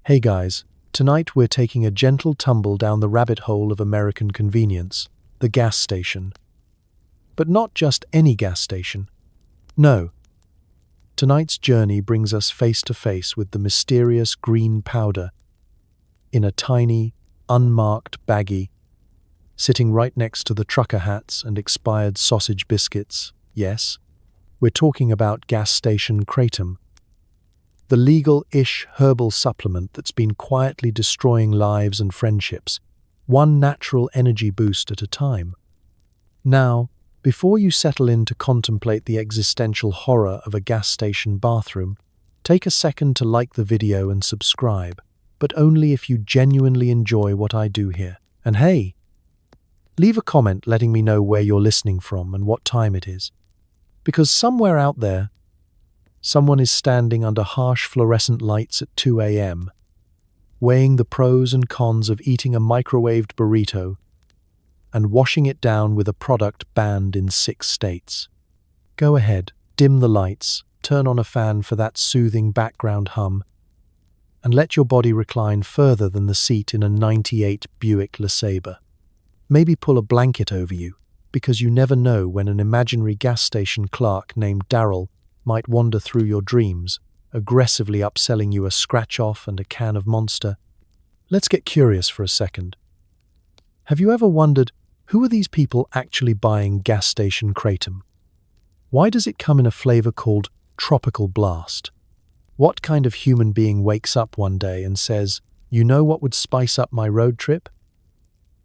Hey guys, tonight we're taking a gentle tumble down the rabbit hole of American convenience, the gas station. But not just any gas station. No. Tonight's journey brings us face to face with the mysterious green powder in a tiny, unmarked baggie, sitting right next to the trucker hats and expired sausage biscuits. Yes, we're talking about gas station Kratom, the legal-ish herbal supplement that's been quietly destroying lives and friendships, one natural energy boost at a time. Now, before you settle in to contemplate the existential horror of a gas station bathroom, take a second to like the video and subscribe, but only if you genuinely enjoy what I do here. And hey, leave a comment letting me know where you're listening from and what time it is. Because somewhere out there, someone is standing under harsh fluorescent lights at 2 a.m., weighing the pros and cons of eating a microwaved burrito and washing it down with a product banned in 6 states. Go ahead, dim the lights, turn on a fan for that soothing background hum, and let your body recline further than the seat in a '98 Buick LeSabre. Maybe pull a blanket over you, because you never know when an imaginary gas station clerk named Daryl might wander through your dreams, aggressively upselling you a scratch-off and a can of Monster. Let's get curious for a second. Have you ever wondered, who are these people actually buying gas station Kratom? Why does it come in a flavor called Tropical Blast? What kind of human being wakes up one day and says, you know what would spice up my road trip?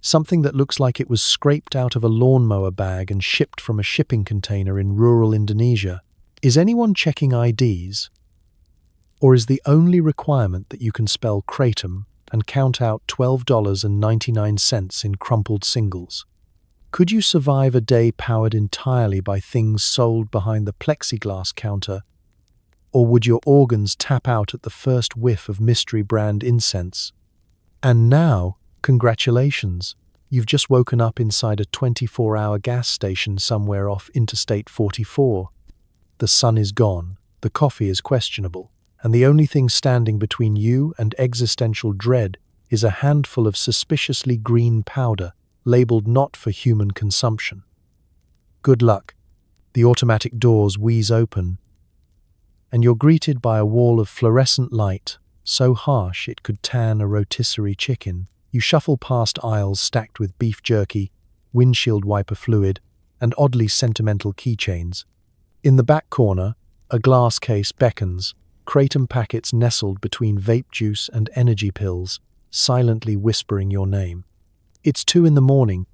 Something that looks like it was scraped out of a lawnmower bag and shipped from a shipping container in rural Indonesia. Is anyone checking IDs? Or is the only requirement that you can spell Kratom and count out $12.99 in crumpled singles? Could you survive a day powered entirely by things sold behind the plexiglass counter? Or would your organs tap out at the first whiff of mystery brand incense? And now, congratulations, you've just woken up inside a 24-hour gas station somewhere off Interstate 44. The sun is gone, the coffee is questionable, and the only thing standing between you and existential dread is a handful of suspiciously green powder labeled not for human consumption. Good luck. The automatic doors wheeze open, and you're greeted by a wall of fluorescent light, so harsh it could tan a rotisserie chicken. You shuffle past aisles stacked with beef jerky, windshield wiper fluid, and oddly sentimental keychains. In the back corner, a glass case beckons, Kratom packets nestled between vape juice and energy pills, silently whispering your name. It's 2 a.m,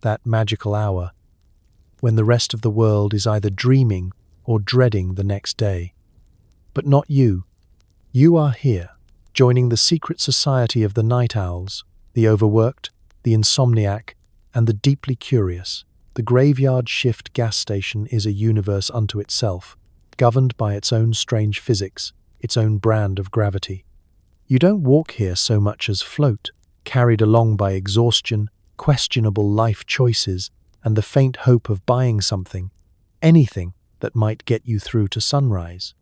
that magical hour, when the rest of the world is either dreaming or dreading the next day. But not you. You are here, joining the secret society of the night owls, the overworked, the insomniac, and the deeply curious. The graveyard shift gas station is a universe unto itself, governed by its own strange physics, its own brand of gravity. You don't walk here so much as float, carried along by exhaustion, questionable life choices, and the faint hope of buying something, anything that might get you through to sunrise.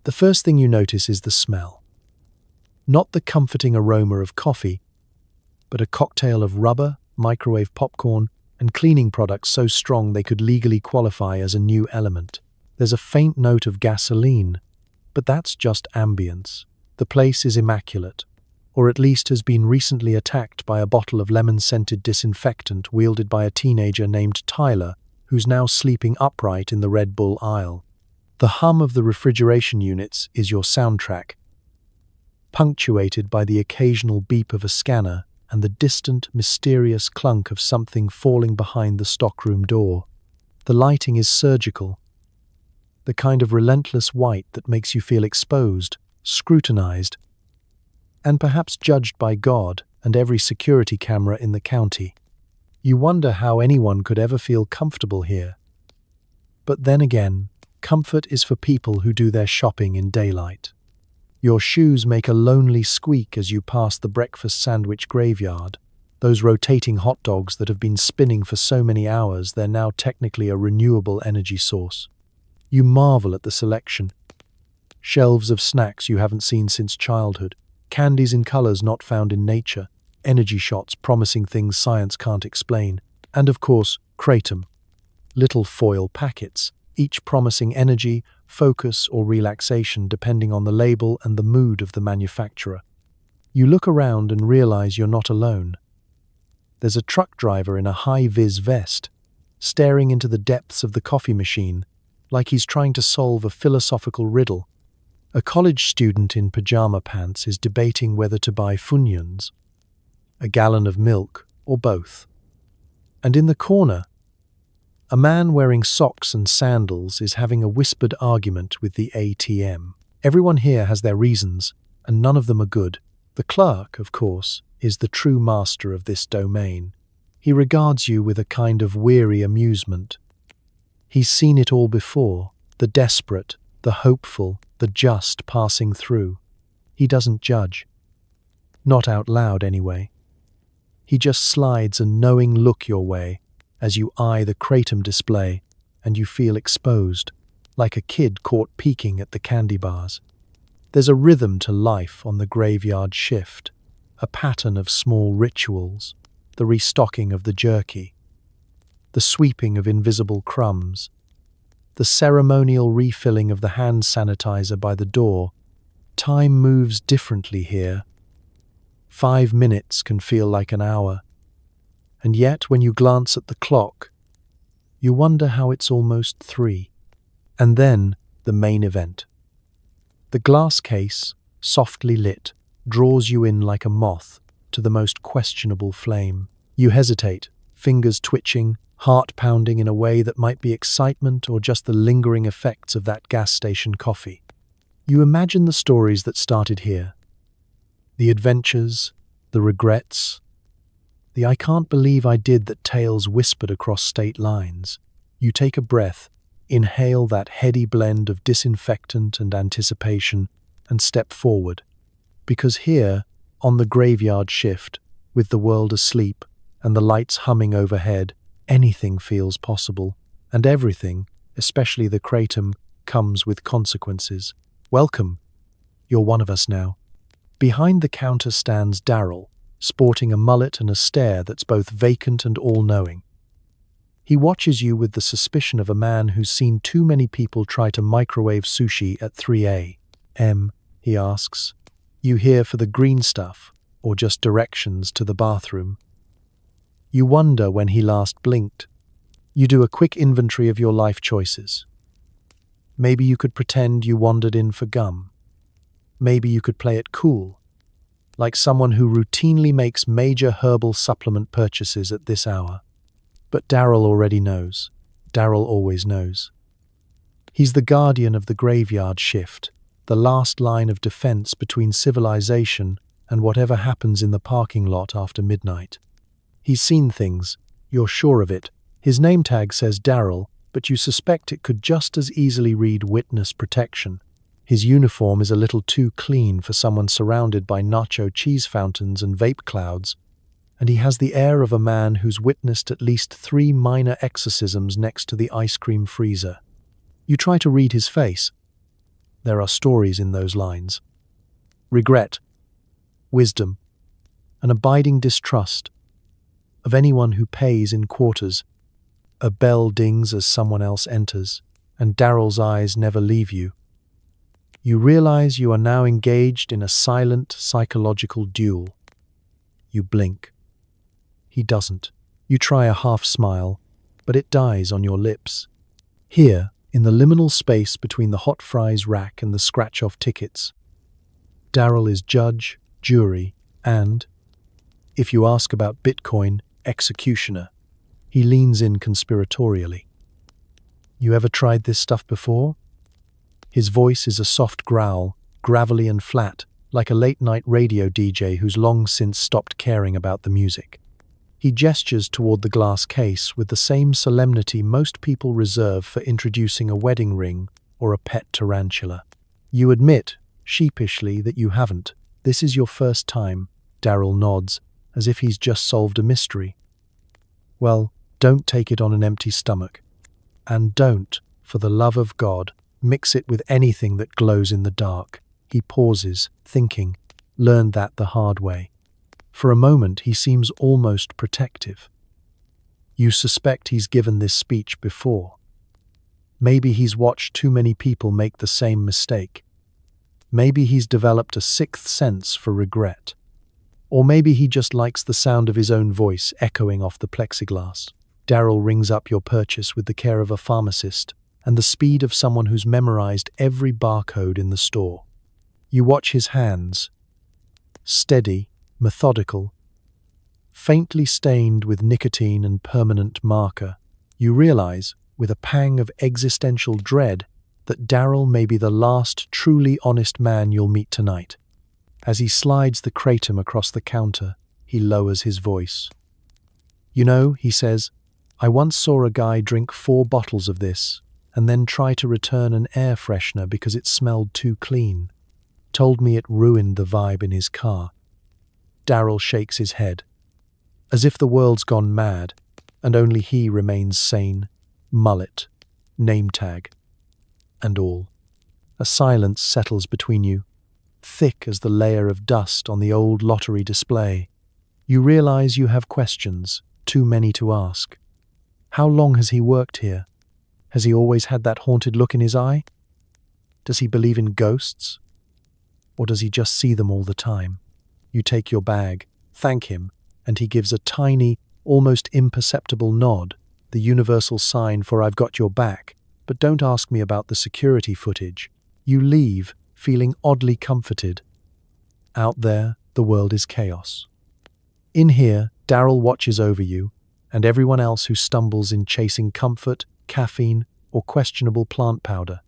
The first thing you notice is the smell. Not the comforting aroma of coffee, but a cocktail of rubber, microwave popcorn, and cleaning products so strong they could legally qualify as a new element. There's a faint note of gasoline, but that's just ambience. The place is immaculate, or at least has been recently attacked by a bottle of lemon-scented disinfectant wielded by a teenager named Tyler, who's now sleeping upright in the Red Bull aisle. The hum of the refrigeration units is your soundtrack, punctuated by the occasional beep of a scanner and the distant, mysterious clunk of something falling behind the stockroom door. The lighting is surgical, the kind of relentless white that makes you feel exposed, scrutinized, and perhaps judged by God and every security camera in the county. You wonder how anyone could ever feel comfortable here. But then again, comfort is for people who do their shopping in daylight. Your shoes make a lonely squeak as you pass the breakfast sandwich graveyard, those rotating hot dogs that have been spinning for so many hours they're now technically a renewable energy source. You marvel at the selection. Shelves of snacks you haven't seen since childhood, Candies in colors not found in nature, energy shots promising things science can't explain, and of course, Kratom, little foil packets, each promising energy, focus, or relaxation depending on the label and the mood of the manufacturer. You look around and realize you're not alone. There's a truck driver in a high-vis vest, staring into the depths of the coffee machine, like he's trying to solve a philosophical riddle. A college student in pajama pants is debating whether to buy Funyuns, a gallon of milk, or both. And in the corner, a man wearing socks and sandals is having a whispered argument with the ATM. Everyone here has their reasons, and none of them are good. The clerk, of course, is the true master of this domain. He regards you with a kind of weary amusement. He's seen it all before, the desperate, the hopeful, the just passing through. He doesn't judge. Not out loud, anyway. He just slides a knowing look your way as you eye the Kratom display, and you feel exposed, like a kid caught peeking at the candy bars. There's a rhythm to life on the graveyard shift, a pattern of small rituals, the restocking of the jerky, the sweeping of invisible crumbs, the ceremonial refilling of the hand sanitizer by the door. Time moves differently here. 5 minutes can feel like an hour. And yet, when you glance at the clock, you wonder how it's almost 3. And then, the main event. The glass case, softly lit, draws you in like a moth to the most questionable flame. You hesitate, fingers twitching, heart pounding in a way that might be excitement or just the lingering effects of that gas station coffee. You imagine the stories that started here. The adventures, the regrets, the "I can't believe I did" that tales whispered across state lines. You take a breath, inhale that heady blend of disinfectant and anticipation, and step forward. Because here, on the graveyard shift, with the world asleep and the lights humming overhead, anything feels possible, and everything, especially the Kratom, comes with consequences. Welcome. You're one of us now. Behind the counter stands Daryl, sporting a mullet and a stare that's both vacant and all-knowing. He watches you with the suspicion of a man who's seen too many people try to microwave sushi at 3 a.m., he asks. You here for the green stuff, or just directions to the bathroom? You wonder when he last blinked. You do a quick inventory of your life choices. Maybe you could pretend you wandered in for gum. Maybe you could play it cool, like someone who routinely makes major herbal supplement purchases at this hour. But Daryl already knows. Daryl always knows. He's the guardian of the graveyard shift, the last line of defense between civilization and whatever happens in the parking lot after midnight. He's seen things, you're sure of it. His name tag says Daryl, but you suspect it could just as easily read witness protection. His uniform is a little too clean for someone surrounded by nacho cheese fountains and vape clouds, and he has the air of a man who's witnessed at least 3 minor exorcisms next to the ice cream freezer. You try to read his face. There are stories in those lines. Regret, wisdom, an abiding distrust of anyone who pays in quarters. A bell dings as someone else enters, and Daryl's eyes never leave you. You realize you are now engaged in a silent psychological duel. You blink. He doesn't. You try a half smile, but it dies on your lips. Here, in the liminal space between the hot fries rack and the scratch-off tickets, Daryl is judge, jury, and, if you ask about Bitcoin, executioner. He leans in conspiratorially. You ever tried this stuff before? His voice is a soft growl, gravelly and flat, like a late-night radio DJ who's long since stopped caring about the music. He gestures toward the glass case with the same solemnity most people reserve for introducing a wedding ring or a pet tarantula. You admit, sheepishly, that you haven't. This is your first time. Daryl nods, as if he's just solved a mystery. Well, don't take it on an empty stomach. And don't, for the love of God, mix it with anything that glows in the dark. He pauses, thinking. learned that the hard way. For a moment, he seems almost protective. You suspect he's given this speech before. Maybe he's watched too many people make the same mistake. Maybe he's developed a sixth sense for regret. Or maybe he just likes the sound of his own voice echoing off the plexiglass. Daryl rings up your purchase with the care of a pharmacist and the speed of someone who's memorized every barcode in the store. You watch his hands, steady, methodical, faintly stained with nicotine and permanent marker. You realize, with a pang of existential dread, that Daryl may be the last truly honest man you'll meet tonight. As he slides the kratom across the counter, he lowers his voice. "You know," he says, "I once saw a guy drink 4 bottles of this and then try to return an air freshener because it smelled too clean. Told me it ruined the vibe in his car." Daryl shakes his head, as if the world's gone mad and only he remains sane. Mullet, name tag, and all. A silence settles between you, thick as the layer of dust on the old lottery display. You realize you have questions, too many to ask. How long has he worked here? Has he always had that haunted look in his eye? Does he believe in ghosts? Or does he just see them all the time? You take your bag, thank him, and he gives a tiny, almost imperceptible nod, the universal sign for "I've got your back, but don't ask me about the security footage." You leave, feeling oddly comforted. Out there, the world is chaos. In here, Daryl watches over you, and everyone else who stumbles in chasing comfort, caffeine, or questionable plant powder.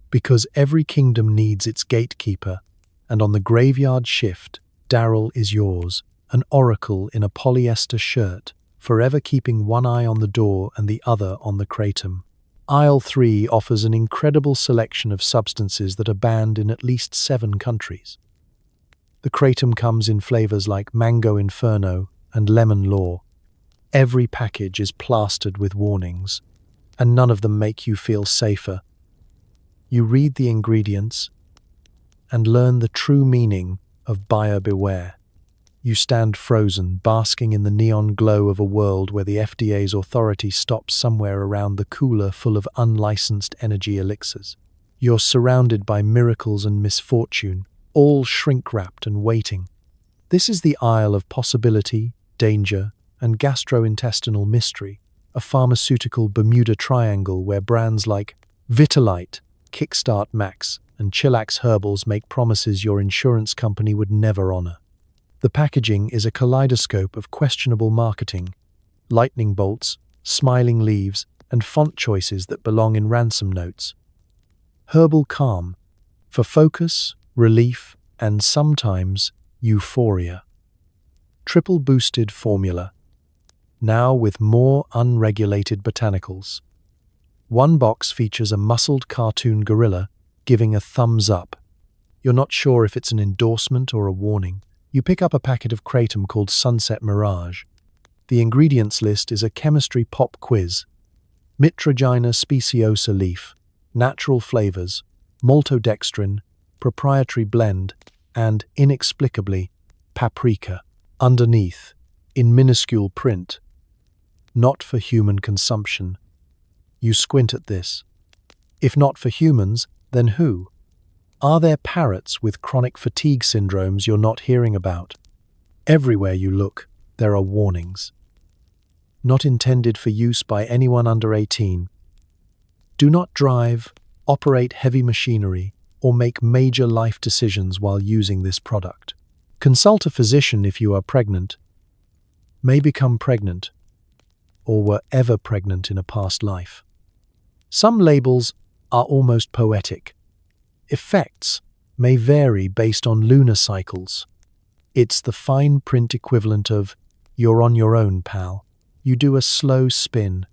Because every kingdom needs its gatekeeper, and on the graveyard shift, Daryl is yours, an oracle in a polyester shirt, forever keeping one eye on the door and the other on the kratom. Aisle 3 offers an incredible selection of substances that are banned in at least 7 countries. The kratom comes in flavors like Mango Inferno and Lemon Law. Every package is plastered with warnings, and none of them make you feel safer. You read the ingredients and learn the true meaning of buyer beware. You stand frozen, basking in the neon glow of a world where the FDA's authority stops somewhere around the cooler full of unlicensed energy elixirs. You're surrounded by miracles and misfortune, all shrink-wrapped and waiting. This is the aisle of possibility, danger, and gastrointestinal mystery, a pharmaceutical Bermuda Triangle where brands like Vitalite, Kickstart Max, and Chillax Herbals make promises your insurance company would never honor. The packaging is a kaleidoscope of questionable marketing, lightning bolts, smiling leaves, and font choices that belong in ransom notes. Herbal Calm, for focus, relief, and sometimes euphoria. Triple boosted formula, now with more unregulated botanicals. One box features a muscled cartoon gorilla giving a thumbs up. You're not sure if it's an endorsement or a warning. You pick up a packet of kratom called Sunset Mirage. The ingredients list is a chemistry pop quiz. Mitragyna speciosa leaf, natural flavors, maltodextrin, proprietary blend, and, inexplicably, paprika. Underneath, in minuscule print, not for human consumption. You squint at this. If not for humans, then who? Are there parrots with chronic fatigue syndromes you're not hearing about? Everywhere you look, there are warnings. Not intended for use by anyone under 18. Do not drive, operate heavy machinery, or make major life decisions while using this product. Consult a physician if you are pregnant, may become pregnant, or were ever pregnant in a past life. Some labels are almost poetic. Effects may vary based on lunar cycles. It's the fine print equivalent of, "You're on your own, pal." You do a slow spin,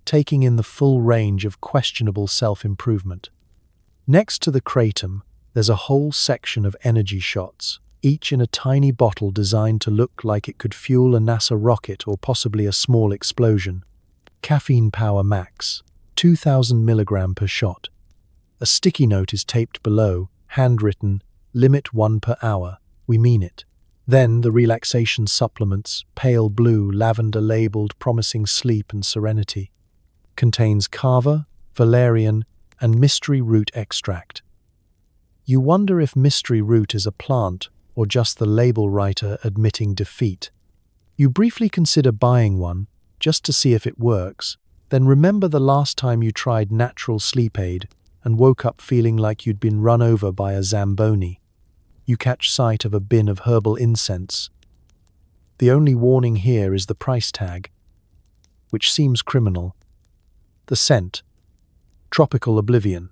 taking in the full range of questionable self-improvement. Next to the kratom, there's a whole section of energy shots, each in a tiny bottle designed to look like it could fuel a NASA rocket or possibly a small explosion. Caffeine Power Max, 2,000 mg per shot. A sticky note is taped below, handwritten, "Limit 1 per hour." We mean it. Then the relaxation supplements, pale blue, lavender labeled, promising sleep and serenity, contains kava, valerian, and mystery root extract. You wonder if mystery root is a plant or just the label writer admitting defeat. You briefly consider buying one just to see if it works, then remember the last time you tried natural sleep aid and woke up feeling like you'd been run over by a Zamboni. You catch sight of a bin of herbal incense. The only warning here is the price tag, which seems criminal. The scent, tropical oblivion.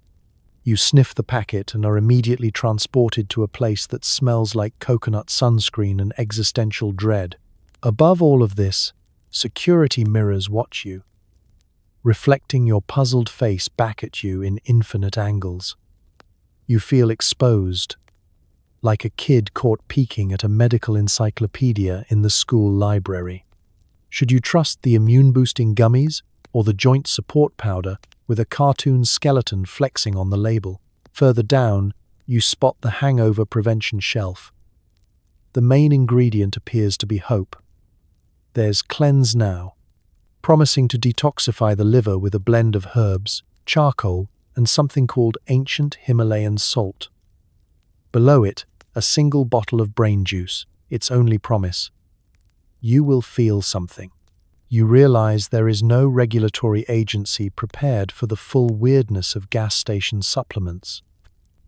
You sniff the packet and are immediately transported to a place that smells like coconut sunscreen and existential dread. Above all of this, security mirrors watch you, reflecting your puzzled face back at you in infinite angles. You feel exposed, like a kid caught peeking at a medical encyclopedia in the school library. Should you trust the immune-boosting gummies or the joint support powder with a cartoon skeleton flexing on the label? Further down, you spot the hangover prevention shelf. The main ingredient appears to be hope. There's Cleanse Now, promising to detoxify the liver with a blend of herbs, charcoal, and something called ancient Himalayan salt. Below it, a single bottle of brain juice, its only promise. You will feel something. You realize there is no regulatory agency prepared for the full weirdness of gas station supplements.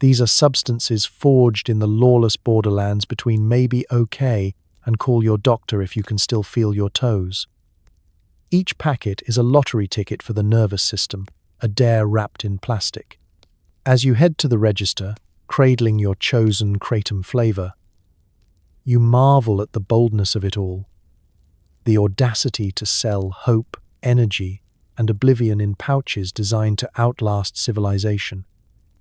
These are substances forged in the lawless borderlands between maybe okay and call your doctor if you can still feel your toes. Each packet is a lottery ticket for the nervous system, a dare wrapped in plastic. As you head to the register, cradling your chosen Kratom flavor, you marvel at the boldness of it all. The audacity to sell hope, energy, and oblivion in pouches designed to outlast civilization.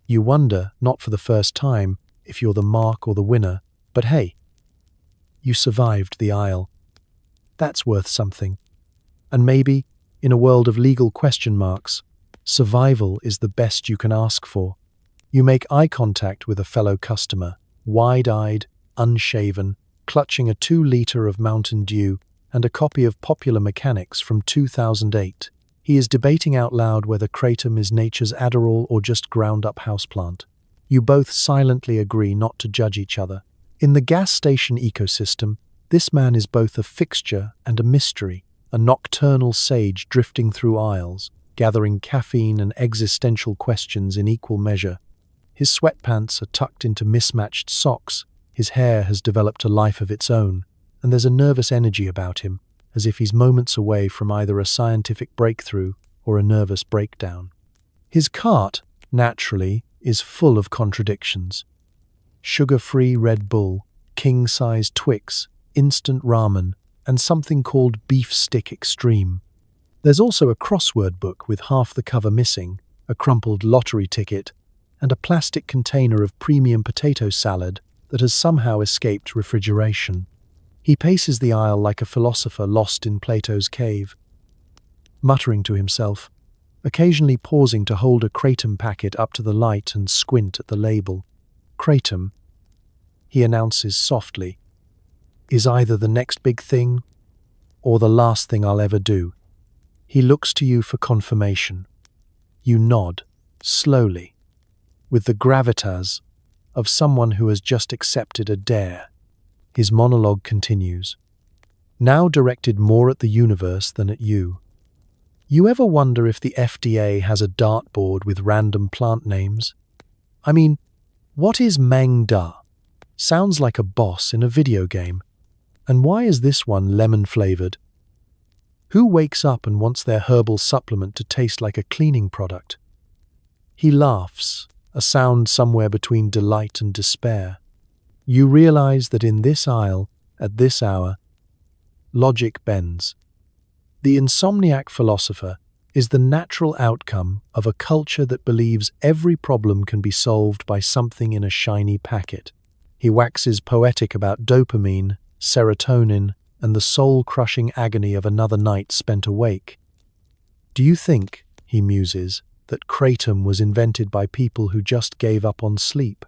You wonder, not for the first time, if you're the mark or the winner, but hey, you survived the aisle. That's worth something. And maybe, in a world of legal question marks, survival is the best you can ask for. You make eye contact with a fellow customer, wide-eyed, unshaven, clutching a 2-liter of Mountain Dew and a copy of Popular Mechanics from 2008. He is debating out loud whether Kratom is nature's Adderall or just ground-up houseplant. You both silently agree not to judge each other. In the gas station ecosystem, this man is both a fixture and a mystery, a nocturnal sage drifting through aisles, gathering caffeine and existential questions in equal measure. His sweatpants are tucked into mismatched socks, his hair has developed a life of its own, and there's a nervous energy about him, as if he's moments away from either a scientific breakthrough or a nervous breakdown. His cart, naturally, is full of contradictions. Sugar-free Red Bull, king-size Twix, instant ramen, and something called Beef Stick Extreme. There's also a crossword book with half the cover missing, a crumpled lottery ticket, and a plastic container of premium potato salad that has somehow escaped refrigeration. He paces the aisle like a philosopher lost in Plato's cave, muttering to himself, occasionally pausing to hold a Kratom packet up to the light and squint at the label. Kratom, he announces softly, is either the next big thing or the last thing I'll ever do. He looks to you for confirmation. You nod, slowly, with the gravitas of someone who has just accepted a dare. His monologue continues, now directed more at the universe than at you. You ever wonder if the FDA has a dartboard with random plant names? I mean, what is Mang Da? Sounds like a boss in a video game. And why is this one lemon-flavored? Who wakes up and wants their herbal supplement to taste like a cleaning product? He laughs, a sound somewhere between delight and despair. You realize that in this aisle, at this hour, logic bends. The insomniac philosopher is the natural outcome of a culture that believes every problem can be solved by something in a shiny packet. He waxes poetic about dopamine, serotonin, and the soul-crushing agony of another night spent awake. Do you think, he muses, that Kratom was invented by people who just gave up on sleep?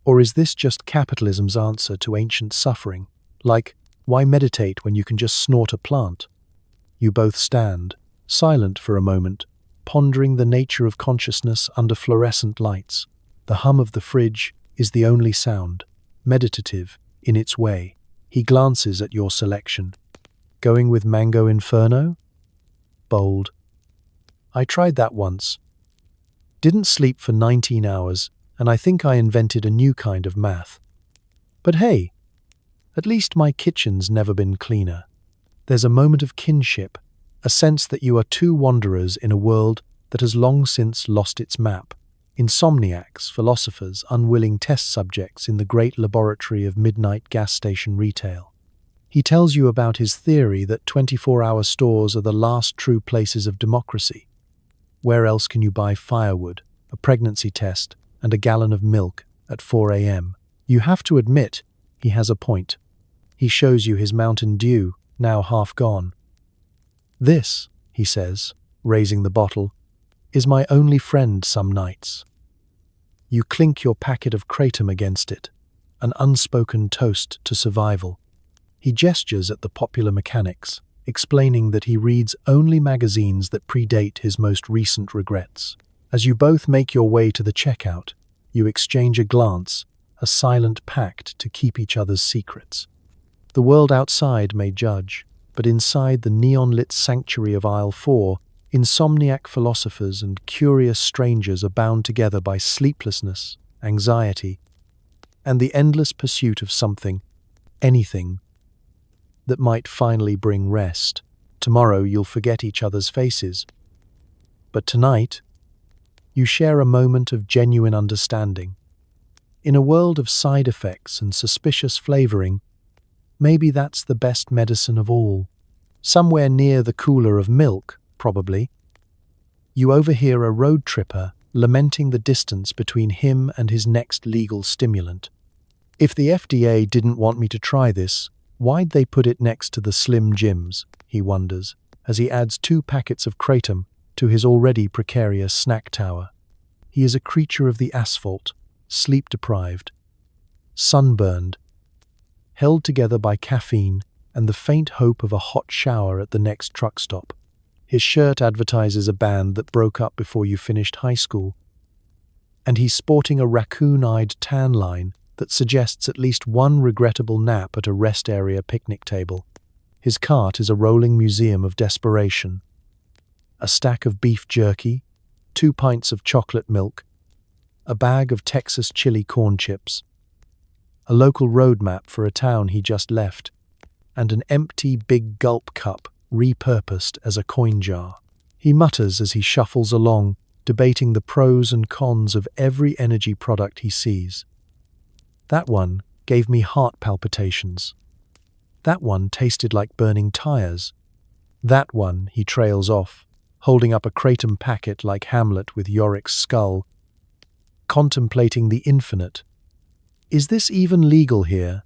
Or is this just capitalism's answer to ancient suffering? Like, why meditate when you can just snort a plant? You both stand, silent for a moment, pondering the nature of consciousness under fluorescent lights. The hum of the fridge is the only sound, meditative in its way. He glances at your selection. Going with Mango Inferno? Bold. I tried that once. Didn't sleep for 19 hours, and I think I invented a new kind of math. But hey, at least my kitchen's never been cleaner. There's a moment of kinship, a sense that you are two wanderers in a world that has long since lost its map. Insomniacs, philosophers, unwilling test subjects in the great laboratory of midnight gas station retail. He tells you about his theory that 24-hour stores are the last true places of democracy. Where else can you buy firewood, a pregnancy test, and a gallon of milk at 4 a.m.? You have to admit, he has a point. He shows you his Mountain Dew, now half gone. This, he says, raising the bottle, is my only friend some nights. You clink your packet of Kratom against it, an unspoken toast to survival. He gestures at the popular mechanics, explaining that he reads only magazines that predate his most recent regrets. As you both make your way to the checkout, you exchange a glance, a silent pact to keep each other's secrets. The world outside may judge, but inside the neon-lit sanctuary of Aisle 4, insomniac philosophers and curious strangers are bound together by sleeplessness, anxiety, and the endless pursuit of something, anything, that might finally bring rest. Tomorrow you'll forget each other's faces. But tonight, you share a moment of genuine understanding. In a world of side effects and suspicious flavoring, maybe that's the best medicine of all. Somewhere near the cooler of milk, probably, you overhear a road tripper lamenting the distance between him and his next legal stimulant. If the FDA didn't want me to try this, why'd they put it next to the Slim Jims, he wonders, as he adds 2 packets of Kratom to his already precarious snack tower. He is a creature of the asphalt, sleep-deprived, sunburned, held together by caffeine and the faint hope of a hot shower at the next truck stop. His shirt advertises a band that broke up before you finished high school, and he's sporting a raccoon-eyed tan line that suggests at least one regrettable nap at a rest area picnic table. His cart is a rolling museum of desperation. A stack of beef jerky, 2 pints of chocolate milk, a bag of Texas chili corn chips, a local road map for a town he just left, and an empty big gulp cup repurposed as a coin jar. He mutters as he shuffles along, debating the pros and cons of every energy product he sees. That one gave me heart palpitations. That one tasted like burning tires. That one, he trails off, holding up a Kratom packet like Hamlet with Yorick's skull, contemplating the infinite. Is this even legal here?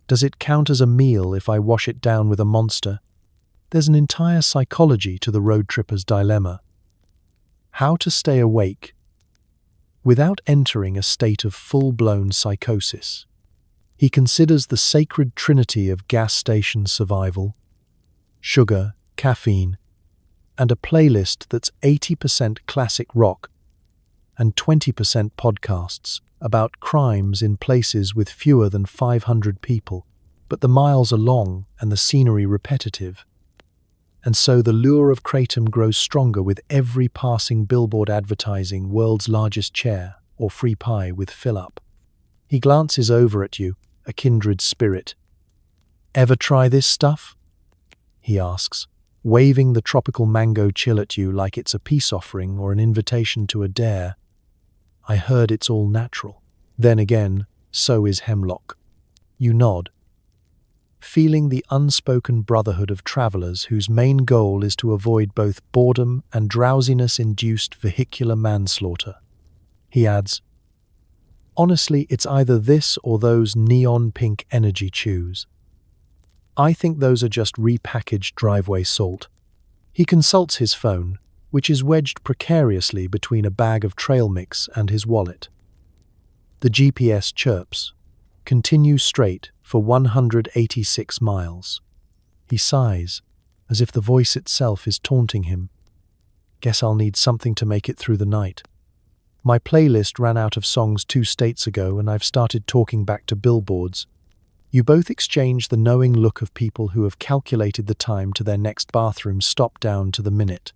Does it count as a meal if I wash it down with a monster? There's an entire psychology to the road tripper's dilemma. How to stay awake without entering a state of full-blown psychosis. He considers the sacred trinity of gas station survival: sugar, caffeine, and a playlist that's 80% classic rock and 20% podcasts about crimes in places with fewer than 500 people. But the miles are long and the scenery repetitive. And so the lure of Kratom grows stronger with every passing billboard advertising world's largest chair or free pie with fill-up. He glances over at you, a kindred spirit. Ever try this stuff? He asks, waving the tropical mango chill at you like it's a peace offering or an invitation to a dare. I heard it's all natural. Then again, so is hemlock. You nod, feeling the unspoken brotherhood of travelers whose main goal is to avoid both boredom and drowsiness-induced vehicular manslaughter. He adds, honestly, it's either this or those neon pink energy chews. I think those are just repackaged driveway salt. He consults his phone, which is wedged precariously between a bag of trail mix and his wallet. The GPS chirps. Continue straight for 186 miles. He sighs, as if the voice itself is taunting him. Guess I'll need something to make it through the night. My playlist ran out of songs 2 states ago, and I've started talking back to billboards. You both exchange the knowing look of people who have calculated the time to their next bathroom stop down to the minute.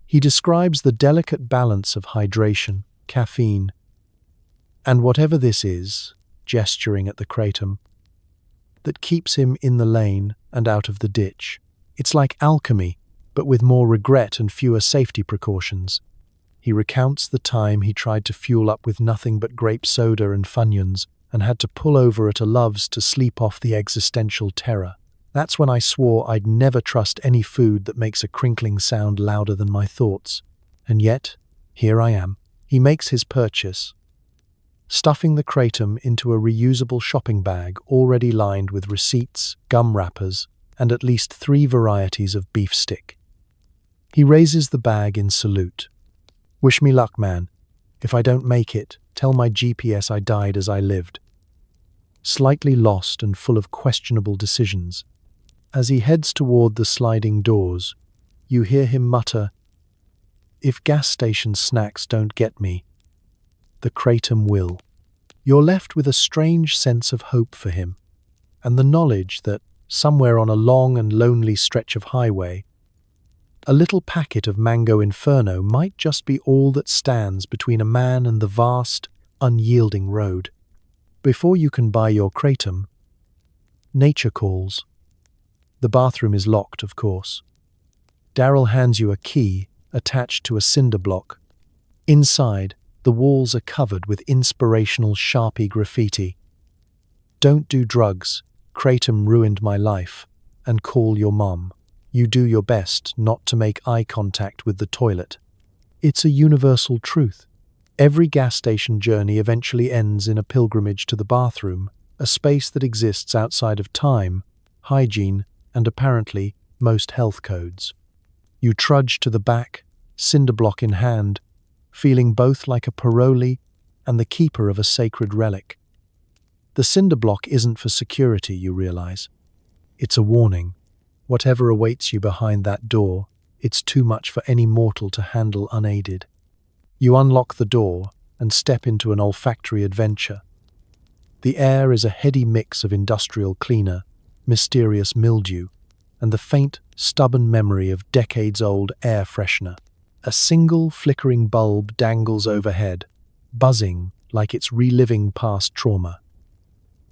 He describes the delicate balance of hydration, caffeine, and whatever this is, gesturing at the kratom, that keeps him in the lane and out of the ditch. It's like alchemy, but with more regret and fewer safety precautions. He recounts the time he tried to fuel up with nothing but grape soda and Funyuns and had to pull over at a Love's to sleep off the existential terror. That's when I swore I'd never trust any food that makes a crinkling sound louder than my thoughts. And yet, here I am. He makes his purchase, stuffing the kratom into a reusable shopping bag already lined with receipts, gum wrappers, and at least 3 varieties of beef stick. He raises the bag in salute. Wish me luck, man. If I don't make it, tell my GPS I died as I lived. Slightly lost and full of questionable decisions, as he heads toward the sliding doors, you hear him mutter, "If gas station snacks don't get me, the kratom will." You're left with a strange sense of hope for him, and the knowledge that, somewhere on a long and lonely stretch of highway, a little packet of Mango Inferno might just be all that stands between a man and the vast, unyielding road. Before you can buy your kratom, nature calls. The bathroom is locked, of course. Daryl hands you a key attached to a cinder block. Inside, the walls are covered with inspirational Sharpie graffiti. "Don't do drugs, kratom ruined my life," and "call your mom." You do your best not to make eye contact with the toilet. It's a universal truth. Every gas station journey eventually ends in a pilgrimage to the bathroom, a space that exists outside of time, hygiene, and apparently most health codes. You trudge to the back, cinder block in hand, feeling both like a parolee and the keeper of a sacred relic. The cinder block isn't for security, you realize. It's a warning. Whatever awaits you behind that door, it's too much for any mortal to handle unaided. You unlock the door and step into an olfactory adventure. The air is a heady mix of industrial cleaner, mysterious mildew, and the faint, stubborn memory of decades-old air freshener. A single flickering bulb dangles overhead, buzzing like it's reliving past trauma.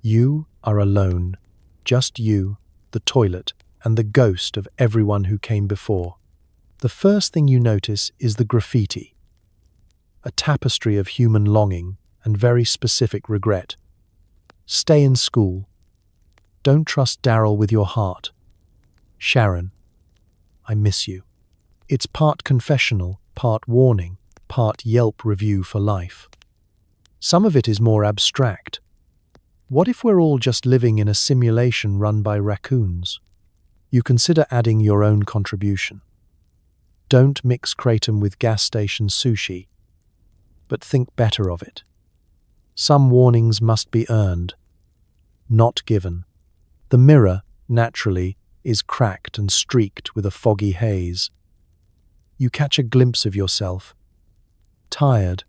You are alone, just you, the toilet, and the ghost of everyone who came before. The first thing you notice is the graffiti, a tapestry of human longing and very specific regret. Stay in school. Don't trust Daryl with your heart. Sharon, I miss you. It's part confessional, part warning, part Yelp review for life. Some of it is more abstract. What if we're all just living in a simulation run by raccoons? You consider adding your own contribution. Don't mix kratom with gas station sushi, but think better of it. Some warnings must be earned, not given. The mirror, naturally, is cracked and streaked with a foggy haze. You catch a glimpse of yourself, tired,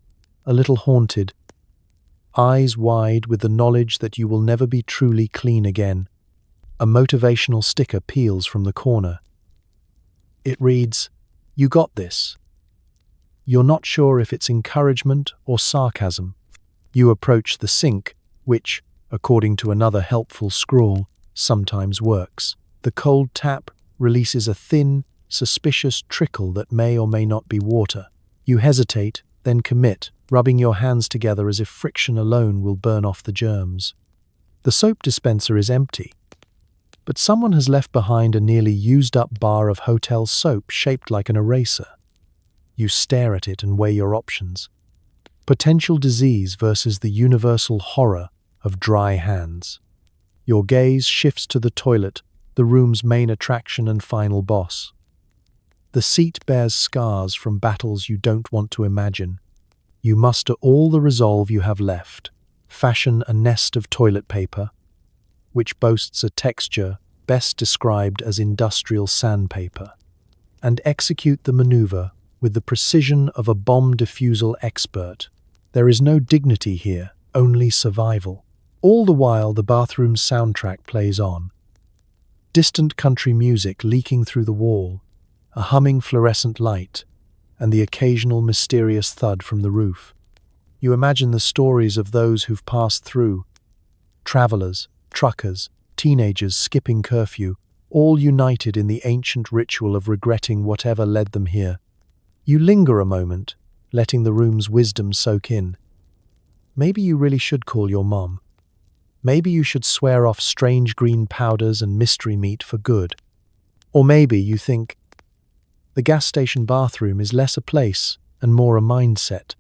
a little haunted, eyes wide with the knowledge that you will never be truly clean again. A motivational sticker peels from the corner. It reads, "You got this." You're not sure if it's encouragement or sarcasm. You approach the sink, which, according to another helpful scrawl, sometimes works. The cold tap releases a thin, suspicious trickle that may or may not be water. You hesitate, then commit, rubbing your hands together as if friction alone will burn off the germs. The soap dispenser is empty, but someone has left behind a nearly used-up bar of hotel soap shaped like an eraser. You stare at it and weigh your options. Potential disease versus the universal horror of dry hands. Your gaze shifts to the toilet, the room's main attraction and final boss. The seat bears scars from battles you don't want to imagine. You muster all the resolve you have left, fashion a nest of toilet paper, which boasts a texture best described as industrial sandpaper, and execute the maneuver with the precision of a bomb defusal expert. There is no dignity here, only survival. All the while the bathroom's soundtrack plays on. Distant country music leaking through the wall, a humming fluorescent light, and the occasional mysterious thud from the roof. You imagine the stories of those who've passed through. Travelers, truckers, teenagers skipping curfew, all united in the ancient ritual of regretting whatever led them here. You linger a moment, letting the room's wisdom soak in. Maybe you really should call your mom. Maybe you should swear off strange green powders and mystery meat for good. Or maybe you think the gas station bathroom is less a place and more a mindset.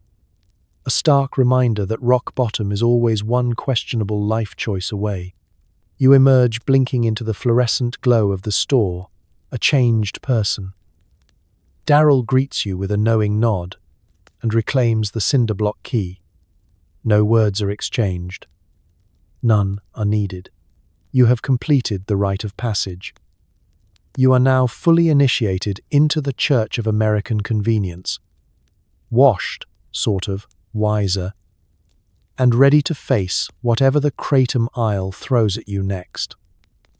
A stark reminder that rock bottom is always one questionable life choice away. You emerge blinking into the fluorescent glow of the store, a changed person. Daryl greets you with a knowing nod and reclaims the cinder block key. No words are exchanged. None are needed. You have completed the rite of passage. You are now fully initiated into the Church of American Convenience. Washed, sort of, wiser, and ready to face whatever the Kratom aisle throws at you next.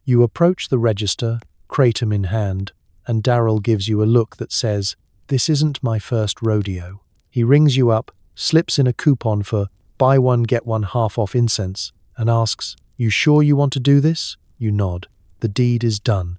You approach the register, Kratom in hand, and Daryl gives you a look that says, "This isn't my first rodeo." He rings you up, slips in a coupon for buy one get one half off incense, and asks, "You sure you want to do this?" You nod. The deed is done.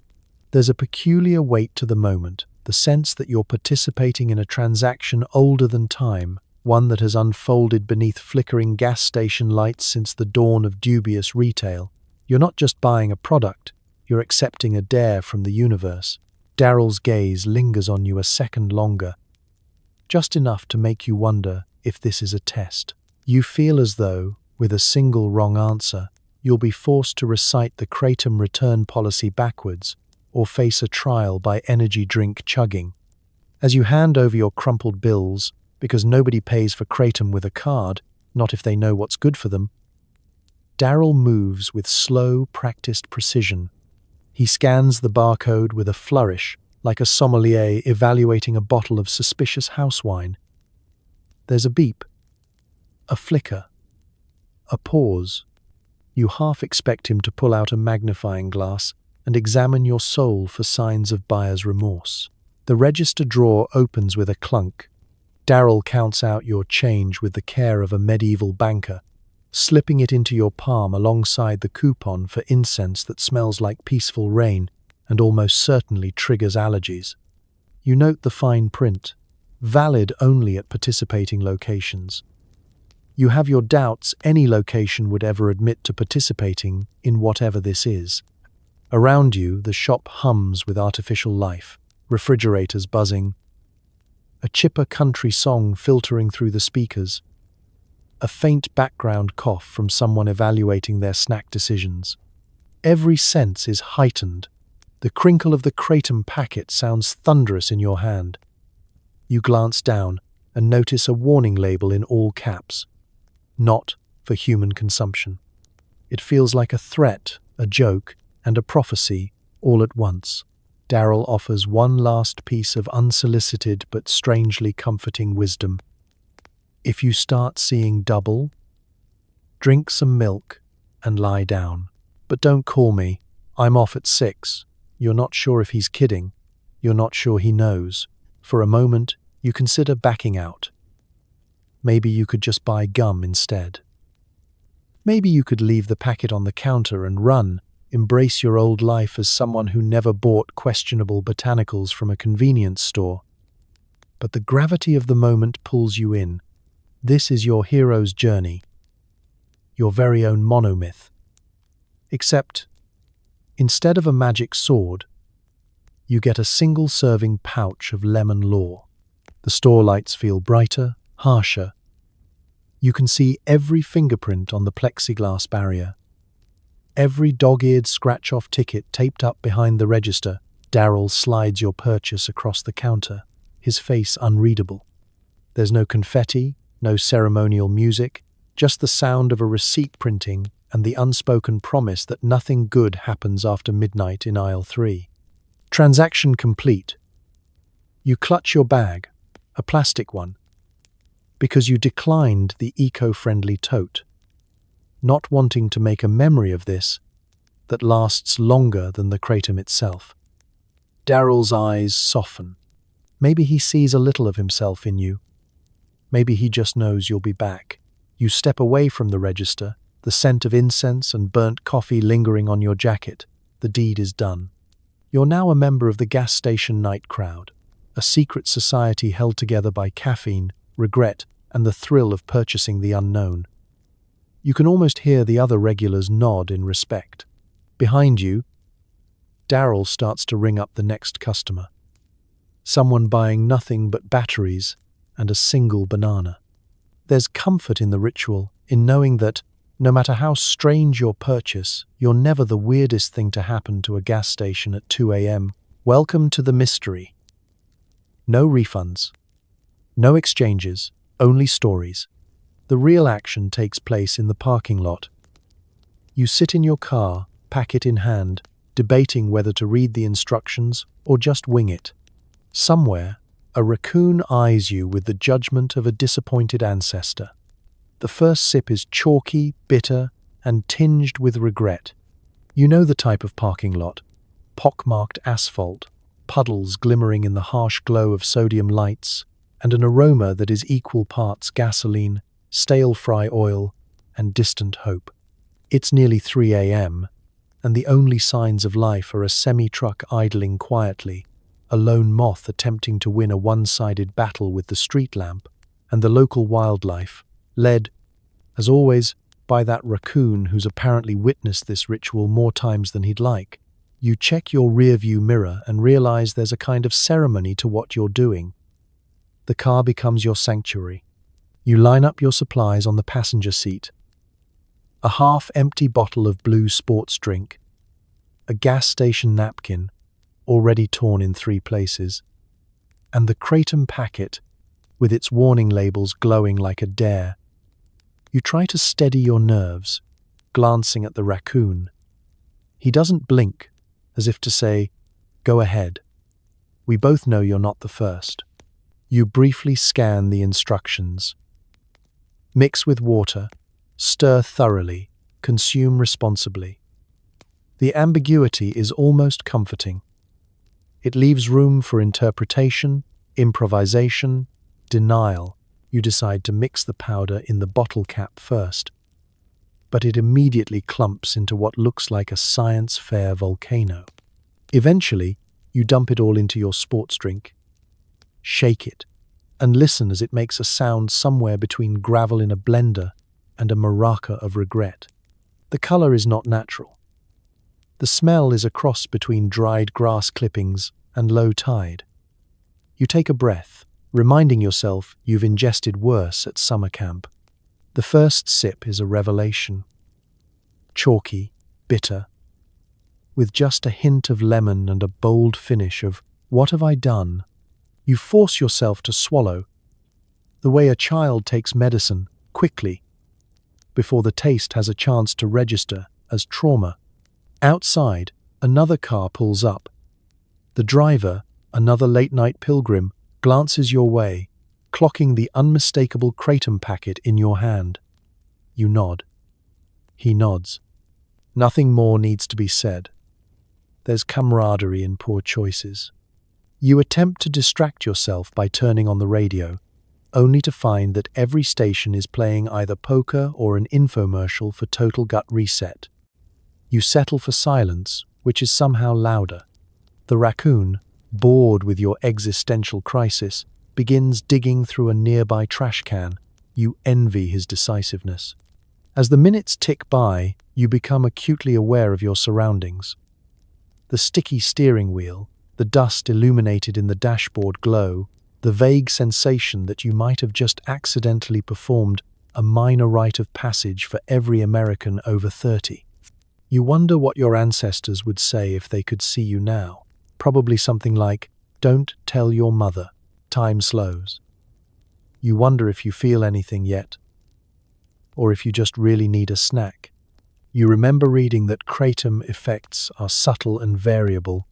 There's a peculiar weight to the moment, the sense that you're participating in a transaction older than time, one that has unfolded beneath flickering gas station lights since the dawn of dubious retail. You're not just buying a product, you're accepting a dare from the universe. Daryl's gaze lingers on you a second longer, just enough to make you wonder if this is a test. You feel as though, with a single wrong answer, you'll be forced to recite the Kratom return policy backwards, or face a trial by energy drink chugging. As you hand over your crumpled bills, because nobody pays for Kratom with a card, not if they know what's good for them, Daryl moves with slow, practiced precision. He scans the barcode with a flourish, like a sommelier evaluating a bottle of suspicious house wine. There's a beep, a flicker, a pause. You half expect him to pull out a magnifying glass and examine your soul for signs of buyer's remorse. The register drawer opens with a clunk. Daryl counts out your change with the care of a medieval banker, slipping it into your palm alongside the coupon for incense that smells like peaceful rain and almost certainly triggers allergies. You note the fine print, valid only at participating locations. You have your doubts any location would ever admit to participating in whatever this is. Around you, the shop hums with artificial life, refrigerators buzzing, a chipper country song filtering through the speakers, a faint background cough from someone evaluating their snack decisions. Every sense is heightened. The crinkle of the Kratom packet sounds thunderous in your hand. You glance down and notice a warning label in all caps. Not for human consumption. It feels like a threat, a joke, and a prophecy all at once. Daryl offers one last piece of unsolicited but strangely comforting wisdom. If you start seeing double, drink some milk and lie down. But don't call me. I'm off at 6. You're not sure if he's kidding. You're not sure he knows. For a moment, you consider backing out. Maybe you could just buy gum instead. Maybe you could leave the packet on the counter and run, embrace your old life as someone who never bought questionable botanicals from a convenience store. But the gravity of the moment pulls you in. This is your hero's journey, your very own monomyth. Except, instead of a magic sword, you get a single-serving pouch of lemon law. The store lights feel brighter, harsher. You can see every fingerprint on the plexiglass barrier, every dog-eared scratch-off ticket taped up behind the register. Daryl slides your purchase across the counter, his face unreadable. There's no confetti, no ceremonial music, just the sound of a receipt printing and the unspoken promise that nothing good happens after midnight in aisle 3. Transaction complete. You clutch your bag, a plastic one, because you declined the eco-friendly tote, not wanting to make a memory of this that lasts longer than the kratom itself. Daryl's eyes soften. Maybe he sees a little of himself in you. Maybe he just knows you'll be back. You step away from the register, the scent of incense and burnt coffee lingering on your jacket. The deed is done. You're now a member of the gas station night crowd, a secret society held together by caffeine, regret, and the thrill of purchasing the unknown. You can almost hear the other regulars nod in respect. Behind you, Daryl starts to ring up the next customer. Someone buying nothing but batteries and a single banana. There's comfort in the ritual, in knowing that, no matter how strange your purchase, you're never the weirdest thing to happen to a gas station at 2 a.m. Welcome to the mystery. No refunds. No exchanges, only stories. The real action takes place in the parking lot. You sit in your car, packet in hand, debating whether to read the instructions or just wing it. Somewhere, a raccoon eyes you with the judgment of a disappointed ancestor. The first sip is chalky, bitter, and tinged with regret. You know the type of parking lot. Pockmarked asphalt, puddles glimmering in the harsh glow of sodium lights, and an aroma that is equal parts gasoline, stale fry oil, and distant hope. It's nearly 3 a.m., and the only signs of life are a semi-truck idling quietly, a lone moth attempting to win a one-sided battle with the street lamp, and the local wildlife, led, as always, by that raccoon who's apparently witnessed this ritual more times than he'd like. You check your rearview mirror and realize there's a kind of ceremony to what you're doing. The car becomes your sanctuary. You line up your supplies on the passenger seat. A half-empty bottle of blue sports drink, a gas station napkin, already torn in 3 places, and the kratom packet with its warning labels glowing like a dare. You try to steady your nerves, glancing at the raccoon. He doesn't blink, as if to say, "Go ahead. We both know you're not the first." You briefly scan the instructions. Mix with water, stir thoroughly, consume responsibly. The ambiguity is almost comforting. It leaves room for interpretation, improvisation, denial. You decide to mix the powder in the bottle cap first, but it immediately clumps into what looks like a science fair volcano. Eventually, you dump it all into your sports drink, shake it, and listen as it makes a sound somewhere between gravel in a blender and a maraca of regret. The color is not natural. The smell is a cross between dried grass clippings and low tide. You take a breath, reminding yourself you've ingested worse at summer camp. The first sip is a revelation. Chalky, bitter, with just a hint of lemon and a bold finish of, "What have I done?" You force yourself to swallow, the way a child takes medicine, quickly, before the taste has a chance to register as trauma. Outside, another car pulls up. The driver, another late-night pilgrim, glances your way, clocking the unmistakable kratom packet in your hand. You nod. He nods. Nothing more needs to be said. There's camaraderie in poor choices. You attempt to distract yourself by turning on the radio, only to find that every station is playing either polka or an infomercial for Total Gut Reset. You settle for silence, which is somehow louder. The raccoon, bored with your existential crisis, begins digging through a nearby trash can. You envy his decisiveness. As the minutes tick by, you become acutely aware of your surroundings. The sticky steering wheel, the dust illuminated in the dashboard glow, the vague sensation that you might have just accidentally performed a minor rite of passage for every American over 30. You wonder what your ancestors would say if they could see you now. Probably something like, "Don't tell your mother. Time slows." You wonder if you feel anything yet. or if you just really need a snack. You remember reading that kratom effects are subtle and variable,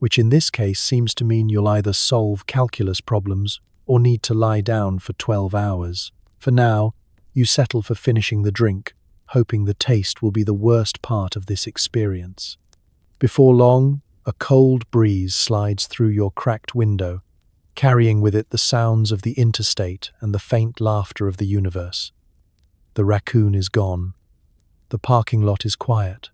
which in this case seems to mean you'll either solve calculus problems or need to lie down for 12 hours. For now, you settle for finishing the drink, hoping the taste will be the worst part of this experience. Before long, a cold breeze slides through your cracked window, carrying with it the sounds of the interstate and the faint laughter of the universe. The raccoon is gone. The parking lot is quiet.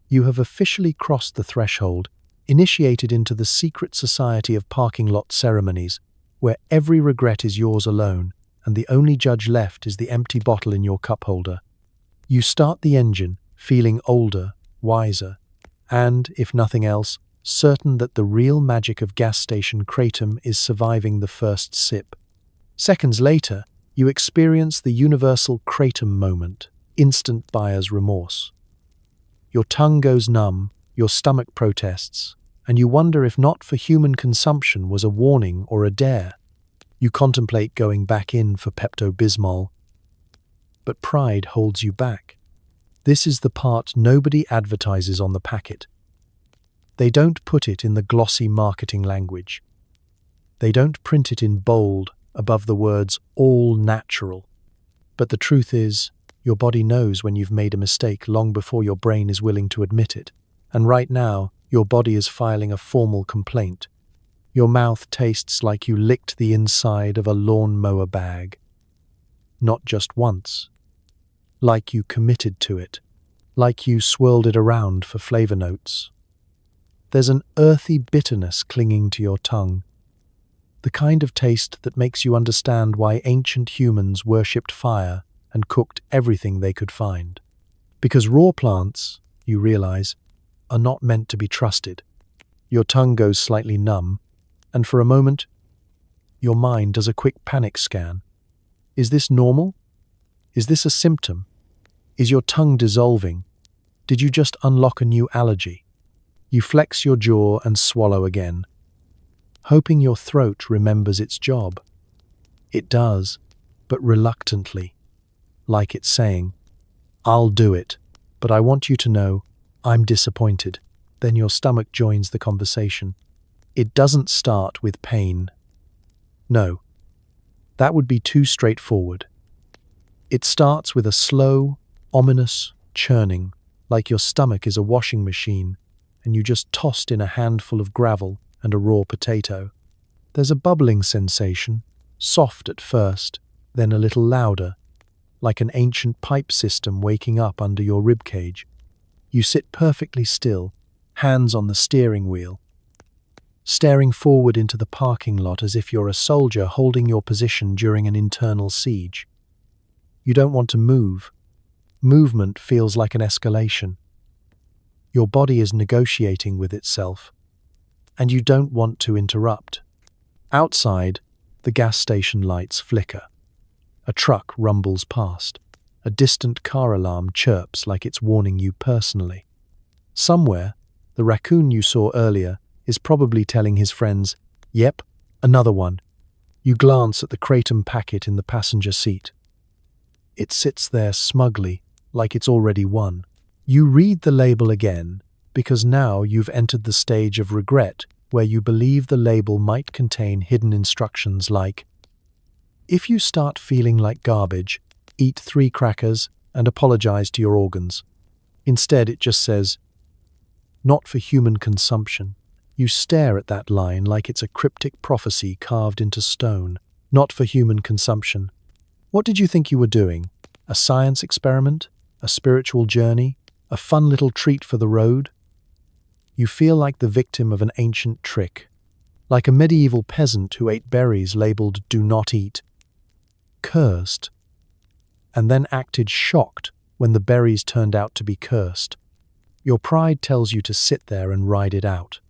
You have officially crossed the threshold, initiated into the secret society of parking lot ceremonies, where every regret is yours alone, and the only judge left is the empty bottle in your cup holder. You start the engine, feeling older, wiser, and, if nothing else, certain that the real magic of gas station kratom is surviving the first sip. Seconds later, you experience the universal kratom moment, instant buyer's remorse. Your tongue goes numb, your stomach protests, and you wonder if not for human consumption was a warning or a dare. You contemplate going back in for Pepto-Bismol, but pride holds you back. This is the part nobody advertises on the packet. They don't put it in the glossy marketing language. They don't print it in bold above the words all natural. But the truth is, your body knows when you've made a mistake long before your brain is willing to admit it. And right now, your body is filing a formal complaint. Your mouth tastes like you licked the inside of a lawnmower bag. Not just once. Like you committed to it. Like you swirled it around for flavor notes. There's an earthy bitterness clinging to your tongue. The kind of taste that makes you understand why ancient humans worshipped fire and cooked everything they could find. Because raw plants, you realize, are not meant to be trusted. Your tongue goes slightly numb, and for a moment, your mind does a quick panic scan. Is this normal? Is this a symptom? Is your tongue dissolving? Did you just unlock a new allergy? You flex your jaw and swallow again, hoping your throat remembers its job. It does, but reluctantly, like it's saying, "I'll do it, but I want you to know I'm disappointed." Then your stomach joins the conversation. It doesn't start with pain. No, that would be too straightforward. It starts with a slow, ominous churning, like your stomach is a washing machine and you just tossed in a handful of gravel and a raw potato. There's a bubbling sensation, soft at first, then a little louder, like an ancient pipe system waking up under your ribcage. You sit perfectly still, hands on the steering wheel, staring forward into the parking lot as if you're a soldier holding your position during an internal siege. You don't want to move. Movement feels like an escalation. Your body is negotiating with itself, and you don't want to interrupt. Outside, the gas station lights flicker. A truck rumbles past. A distant car alarm chirps like it's warning you personally. Somewhere, the raccoon you saw earlier is probably telling his friends, "Yep, another one." You glance at the kratom packet in the passenger seat. It sits there smugly, like it's already won. You read the label again, because now you've entered the stage of regret where you believe the label might contain hidden instructions like, "If you start feeling like garbage, eat 3 crackers and apologize to your organs." Instead, it just says, "Not for human consumption." You stare at that line like it's a cryptic prophecy carved into stone. Not for human consumption. What did you think you were doing? A science experiment? A spiritual journey? A fun little treat for the road? You feel like the victim of an ancient trick, like a medieval peasant who ate berries labeled "do not eat," cursed, and then acted shocked when the berries turned out to be cursed. Your pride tells you to sit there and ride it out.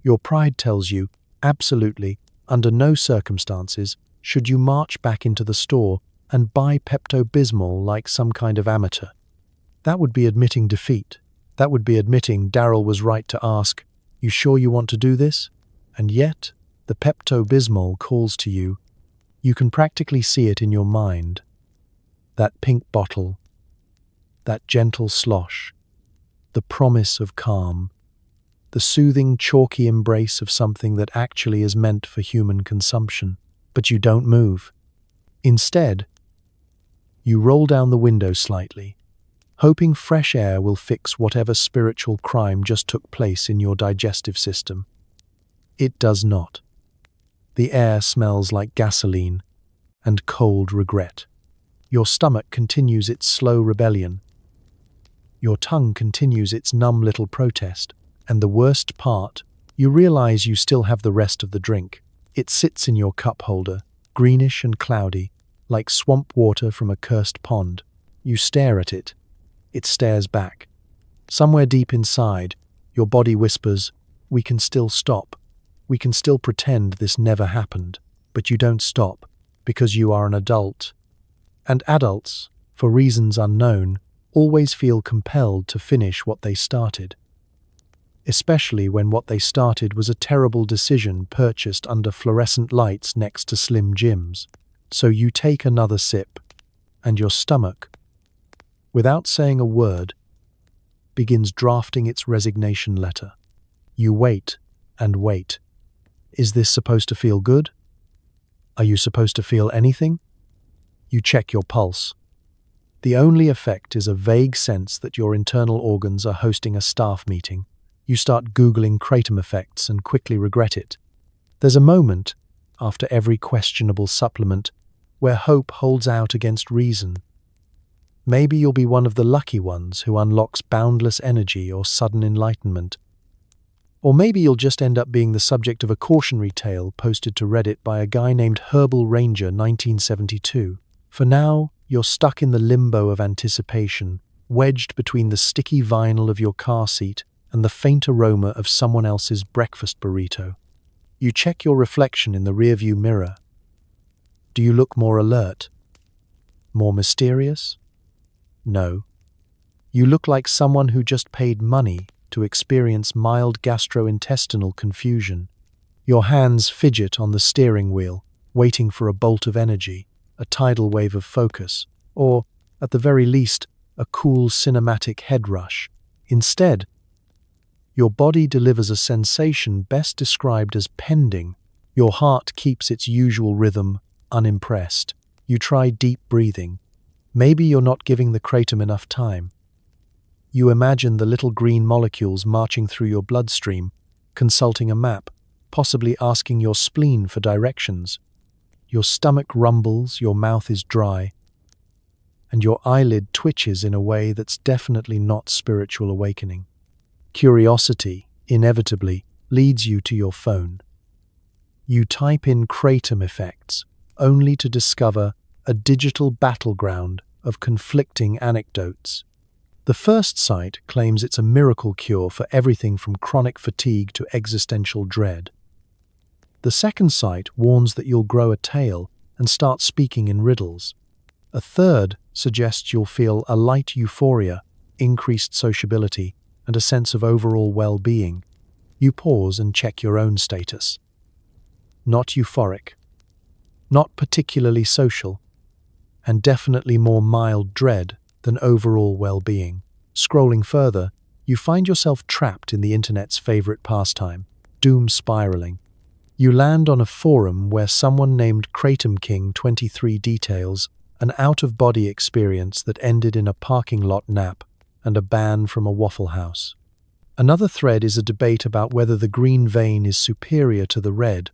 Your pride tells you, absolutely, under no circumstances, should you march back into the store and buy Pepto-Bismol like some kind of amateur. That would be admitting defeat. That would be admitting Daryl was right to ask, "You sure you want to do this?" And yet, the Pepto-Bismol calls to you. You can practically see it in your mind. That pink bottle, that gentle slosh, the promise of calm, the soothing, chalky embrace of something that actually is meant for human consumption. But you don't move. Instead, you roll down the window slightly, hoping fresh air will fix whatever spiritual crime just took place in your digestive system. It does not. The air smells like gasoline and cold regret. Your stomach continues its slow rebellion. Your tongue continues its numb little protest. And the worst part, you realize you still have the rest of the drink. It sits in your cup holder, greenish and cloudy, like swamp water from a cursed pond. You stare at it. It stares back. Somewhere deep inside, your body whispers, "We can still stop. We can still pretend this never happened." But you don't stop, because you are an adult. And adults, for reasons unknown, always feel compelled to finish what they started. Especially when what they started was a terrible decision purchased under fluorescent lights next to Slim Jims. So you take another sip, and your stomach, without saying a word, begins drafting its resignation letter. You wait and wait. Is this supposed to feel good? Are you supposed to feel anything? You check your pulse. The only effect is a vague sense that your internal organs are hosting a staff meeting. You start Googling Kratom effects and quickly regret it. There's a moment, after every questionable supplement, where hope holds out against reason. Maybe you'll be one of the lucky ones who unlocks boundless energy or sudden enlightenment. Or maybe you'll just end up being the subject of a cautionary tale posted to Reddit by a guy named Herbal Ranger 1972. For now, you're stuck in the limbo of anticipation, wedged between the sticky vinyl of your car seat and the faint aroma of someone else's breakfast burrito. You check your reflection in the rearview mirror. Do you look more alert? More mysterious? No. You look like someone who just paid money to experience mild gastrointestinal confusion. Your hands fidget on the steering wheel, waiting for a bolt of energy, a tidal wave of focus, or, at the very least, a cool cinematic head rush. Instead, your body delivers a sensation best described as pending. Your heart keeps its usual rhythm, unimpressed. You try deep breathing. Maybe you're not giving the kratom enough time. You imagine the little green molecules marching through your bloodstream, consulting a map, possibly asking your spleen for directions. Your stomach rumbles, your mouth is dry, and your eyelid twitches in a way that's definitely not spiritual awakening. Curiosity, inevitably, leads you to your phone. You type in kratom effects, only to discover a digital battleground of conflicting anecdotes. The first site claims it's a miracle cure for everything from chronic fatigue to existential dread. The second site warns that you'll grow a tail and start speaking in riddles. A third suggests you'll feel a light euphoria, increased sociability, and a sense of overall well-being. You pause and check your own status. Not euphoric, not particularly social, and definitely more mild dread than overall well-being. Scrolling further, you find yourself trapped in the internet's favorite pastime, doom spiraling. You land on a forum where someone named Kratom King 23 details an out-of-body experience that ended in a parking lot nap and a ban from a Waffle House. Another thread is a debate about whether the green vein is superior to the red,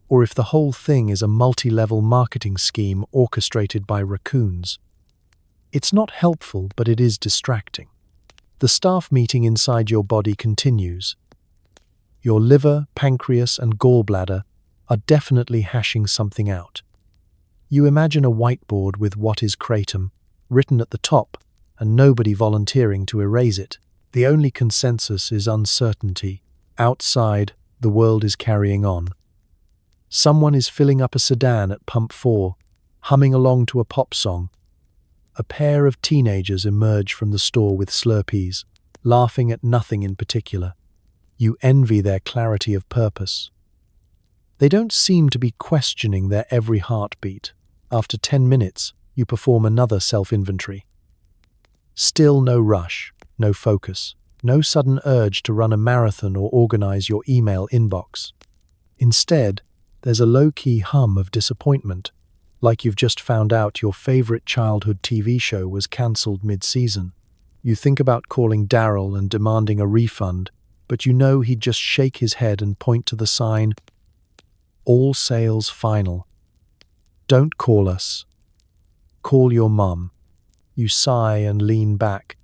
or if the whole thing is a multi-level marketing scheme orchestrated by raccoons. It's not helpful, but it is distracting. The staff meeting inside your body continues. Your liver, pancreas, and gallbladder are definitely hashing something out. You imagine a whiteboard with "What is kratom" written at the top, and nobody volunteering to erase it. The only consensus is uncertainty. Outside, the world is carrying on. Someone is filling up a sedan at pump 4, humming along to a pop song. A pair of teenagers emerge from the store with Slurpees, laughing at nothing in particular. You envy their clarity of purpose. They don't seem to be questioning their every heartbeat. After 10 minutes, you perform another self-inventory. Still no rush, no focus, no sudden urge to run a marathon or organize your email inbox. Instead, there's a low-key hum of disappointment, like you've just found out your favorite childhood TV show was cancelled mid-season. You think about calling Daryl and demanding a refund, but you know he'd just shake his head and point to the sign, "All sales final." "Don't call us. Call your mum." You sigh and lean back,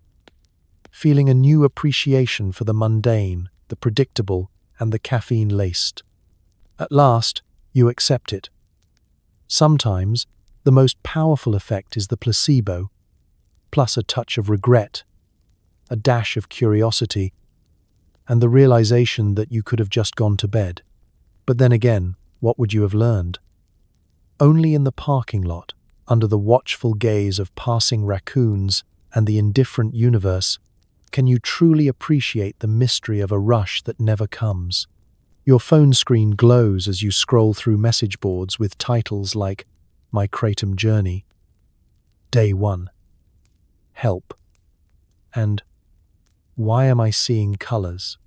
feeling a new appreciation for the mundane, the predictable, and the caffeine-laced. At last, you accept it. Sometimes, the most powerful effect is the placebo, plus a touch of regret, a dash of curiosity, and the realization that you could have just gone to bed. But then again, what would you have learned? Only in the parking lot, under the watchful gaze of passing raccoons and the indifferent universe, can you truly appreciate the mystery of a rush that never comes. Your phone screen glows as you scroll through message boards with titles like "My Kratom Journey," "Day 1," "Help," and "Why am I seeing colors?"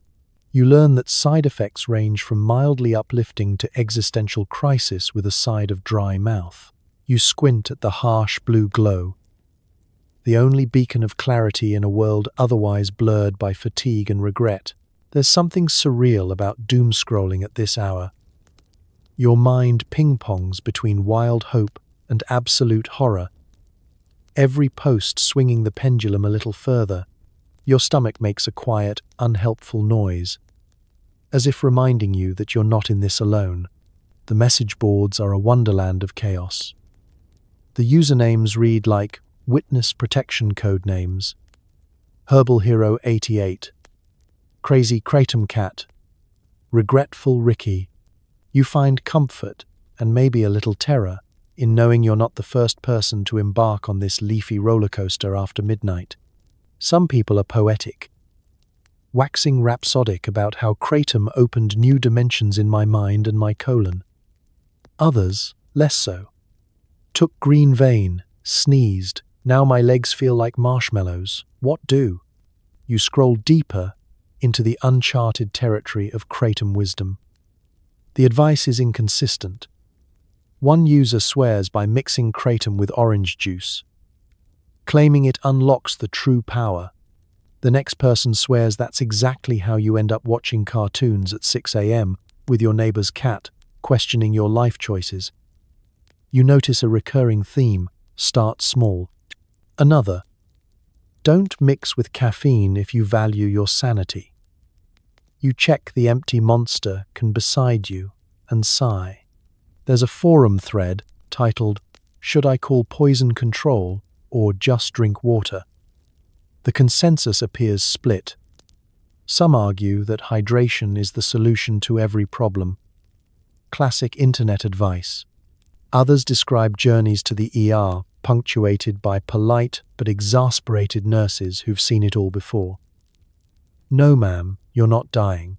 You learn that side effects range from mildly uplifting to existential crisis with a side of dry mouth. You squint at the harsh blue glow, the only beacon of clarity in a world otherwise blurred by fatigue and regret. There's something surreal about doom scrolling at this hour. Your mind ping-pongs between wild hope and absolute horror, every post swinging the pendulum a little further. Your stomach makes a quiet, unhelpful noise, as if reminding you that you're not in this alone. The message boards are a wonderland of chaos. The usernames read like Witness Protection Code names, Herbal Hero 88, Crazy Kratom Cat, Regretful Ricky. You find comfort, and maybe a little terror, in knowing you're not the first person to embark on this leafy roller coaster after midnight. Some people are poetic, waxing rhapsodic about how Kratom opened new dimensions in my mind and my colon. Others, less so. Took green vein, sneezed, now my legs feel like marshmallows. What do? You scroll deeper into the uncharted territory of Kratom wisdom. The advice is inconsistent. One user swears by mixing Kratom with orange juice, claiming it unlocks the true power. The next person swears that's exactly how you end up watching cartoons at 6 a.m. with your neighbor's cat, questioning your life choices. You notice a recurring theme: start small. Another: don't mix with caffeine if you value your sanity. You check the empty monster can beside you and sigh. There's a forum thread titled, "Should I call poison control or just drink water?" The consensus appears split. Some argue that hydration is the solution to every problem. Classic internet advice. Others describe journeys to the ER, punctuated by polite but exasperated nurses who've seen it all before. No, ma'am, you're not dying.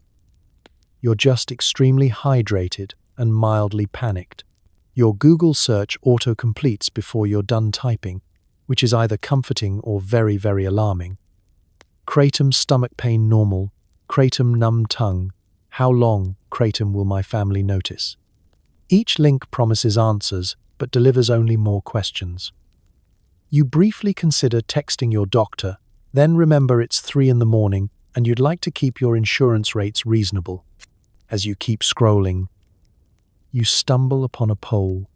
You're just extremely hydrated and mildly panicked. Your Google search auto-completes before you're done typing, which is either comforting or very, very alarming. Kratom stomach pain normal. Kratom numb tongue. How long, Kratom, will my family notice? Each link promises answers, but delivers only more questions. You briefly consider texting your doctor, then remember it's 3 a.m. and you'd like to keep your insurance rates reasonable. As you keep scrolling, you stumble upon a poll.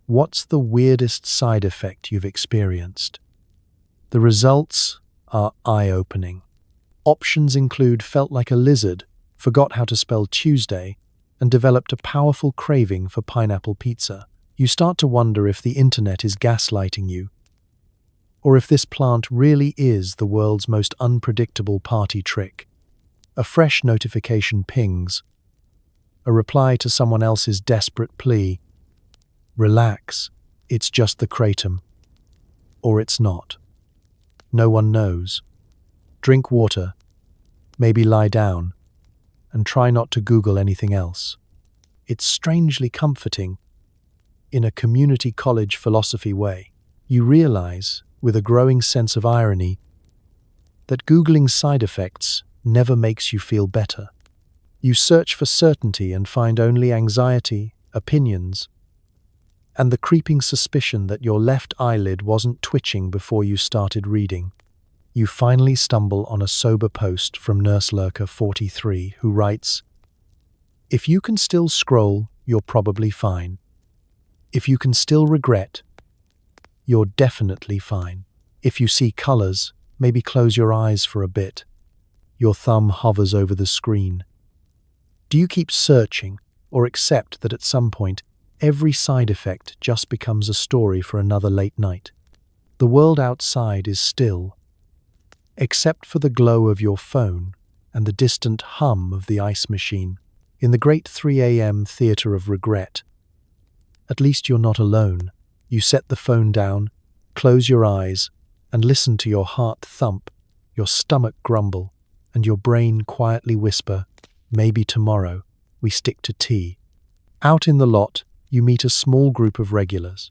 What's the weirdest side effect you've experienced? The results are eye-opening. Options include felt like a lizard, forgot how to spell Tuesday, and developed a powerful craving for pineapple pizza. You start to wonder if the internet is gaslighting you, or if this plant really is the world's most unpredictable party trick. A fresh notification pings, a reply to someone else's desperate plea. Relax, it's just the Kratom. Or it's not. No one knows. Drink water, maybe lie down, and try not to Google anything else. It's strangely comforting. In a community college philosophy way, you realize with a growing sense of irony that Googling side effects never makes you feel better. You search for certainty and find only anxiety, opinions, and the creeping suspicion that your left eyelid wasn't twitching before you started reading. You finally stumble on a sober post from Nurse Lurker 43 who writes, "If you can still scroll, you're probably fine. If you can still regret, you're definitely fine. If you see colors, maybe close your eyes for a bit." Your thumb hovers over the screen. Do you keep searching or accept that at some point, every side effect just becomes a story for another late night? The world outside is still, except for the glow of your phone and the distant hum of the ice machine. In the great 3 a.m. theater of regret, at least you're not alone. You set the phone down, close your eyes, and listen to your heart thump, your stomach grumble, and your brain quietly whisper, "Maybe tomorrow we stick to tea." Out in the lot, you meet a small group of regulars.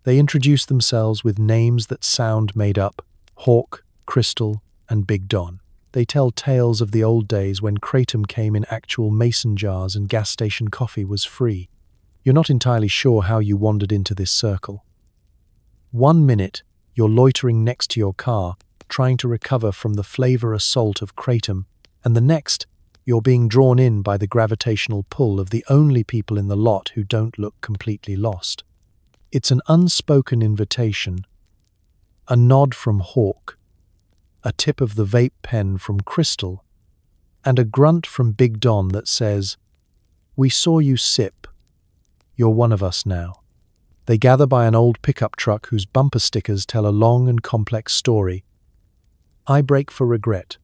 They introduce themselves with names that sound made up: Hawk, Crystal, and Big Don. They tell tales of the old days when Kratom came in actual mason jars and gas station coffee was free. You're not entirely sure how you wandered into this circle. 1 minute, you're loitering next to your car, trying to recover from the flavor assault of Kratom, and the next, you're being drawn in by the gravitational pull of the only people in the lot who don't look completely lost. It's an unspoken invitation, a nod from Hawk, a tip of the vape pen from Crystal, and a grunt from Big Don that says, "We saw you sip. You're one of us now." They gather by an old pickup truck whose bumper stickers tell a long and complex story. I break for regret.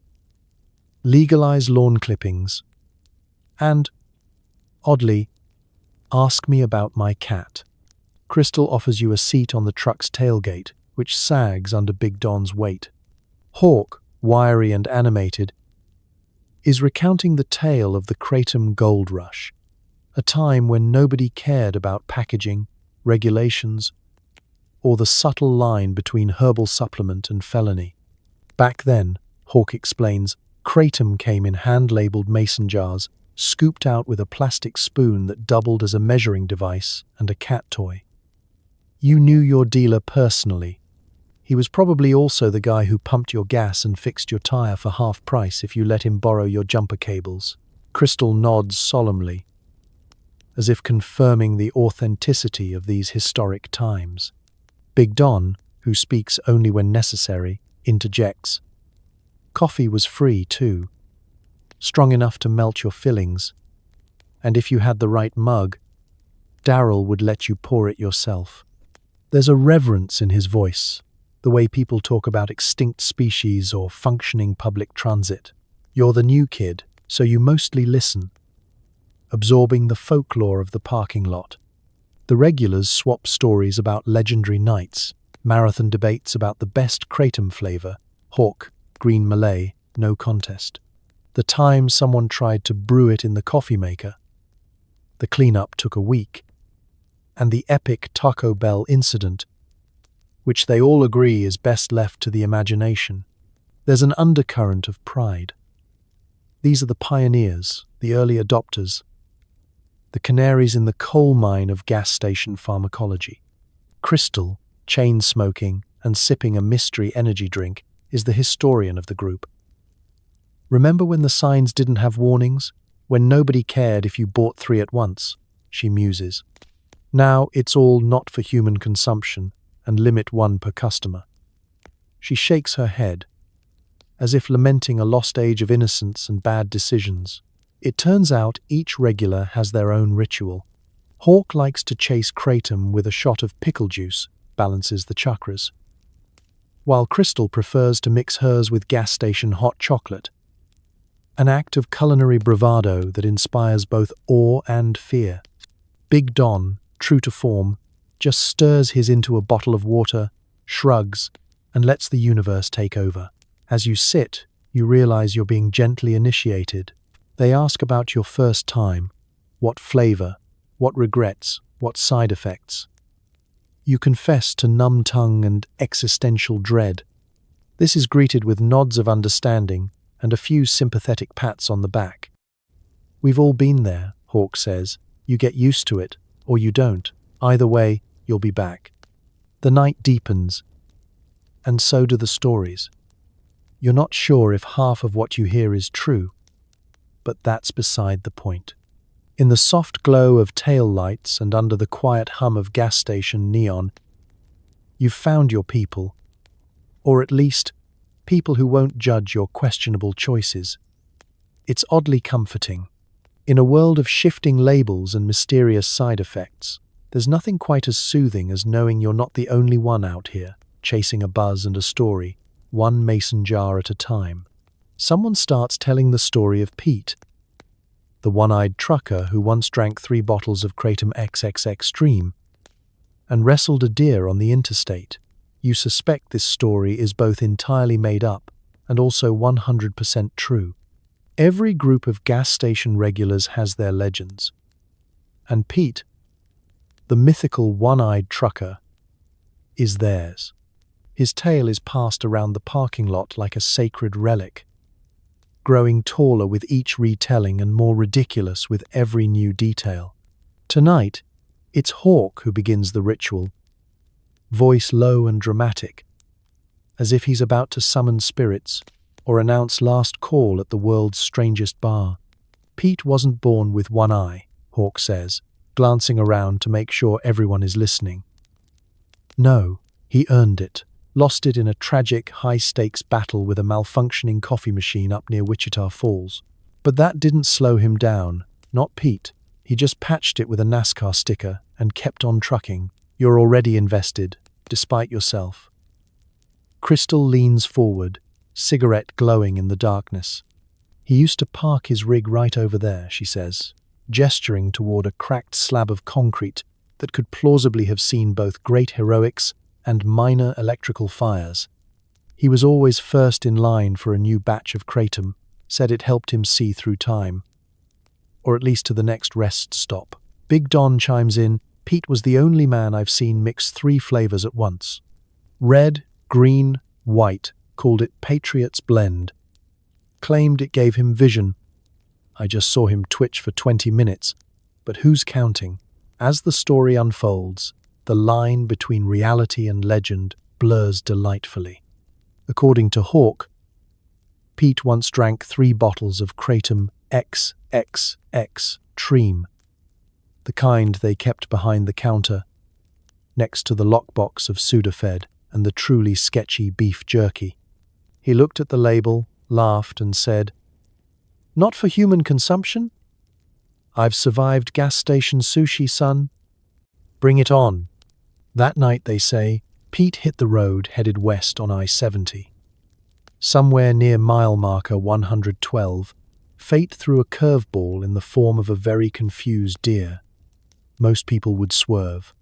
Legalize lawn clippings. And, oddly, ask me about my cat. Crystal offers you a seat on the truck's tailgate, which sags under Big Don's weight. Hawk, wiry and animated, is recounting the tale of the Kratom gold rush, a time when nobody cared about packaging, regulations, or the subtle line between herbal supplement and felony. Back then, Hawk explains, Kratom came in hand-labeled mason jars, scooped out with a plastic spoon that doubled as a measuring device and a cat toy. You knew your dealer personally. He was probably also the guy who pumped your gas and fixed your tire for half price if you let him borrow your jumper cables. Crystal nods solemnly, as if confirming the authenticity of these historic times. Big Don, who speaks only when necessary, interjects. Coffee was free too, strong enough to melt your fillings, and if you had the right mug, Darryl would let you pour it yourself. There's a reverence in his voice, the way people talk about extinct species or functioning public transit. You're the new kid, so you mostly listen, absorbing the folklore of the parking lot. The regulars swap stories about legendary nights, marathon debates about the best Kratom flavor, Hawk, Green Malay, no contest. The time someone tried to brew it in the coffee maker. The cleanup took a week. And the epic Taco Bell incident, which they all agree is best left to the imagination. There's an undercurrent of pride. These are the pioneers, the early adopters, the canaries in the coal mine of gas station pharmacology. Crystal, chain-smoking and sipping a mystery energy drink, is the historian of the group. Remember when the signs didn't have warnings? When nobody cared if you bought 3 at once? She muses. Now it's all not for human consumption and limit 1 per customer. She shakes her head, as if lamenting a lost age of innocence and bad decisions. It turns out each regular has their own ritual. Hawk likes to chase Kratom with a shot of pickle juice, balances the chakras, while Crystal prefers to mix hers with gas station hot chocolate, an act of culinary bravado that inspires both awe and fear. Big Don, true to form, just stirs his into a bottle of water, shrugs, and lets the universe take over. As you sit, you realize you're being gently initiated. They ask about your first time, what flavor, what regrets, what side effects. You confess to numb tongue and existential dread. This is greeted with nods of understanding and a few sympathetic pats on the back. We've all been there, Hawk says. You get used to it, or you don't. Either way, you'll be back. The night deepens, and so do the stories. You're not sure if half of what you hear is true, but that's beside the point. In the soft glow of tail lights and under the quiet hum of gas station neon, you've found your people, or at least people who won't judge your questionable choices. It's oddly comforting. In a world of shifting labels and mysterious side effects, there's nothing quite as soothing as knowing you're not the only one out here, chasing a buzz and a story, one mason jar at a time. Someone starts telling the story of Pete, the one-eyed trucker who once drank 3 bottles of Kratom XXX Extreme and wrestled a deer on the interstate. You suspect this story is both entirely made up and also 100% true. Every group of gas station regulars has their legends. And Pete, the mythical one-eyed trucker, is theirs. His tale is passed around the parking lot like a sacred relic, growing taller with each retelling and more ridiculous with every new detail. Tonight, it's Hawk who begins the ritual, voice low and dramatic, as if he's about to summon spirits or announce last call at the world's strangest bar. Pete wasn't born with one eye, Hawk says, glancing around to make sure everyone is listening. No, he earned it. Lost it in a tragic, high-stakes battle with a malfunctioning coffee machine up near Wichita Falls. But that didn't slow him down, not Pete. He just patched it with a NASCAR sticker and kept on trucking. You're already invested, despite yourself. Crystal leans forward, cigarette glowing in the darkness. He used to park his rig right over there, she says, gesturing toward a cracked slab of concrete that could plausibly have seen both great heroics and minor electrical fires. He was always first in line for a new batch of Kratom, said it helped him see through time, or at least to the next rest stop. Big Don chimes in, Pete was the only man I've seen mix 3 flavors at once. Red, green, white, called it Patriot's Blend. Claimed it gave him vision. I just saw him twitch for 20 minutes, but who's counting? As the story unfolds, the line between reality and legend blurs delightfully. According to Hawk, Pete once drank 3 bottles of Kratom XXX Extreme, the kind they kept behind the counter, next to the lockbox of Sudafed and the truly sketchy beef jerky. He looked at the label, laughed, and said, "Not for human consumption? I've survived gas station sushi, son. Bring it on." That night, they say, Pete hit the road headed west on I-70. Somewhere near mile marker 112, fate threw a curveball in the form of a very confused deer. Most people would swerve.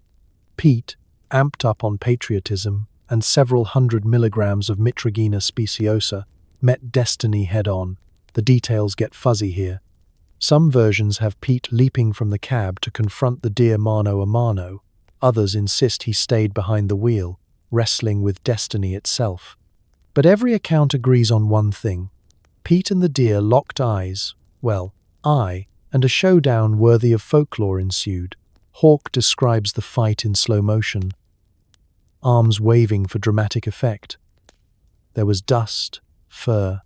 Pete, amped up on patriotism and several 100 milligrams of Mitragina speciosa, met destiny head-on. The details get fuzzy here. Some versions have Pete leaping from the cab to confront the deer mano a mano. Others insist he stayed behind the wheel, wrestling with destiny itself. But every account agrees on one thing. Pete and the deer locked eyes, and a showdown worthy of folklore ensued. Hawk describes the fight in slow motion, arms waving for dramatic effect. There was dust, fur,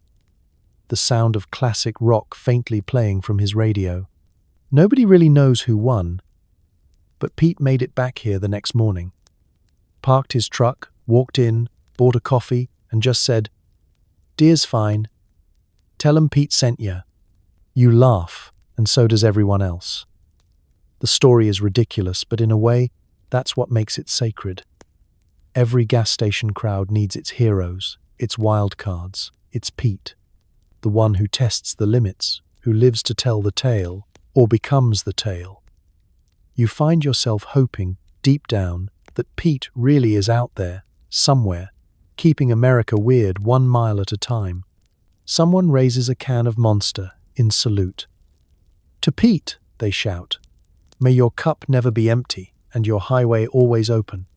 the sound of classic rock faintly playing from his radio. Nobody really knows who won, but Pete made it back here the next morning. Parked his truck, walked in, bought a coffee, and just said, "Deer's fine. Tell 'em Pete sent ya." You laugh, and so does everyone else. The story is ridiculous, but in a way, that's what makes it sacred. Every gas station crowd needs its heroes, its wild cards. It's Pete, the one who tests the limits, who lives to tell the tale, or becomes the tale. You find yourself hoping, deep down, that Pete really is out there, somewhere, keeping America weird 1 mile at a time. Someone raises a can of Monster in salute. "To Pete," they shout. "May your cup never be empty and your highway always open."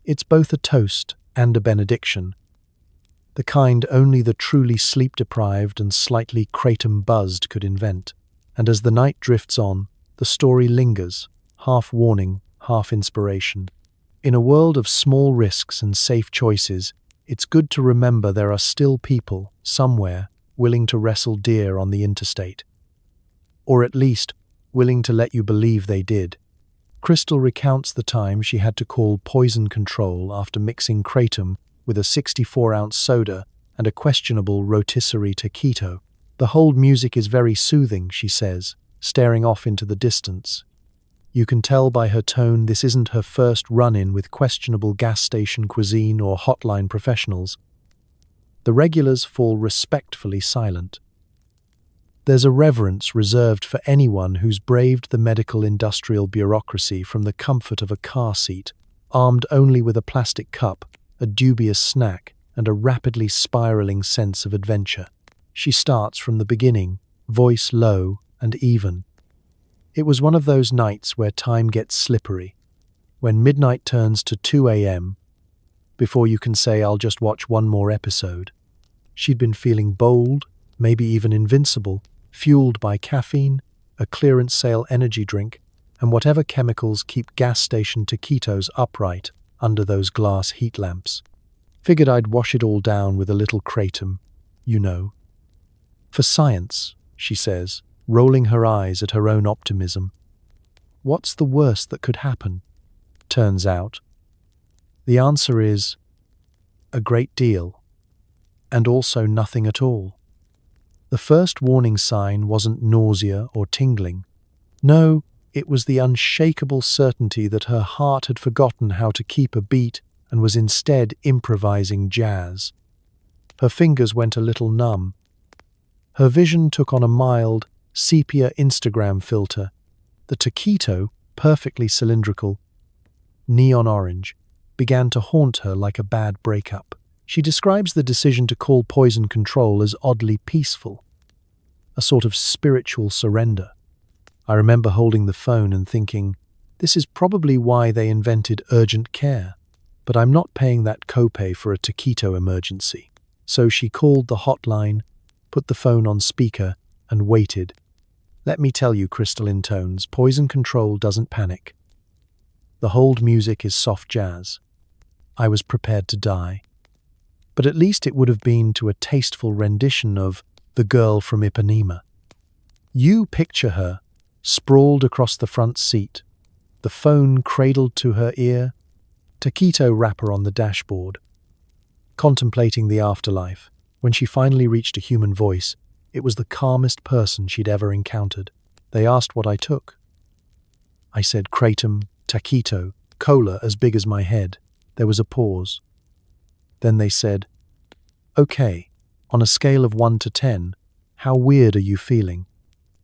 It's both a toast and a benediction, the kind only the truly sleep-deprived and slightly kratom buzzed could invent. And as the night drifts on, the story lingers, half warning, half inspiration. In a world of small risks and safe choices, it's good to remember there are still people, somewhere, willing to wrestle deer on the interstate. Or at least, willing to let you believe they did. Crystal recounts the time she had to call poison control after mixing kratom with a 64-ounce soda and a questionable rotisserie taquito. The hold music is very soothing, she says, staring off into the distance. You can tell by her tone this isn't her first run-in with questionable gas station cuisine or hotline professionals. The regulars fall respectfully silent. There's a reverence reserved for anyone who's braved the medical industrial bureaucracy from the comfort of a car seat, armed only with a plastic cup, a dubious snack, and a rapidly spiraling sense of adventure. She starts from the beginning, voice low and even. It was one of those nights where time gets slippery, when midnight turns to 2 a.m., before you can say, "I'll just watch one more episode." She'd been feeling bold, maybe even invincible, fueled by caffeine, a clearance sale energy drink, and whatever chemicals keep gas station taquitos upright under those glass heat lamps. Figured I'd wash it all down with a little kratom, you know. For science, she says, rolling her eyes at her own optimism. What's the worst that could happen? Turns out, the answer is a great deal, and also nothing at all. The first warning sign wasn't nausea or tingling. No, it was the unshakable certainty that her heart had forgotten how to keep a beat and was instead improvising jazz. Her fingers went a little numb. Her vision took on a mild, sepia Instagram filter. The taquito, perfectly cylindrical, neon orange, began to haunt her like a bad breakup. She describes the decision to call poison control as oddly peaceful, a sort of spiritual surrender. I remember holding the phone and thinking, this is probably why they invented urgent care, but I'm not paying that copay for a taquito emergency. So she called the hotline, put the phone on speaker, and waited. Let me tell you, Crystal intones, poison control doesn't panic. The hold music is soft jazz. I was prepared to die. But at least it would have been to a tasteful rendition of The Girl from Ipanema. You picture her, sprawled across the front seat, the phone cradled to her ear, taquito wrapper on the dashboard. Contemplating the afterlife, when she finally reached a human voice, it was the calmest person she'd ever encountered. They asked what I took. I said kratom, taquito, cola as big as my head. There was a pause. Then they said, "Okay, on a scale of 1 to 10, how weird are you feeling?"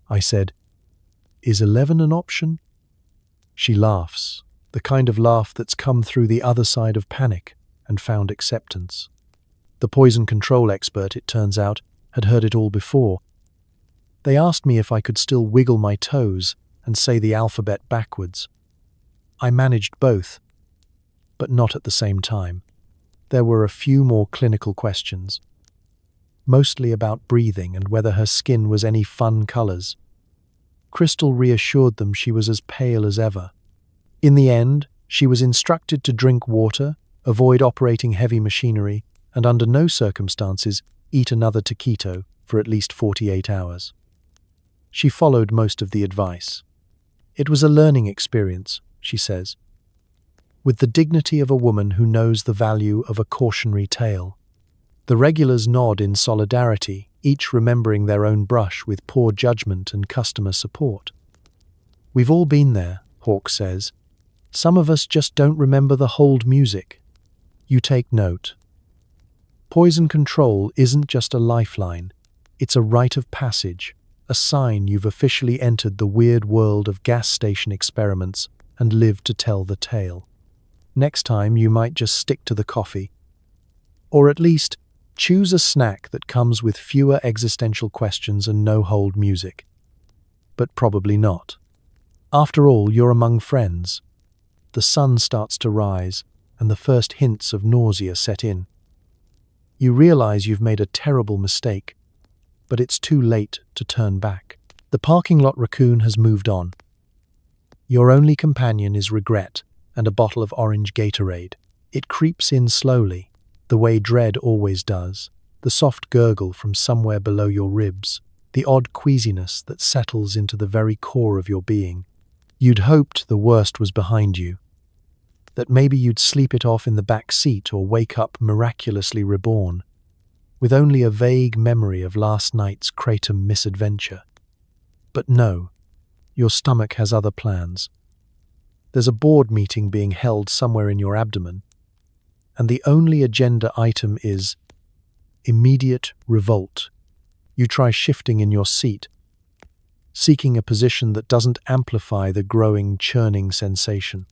I said, "Is 11 an option?" She laughs, the kind of laugh that's come through the other side of panic and found acceptance. The poison control expert, it turns out, had heard it all before. They asked me if I could still wiggle my toes and say the alphabet backwards. I managed both, but not at the same time. There were a few more clinical questions, mostly about breathing and whether her skin was any fun colors. Crystal reassured them she was as pale as ever. In the end, she was instructed to drink water, avoid operating heavy machinery, and under no circumstances eat another taquito for at least 48 hours. She followed most of the advice. It was a learning experience, she says, with the dignity of a woman who knows the value of a cautionary tale. The regulars nod in solidarity, each remembering their own brush with poor judgment and customer support. We've all been there, Hawk says. Some of us just don't remember the hold music. You take note. Poison control isn't just a lifeline, it's a rite of passage, a sign you've officially entered the weird world of gas station experiments and lived to tell the tale. Next time you might just stick to the coffee. Or at least, choose a snack that comes with fewer existential questions and no hold music. But probably not. After all, you're among friends. The sun starts to rise, and the first hints of nausea set in. You realize you've made a terrible mistake, but it's too late to turn back. The parking lot raccoon has moved on. Your only companion is regret and a bottle of orange Gatorade. It creeps in slowly, the way dread always does, the soft gurgle from somewhere below your ribs, the odd queasiness that settles into the very core of your being. You'd hoped the worst was behind you, that maybe you'd sleep it off in the back seat or wake up miraculously reborn, with only a vague memory of last night's Kratom misadventure. But no, your stomach has other plans. There's a board meeting being held somewhere in your abdomen, and the only agenda item is immediate revolt. You try shifting in your seat, seeking a position that doesn't amplify the growing, churning sensation.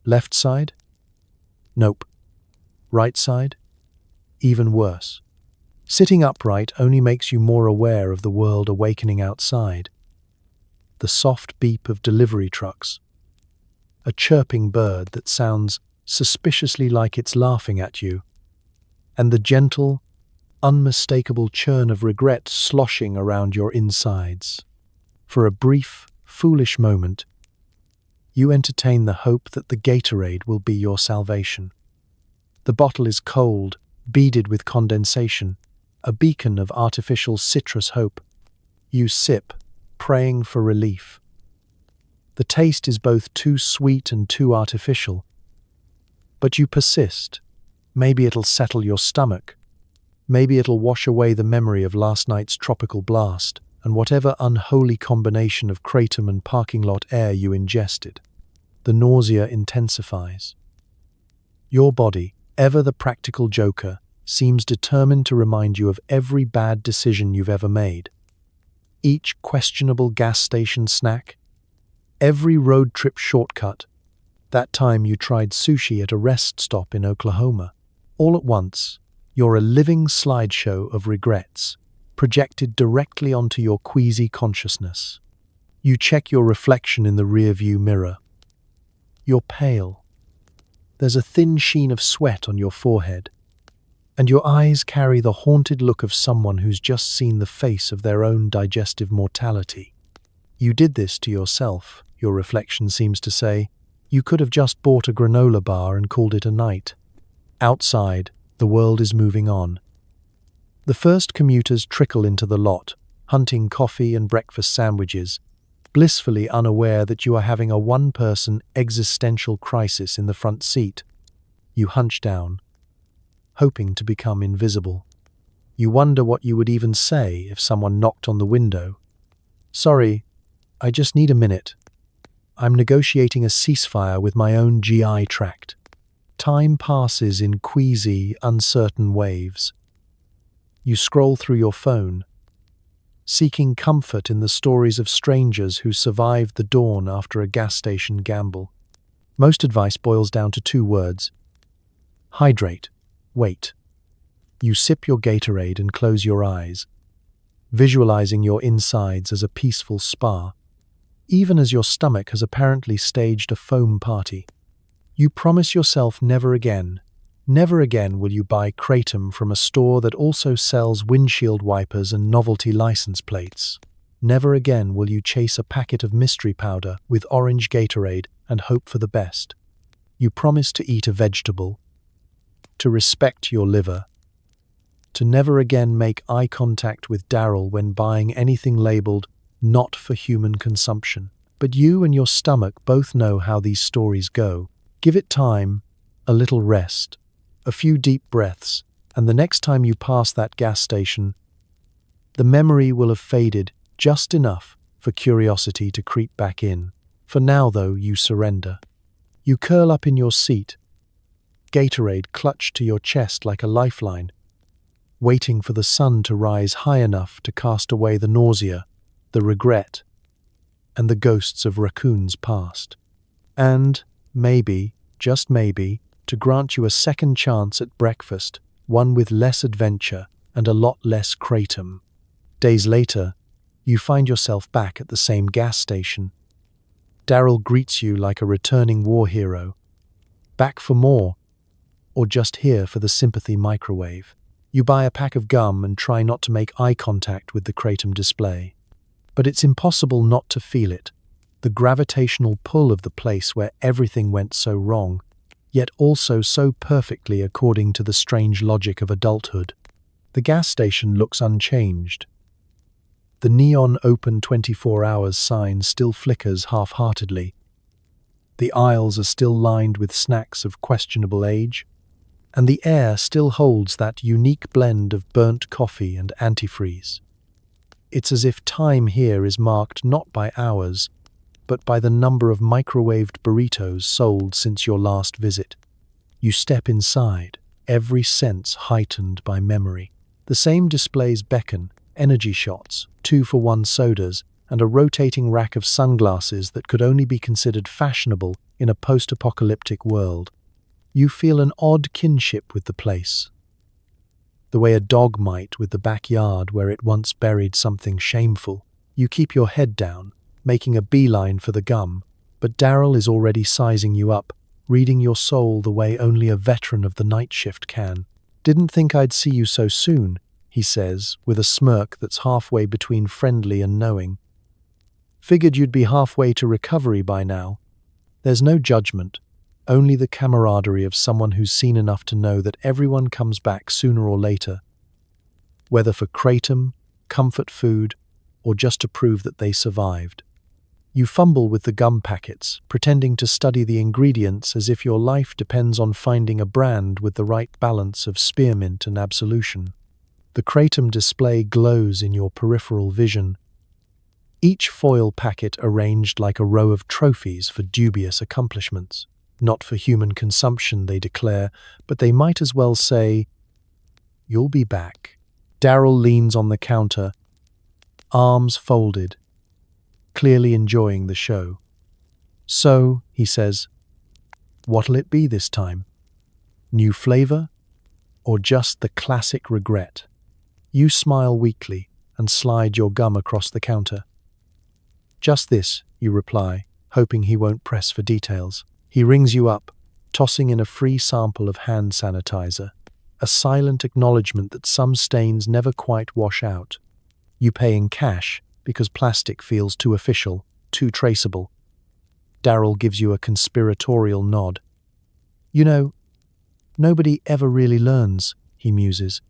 Left side? Nope. Right side? Even worse. Sitting upright only makes you more aware of the world awakening outside. The soft beep of delivery trucks. A chirping bird that sounds suspiciously like it's laughing at you. And the gentle, unmistakable churn of regret sloshing around your insides. For a brief, foolish moment, you entertain the hope that the Gatorade will be your salvation. The bottle is cold, beaded with condensation, a beacon of artificial citrus hope. You sip, praying for relief. The taste is both too sweet and too artificial. But you persist. Maybe it'll settle your stomach. Maybe it'll wash away the memory of last night's tropical blast and whatever unholy combination of kratom and parking lot air you ingested. The nausea intensifies. Your body, ever the practical joker, seems determined to remind you of every bad decision you've ever made. Each questionable gas station snack, every road trip shortcut, that time you tried sushi at a rest stop in Oklahoma. All at once, you're a living slideshow of regrets, projected directly onto your queasy consciousness. You check your reflection in the rearview mirror. You're pale. There's a thin sheen of sweat on your forehead, and your eyes carry the haunted look of someone who's just seen the face of their own digestive mortality. You did this to yourself, your reflection seems to say. You could have just bought a granola bar and called it a night. Outside, the world is moving on. The first commuters trickle into the lot, hunting coffee and breakfast sandwiches, blissfully unaware that you are having a one-person existential crisis in the front seat. You hunch down, hoping to become invisible. You wonder what you would even say if someone knocked on the window. "Sorry, I just need a minute. I'm negotiating a ceasefire with my own GI tract." Time passes in queasy, uncertain waves. You scroll through your phone, seeking comfort in the stories of strangers who survived the dawn after a gas station gamble. Most advice boils down to 2 words. Hydrate. Wait. You sip your Gatorade and close your eyes, visualizing your insides as a peaceful spa, even as your stomach has apparently staged a foam party. You promise yourself never again will you buy kratom from a store that also sells windshield wipers and novelty license plates. Never again will you chase a packet of mystery powder with orange Gatorade and hope for the best. You promise to eat a vegetable, to respect your liver, to never again make eye contact with Daryl when buying anything labeled not for human consumption. But you and your stomach both know how these stories go. Give it time, a little rest, a few deep breaths, and the next time you pass that gas station, the memory will have faded just enough for curiosity to creep back in. For now, though, you surrender. You curl up in your seat, Gatorade clutched to your chest like a lifeline, waiting for the sun to rise high enough to cast away the nausea, the regret, and the ghosts of raccoons past. And, maybe, just maybe, to grant you a second chance at breakfast, one with less adventure and a lot less kratom. Days later, you find yourself back at the same gas station. Daryl greets you like a returning war hero. Back for more, or just here for the sympathy microwave. You buy a pack of gum and try not to make eye contact with the Kratom display. But it's impossible not to feel it, the gravitational pull of the place where everything went so wrong, yet also so perfectly according to the strange logic of adulthood. The gas station looks unchanged. The neon open 24 hours sign still flickers half-heartedly. The aisles are still lined with snacks of questionable age, and the air still holds that unique blend of burnt coffee and antifreeze. It's as if time here is marked not by hours, but by the number of microwaved burritos sold since your last visit. You step inside, every sense heightened by memory. The same displays beckon, energy shots, 2-for-1 sodas, and a rotating rack of sunglasses that could only be considered fashionable in a post-apocalyptic world. You feel an odd kinship with the place, the way a dog might with the backyard where it once buried something shameful. You keep your head down, making a beeline for the gum, but Daryl is already sizing you up, reading your soul the way only a veteran of the night shift can. "Didn't think I'd see you so soon," he says, with a smirk that's halfway between friendly and knowing. "Figured you'd be halfway to recovery by now." There's no judgment, only the camaraderie of someone who's seen enough to know that everyone comes back sooner or later, whether for kratom, comfort food, or just to prove that they survived. You fumble with the gum packets, pretending to study the ingredients as if your life depends on finding a brand with the right balance of spearmint and absolution. The kratom display glows in your peripheral vision, each foil packet arranged like a row of trophies for dubious accomplishments. Not for human consumption, they declare, but they might as well say, "You'll be back." Daryl leans on the counter, arms folded, clearly enjoying the show. "So," he says, "what'll it be this time? New flavor? Or just the classic regret?" You smile weakly and slide your gum across the counter. "Just this," you reply, hoping he won't press for details. He rings you up, tossing in a free sample of hand sanitizer, a silent acknowledgement that some stains never quite wash out. You pay in cash because plastic feels too official, too traceable. Daryl gives you a conspiratorial nod. "You know, nobody ever really learns," he muses.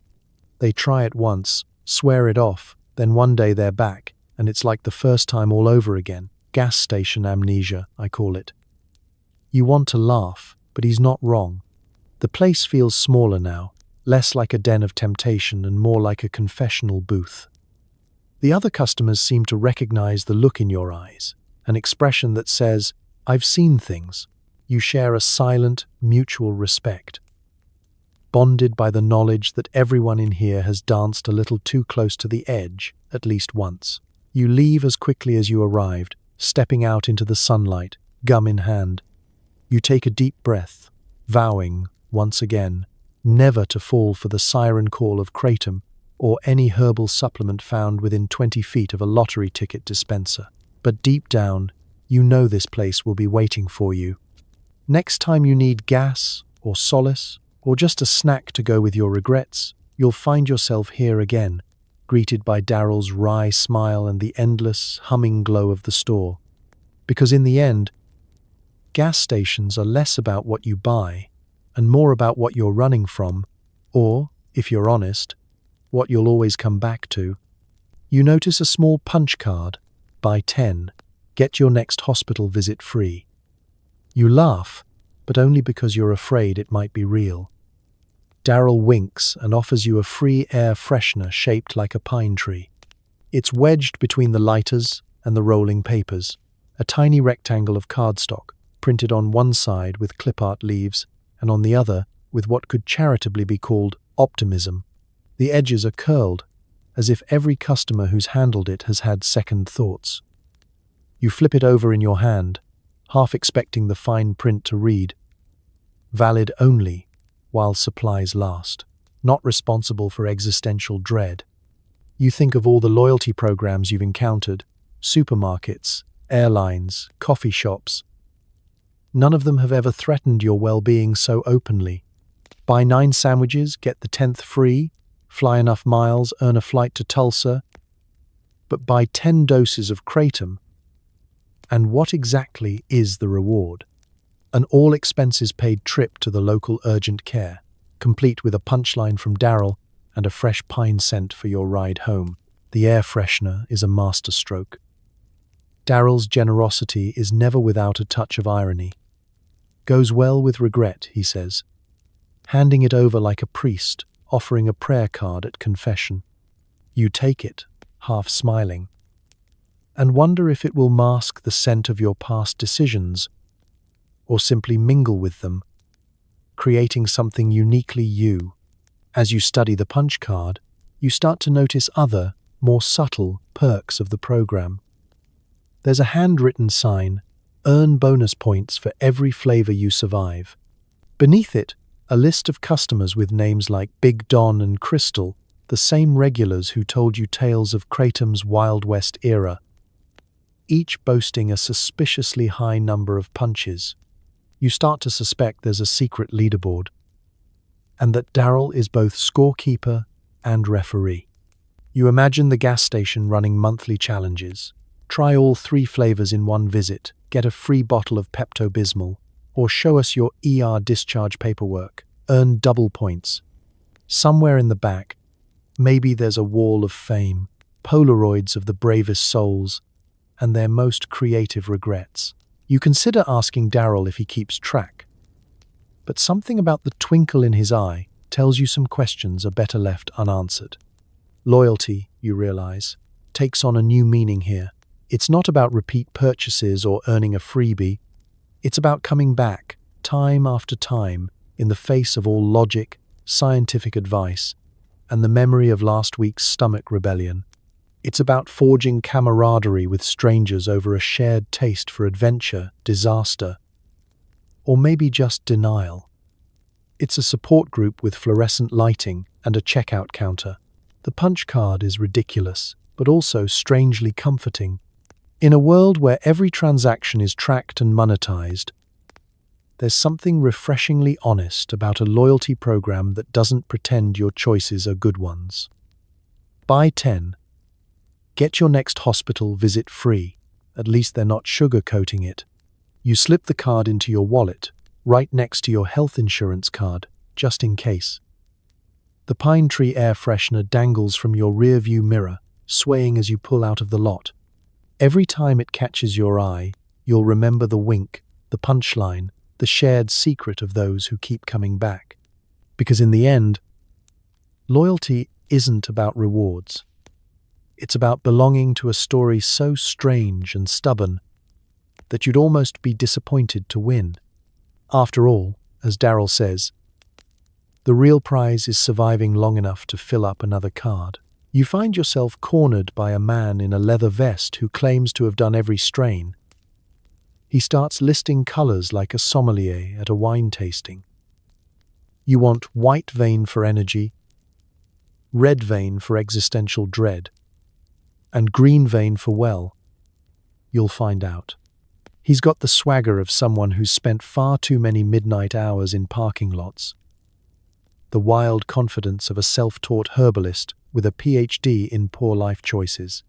"They try it once, swear it off, then one day they're back, and it's like the first time all over again. Gas station amnesia, I call it." You want to laugh, but he's not wrong. The place feels smaller now, less like a den of temptation and more like a confessional booth. The other customers seem to recognize the look in your eyes, an expression that says, "I've seen things." You share a silent, mutual respect, bonded by the knowledge that everyone in here has danced a little too close to the edge, at least once. You leave as quickly as you arrived, stepping out into the sunlight, gum in hand. You take a deep breath, vowing, once again, never to fall for the siren call of kratom or any herbal supplement found within 20 feet of a lottery ticket dispenser. But deep down, you know this place will be waiting for you. Next time you need gas or solace or just a snack to go with your regrets, you'll find yourself here again, greeted by Daryl's wry smile and the endless, humming glow of the store. Because in the end, gas stations are less about what you buy and more about what you're running from, or, if you're honest, what you'll always come back to. You notice a small punch card, buy 10, get your next hospital visit free. You laugh, but only because you're afraid it might be real. Daryl winks and offers you a free air freshener shaped like a pine tree. It's wedged between the lighters and the rolling papers, a tiny rectangle of cardstock, printed on one side with clip art leaves and on the other with what could charitably be called optimism. The edges are curled, as if every customer who's handled it has had second thoughts. You flip it over in your hand, half expecting the fine print to read, "Valid only while supplies last, not responsible for existential dread." You think of all the loyalty programs you've encountered, supermarkets, airlines, coffee shops. None of them have ever threatened your well-being so openly. Buy 9 sandwiches, get the 10th free, fly enough miles, earn a flight to Tulsa. But buy 10 doses of Kratom, and what exactly is the reward? An all-expenses-paid trip to the local urgent care, complete with a punchline from Daryl and a fresh pine scent for your ride home. The air freshener is a masterstroke. Daryl's generosity is never without a touch of irony. Goes well with regret, he says, handing it over like a priest, offering a prayer card at confession. You take it, half smiling, and wonder if it will mask the scent of your past decisions, or simply mingle with them, creating something uniquely you. As you study the punch card, you start to notice other, more subtle perks of the program. There's a handwritten sign, earn bonus points for every flavor you survive. Beneath it, a list of customers with names like Big Don and Crystal, the same regulars who told you tales of Kratom's Wild West era, each boasting a suspiciously high number of punches. You start to suspect there's a secret leaderboard, and that Daryl is both scorekeeper and referee. You imagine the gas station running monthly challenges. Try all 3 flavors in one visit, get a free bottle of Pepto-Bismol, or show us your ER discharge paperwork, earn double points. Somewhere in the back, maybe there's a wall of fame, Polaroids of the bravest souls, and their most creative regrets. You consider asking Daryl if he keeps track, but something about the twinkle in his eye tells you some questions are better left unanswered. Loyalty, you realize, takes on a new meaning here. It's not about repeat purchases or earning a freebie. It's about coming back, time after time, in the face of all logic, scientific advice, and the memory of last week's stomach rebellion. It's about forging camaraderie with strangers over a shared taste for adventure, disaster, or maybe just denial. It's a support group with fluorescent lighting and a checkout counter. The punch card is ridiculous, but also strangely comforting. In a world where every transaction is tracked and monetized, there's something refreshingly honest about a loyalty program that doesn't pretend your choices are good ones. Buy 10. Get your next hospital visit free. At least they're not sugarcoating it. You slip the card into your wallet, right next to your health insurance card, just in case. The pine tree air freshener dangles from your rear-view mirror, swaying as you pull out of the lot. Every time it catches your eye, you'll remember the wink, the punchline, the shared secret of those who keep coming back. Because in the end, loyalty isn't about rewards. It's about belonging to a story so strange and stubborn that you'd almost be disappointed to win. After all, as Daryl says, the real prize is surviving long enough to fill up another card. You find yourself cornered by a man in a leather vest who claims to have done every strain. He starts listing colors like a sommelier at a wine tasting. You want white vein for energy, red vein for existential dread, and green vein for well. You'll find out. He's got the swagger of someone who's spent far too many midnight hours in parking lots. The wild confidence of a self-taught herbalist with a PhD in poor life choices.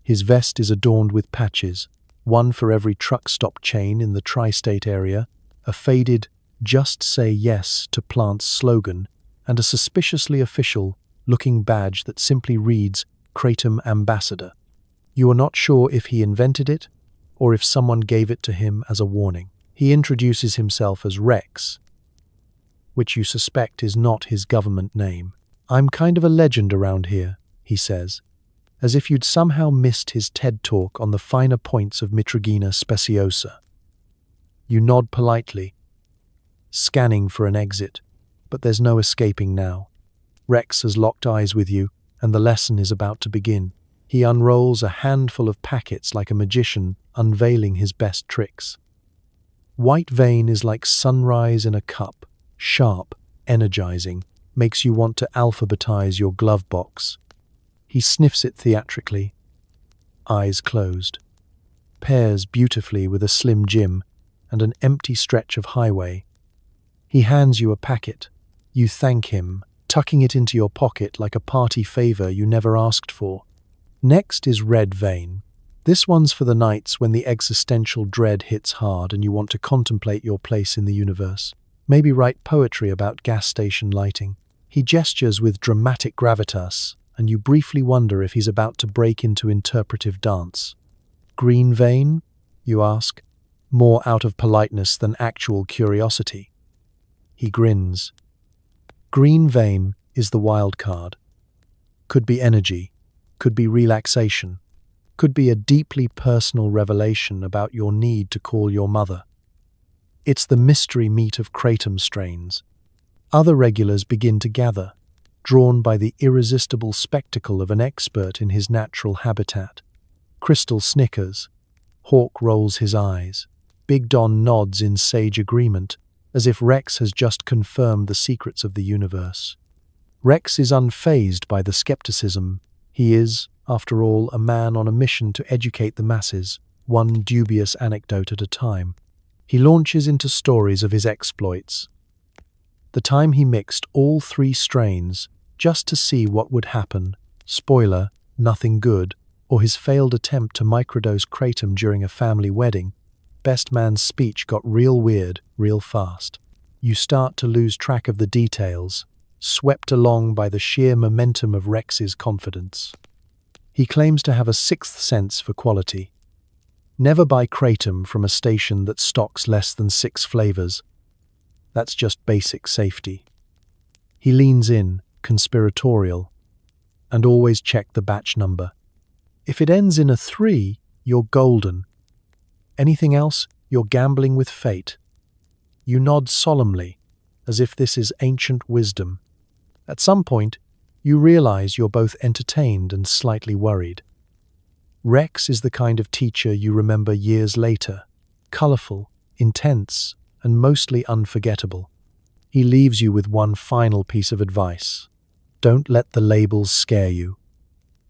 His vest is adorned with patches, one for every truck stop chain in the tri-state area, a faded "Just Say Yes to Plants" slogan, and a suspiciously official-looking badge that simply reads Kratom Ambassador. You are not sure if he invented it, or if someone gave it to him as a warning. He introduces himself as Rex, which you suspect is not his government name. "I'm kind of a legend around here," he says, as if you'd somehow missed his TED Talk on the finer points of Mitragina speciosa. You nod politely, scanning for an exit, but there's no escaping now. Rex has locked eyes with you, and the lesson is about to begin. He unrolls a handful of packets like a magician unveiling his best tricks. White vein is like sunrise in a cup, sharp, energizing, makes you want to alphabetize your glove box. He sniffs it theatrically, eyes closed. Pairs beautifully with a slim gym and an empty stretch of highway. He hands you a packet, You thank him, tucking it into your pocket like a party favor you never asked for. Next is red vein. This one's for the nights when the existential dread hits hard and you want to contemplate your place in the universe. Maybe write poetry about gas station lighting. He gestures with dramatic gravitas, and you briefly wonder if he's about to break into interpretive dance. Green vein? You ask, more out of politeness than actual curiosity. He grins. Green vein is the wild card. Could be energy, could be relaxation, could be a deeply personal revelation about your need to call your mother. It's the mystery meat of Kratom strains. Other regulars begin to gather, drawn by the irresistible spectacle of an expert in his natural habitat. Crystal snickers. Hawk rolls his eyes. Big Don nods in sage agreement, as if Rex has just confirmed the secrets of the universe. Rex is unfazed by the skepticism. He is, after all, a man on a mission to educate the masses, one dubious anecdote at a time. He launches into stories of his exploits. The time he mixed all 3 strains just to see what would happen, spoiler, nothing good, or his failed attempt to microdose Kratom during a family wedding, best man's speech got real weird, real fast. You start to lose track of the details, swept along by the sheer momentum of Rex's confidence. He claims to have a 6th sense for quality. Never buy Kratom from a station that stocks less than 6 flavors. That's just basic safety. He leans in, conspiratorial, and always check the batch number. If it ends in a 3, you're golden. Anything else, you're gambling with fate. You nod solemnly, as if this is ancient wisdom. At some point, you realize you're both entertained and slightly worried. Rex is the kind of teacher you remember years later, colorful, intense, and mostly unforgettable. He leaves you with one final piece of advice. Don't let the labels scare you.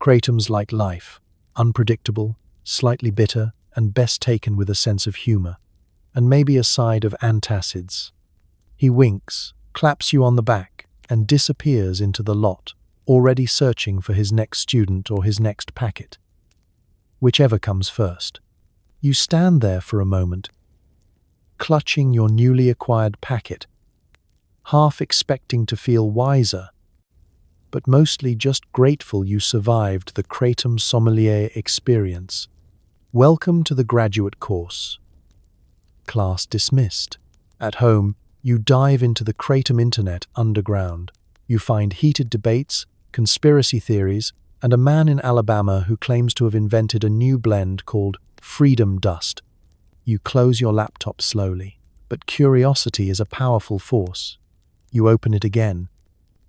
Kratom's like life, unpredictable, slightly bitter, and best taken with a sense of humor, and maybe a side of antacids. He winks, claps you on the back, and disappears into the lot, already searching for his next student or his next packet. Whichever comes first. You stand there for a moment, clutching your newly acquired packet, half expecting to feel wiser, but mostly just grateful you survived the Kratom sommelier experience. Welcome to the graduate course. Class dismissed. At home, you dive into the Kratom internet underground. You find heated debates, conspiracy theories, and a man in Alabama who claims to have invented a new blend called Freedom Dust. You close your laptop slowly, but curiosity is a powerful force. You open it again.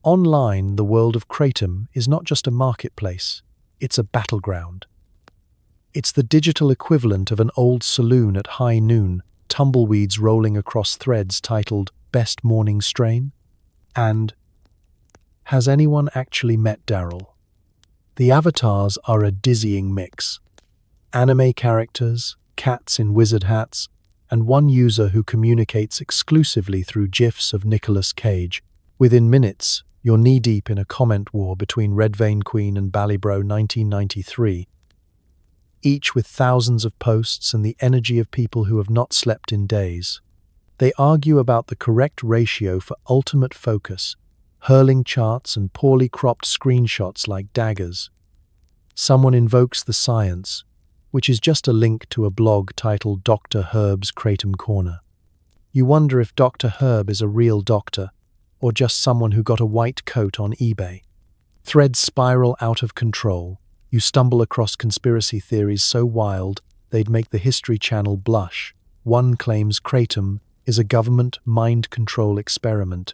Online, the world of Kratom is not just a marketplace, it's a battleground. It's the digital equivalent of an old saloon at high noon, tumbleweeds rolling across threads titled Best Morning Strain, and Has Anyone Actually Met Daryl? The avatars are a dizzying mix. Anime characters, cats in wizard hats, and one user who communicates exclusively through GIFs of Nicolas Cage. Within minutes, you're knee-deep in a comment war between Red Vein Queen and Ballybro 1993, each with thousands of posts and the energy of people who have not slept in days. They argue about the correct ratio for ultimate focus, hurling charts and poorly cropped screenshots like daggers. Someone invokes the science, which is just a link to a blog titled Dr. Herb's Kratom Corner. You wonder if Dr. Herb is a real doctor, or just someone who got a white coat on eBay. Threads spiral out of control. You stumble across conspiracy theories so wild they'd make the History Channel blush. One claims Kratom is a government mind control experiment.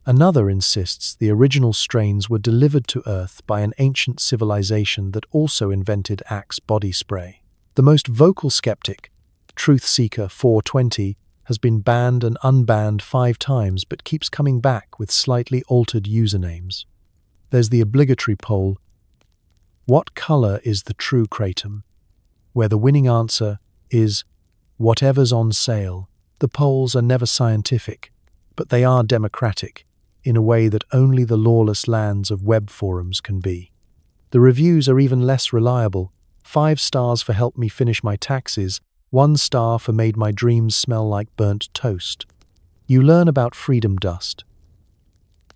Another insists the original strains were delivered to Earth by an ancient civilization that also invented Axe body spray. The most vocal skeptic, Truth Seeker 420, has been banned and unbanned 5 times but keeps coming back with slightly altered usernames. There's the obligatory poll, what color is the true Kratom? Where the winning answer is, whatever's on sale. The polls are never scientific, but they are democratic. in a way that only the lawless lands of web forums can be. The reviews are even less reliable. 5 stars for helped me finish my taxes, 1 star for made my dreams smell like burnt toast. You learn about freedom dust,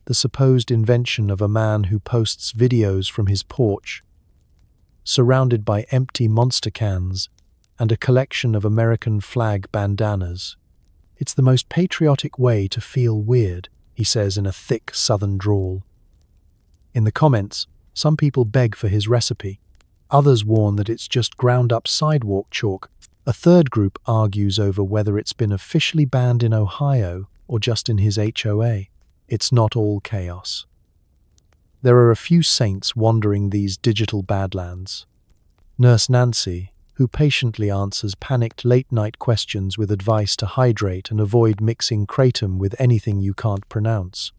the supposed invention of a man who posts videos from his porch, surrounded by empty Monster cans and a collection of American flag bandanas. It's the most patriotic way to feel weird, he says in a thick southern drawl. In the comments, some people beg for his recipe. Others warn that it's just ground-up sidewalk chalk. A third group argues over whether it's been officially banned in Ohio or just in his HOA. It's not all chaos. There are a few saints wandering these digital badlands. Nurse Nancy, who patiently answers panicked late-night questions with advice to hydrate and avoid mixing Kratom with anything you can't pronounce.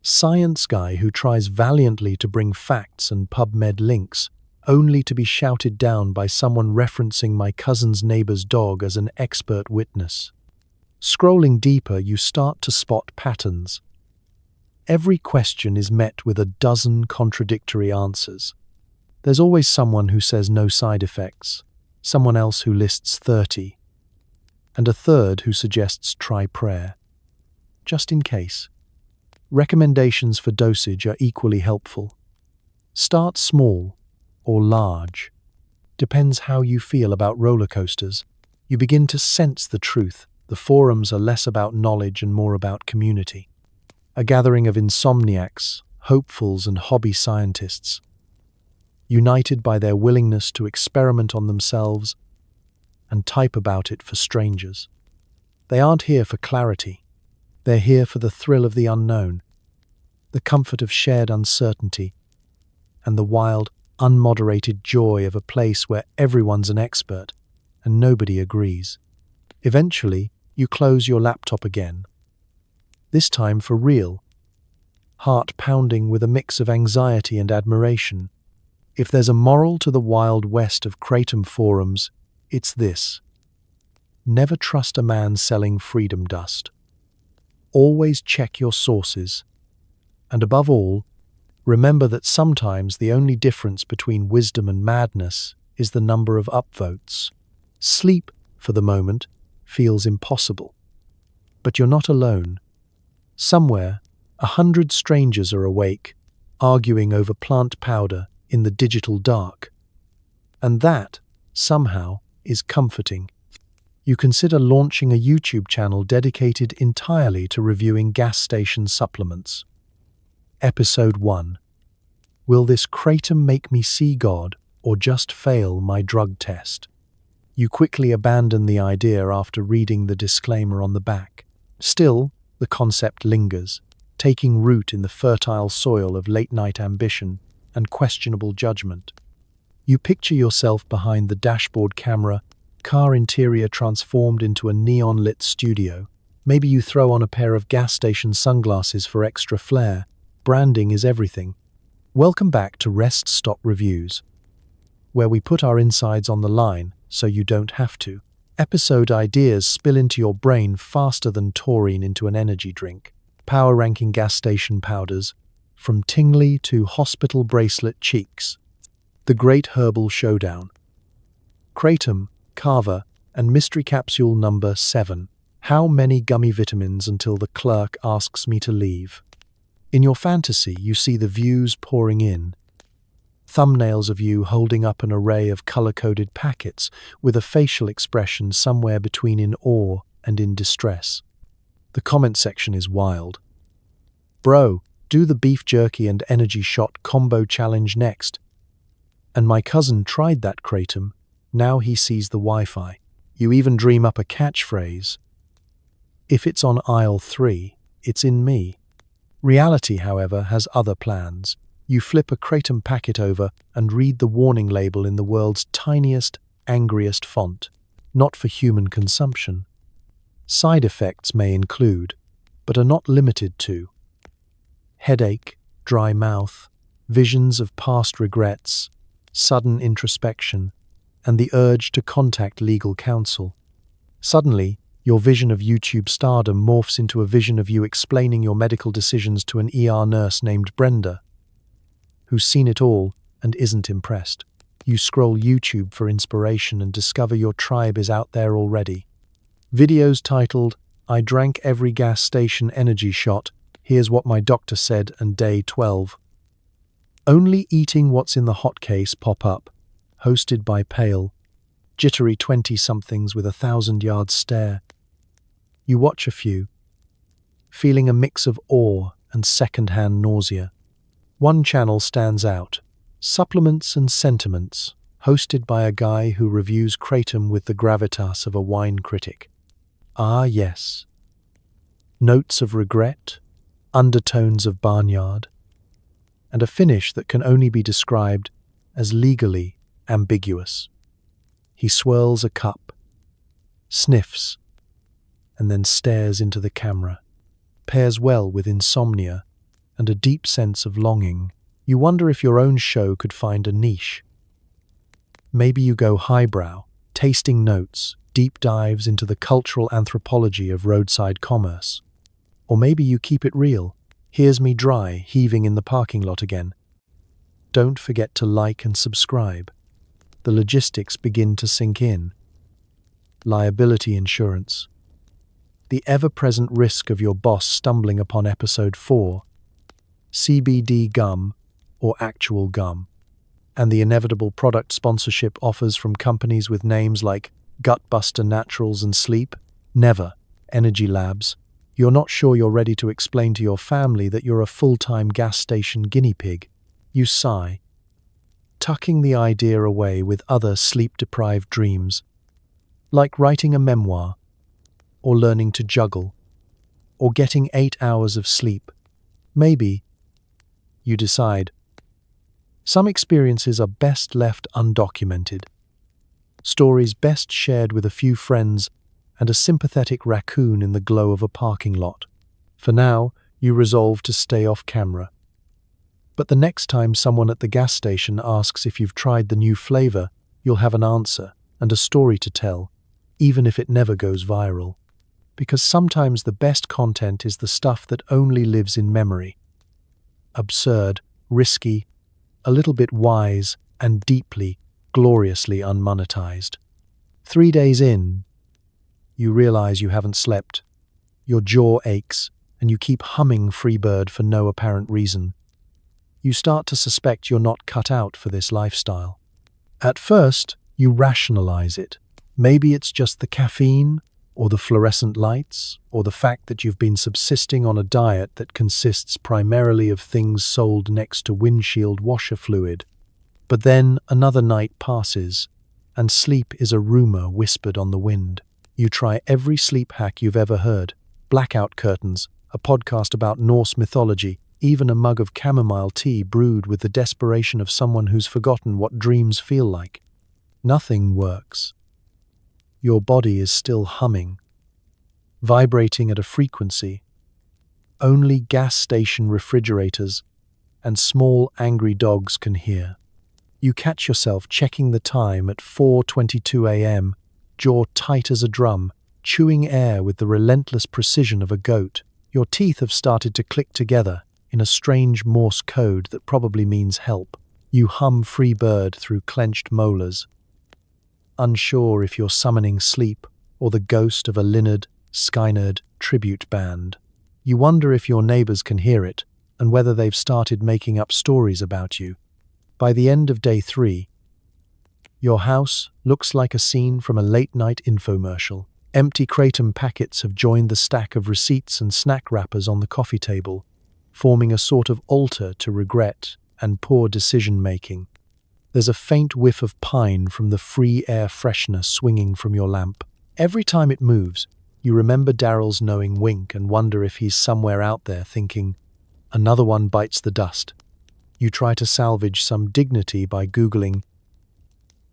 Science guy who tries valiantly to bring facts and PubMed links, only to be shouted down by someone referencing my cousin's neighbor's dog as an expert witness. Scrolling deeper, you start to spot patterns. Every question is met with a dozen contradictory answers. There's always someone who says no side effects, someone else who lists 30, and a third who suggests try prayer. Just in case. Recommendations for dosage are equally helpful. Start small or large. Depends how you feel about roller coasters. You begin to sense the truth. The forums are less about knowledge and more about community. A gathering of insomniacs, hopefuls and hobby scientists, united by their willingness to experiment on themselves and type about it for strangers. They aren't here for clarity. They're here for the thrill of the unknown, the comfort of shared uncertainty, and the wild, unmoderated joy of a place where everyone's an expert and nobody agrees. Eventually, you close your laptop again. This time for real. Heart pounding with a mix of anxiety and admiration. If there's a moral to the Wild West of Kratom forums, it's this. Never trust a man selling freedom dust. Always check your sources. And above all, remember that sometimes the only difference between wisdom and madness is the number of upvotes. Sleep, for the moment, feels impossible. But you're not alone. Somewhere, 100 strangers are awake, arguing over plant powder in the digital dark. And that, somehow, is comforting. You consider launching a YouTube channel dedicated entirely to reviewing gas station supplements. Episode 1. Will this Kratom make me see God or just fail my drug test? You quickly abandon the idea after reading the disclaimer on the back. Still, the concept lingers, taking root in the fertile soil of late-night ambition and questionable judgment. You picture yourself behind the dashboard camera, car interior transformed into a neon-lit studio. Maybe you throw on a pair of gas station sunglasses for extra flair. Branding is everything. Welcome back to Rest Stop Reviews, where we put our insides on the line so you don't have to. Episode ideas spill into your brain faster than taurine into an energy drink. Power ranking gas station powders, from tingly to hospital bracelet cheeks. The Great Herbal Showdown. Kratom, Kava, and mystery capsule number 7. How many gummy vitamins until the clerk asks me to leave? In your fantasy, you see the views pouring in. Thumbnails of you holding up an array of color-coded packets with a facial expression somewhere between in awe and in distress. The comment section is wild. Bro, do the beef jerky and energy shot combo challenge next. And my cousin tried that Kratom. Now he sees the Wi-Fi. You even dream up a catchphrase. If it's on aisle 3, it's in me. Reality, however, has other plans. You flip a Kratom packet over and read the warning label in the world's tiniest, angriest font. Not for human consumption. Side effects may include, but are not limited to, headache, dry mouth, visions of past regrets, sudden introspection, and the urge to contact legal counsel. Suddenly, Your vision of YouTube stardom morphs into a vision of you explaining your medical decisions to an ER nurse named Brenda, who's seen it all and isn't impressed. You scroll YouTube for inspiration and discover your tribe is out there already. Videos titled, "I drank every gas station energy shot, here's what my doctor said," and day 12. Only eating what's in the hot case pop up, hosted by pale, jittery 20-somethings with a 1,000-yard stare. You watch a few, feeling a mix of awe and second-hand nausea. One channel stands out, Supplements and Sentiments, hosted by a guy who reviews Kratom with the gravitas of a wine critic. Ah, yes. Notes of regret, undertones of barnyard, and a finish that can only be described as legally ambiguous. He swirls a cup, sniffs, and then stares into the camera. Pairs well with insomnia and a deep sense of longing. You wonder if your own show could find a niche. Maybe you go highbrow, tasting notes, deep dives into the cultural anthropology of roadside commerce. Or maybe you keep it real. Here's me dry, heaving in the parking lot again. Don't forget to like and subscribe. The logistics begin to sink in. Liability insurance. The ever-present risk of your boss stumbling upon episode 4, CBD gum or actual gum, and the inevitable product sponsorship offers from companies with names like Gutbuster Naturals and Sleep, Never, Energy Labs. You're not sure you're ready to explain to your family that you're a full-time gas station guinea pig. You sigh, tucking the idea away with other sleep-deprived dreams, like writing a memoir, or learning to juggle, or getting 8 hours of sleep. Maybe, you decide, some experiences are best left undocumented. Stories best shared with a few friends and a sympathetic raccoon in the glow of a parking lot. For now, you resolve to stay off camera. But the next time someone at the gas station asks if you've tried the new flavor, you'll have an answer and a story to tell, even if it never goes viral. Because sometimes the best content is the stuff that only lives in memory. Absurd, risky, a little bit wise, and deeply, gloriously unmonetized. 3 days in, you realize you haven't slept. Your jaw aches, and you keep humming Freebird for no apparent reason. You start to suspect you're not cut out for this lifestyle. At first, you rationalize it. Maybe it's just the caffeine, or the fluorescent lights, or the fact that you've been subsisting on a diet that consists primarily of things sold next to windshield washer fluid. But then another night passes, and sleep is a rumor whispered on the wind. You try every sleep hack you've ever heard, blackout curtains, a podcast about Norse mythology, even a mug of chamomile tea brewed with the desperation of someone who's forgotten what dreams feel like. Nothing works. Your body is still humming, vibrating at a frequency only gas station refrigerators and small angry dogs can hear. You catch yourself checking the time at 4:22 a.m., jaw tight as a drum, chewing air with the relentless precision of a goat. Your teeth have started to click together in a strange Morse code that probably means help. You hum Freebird through clenched molars, unsure if you're summoning sleep or the ghost of a Lynyrd Skynyrd tribute band. You wonder if your neighbors can hear it and whether they've started making up stories about you. By the end of day 3, your house looks like a scene from a late-night infomercial. Empty Kratom packets have joined the stack of receipts and snack wrappers on the coffee table, forming a sort of altar to regret and poor decision-making. There's a faint whiff of pine from the free air freshener swinging from your lamp. Every time it moves, you remember Daryl's knowing wink and wonder if he's somewhere out there thinking, another one bites the dust. You try to salvage some dignity by Googling,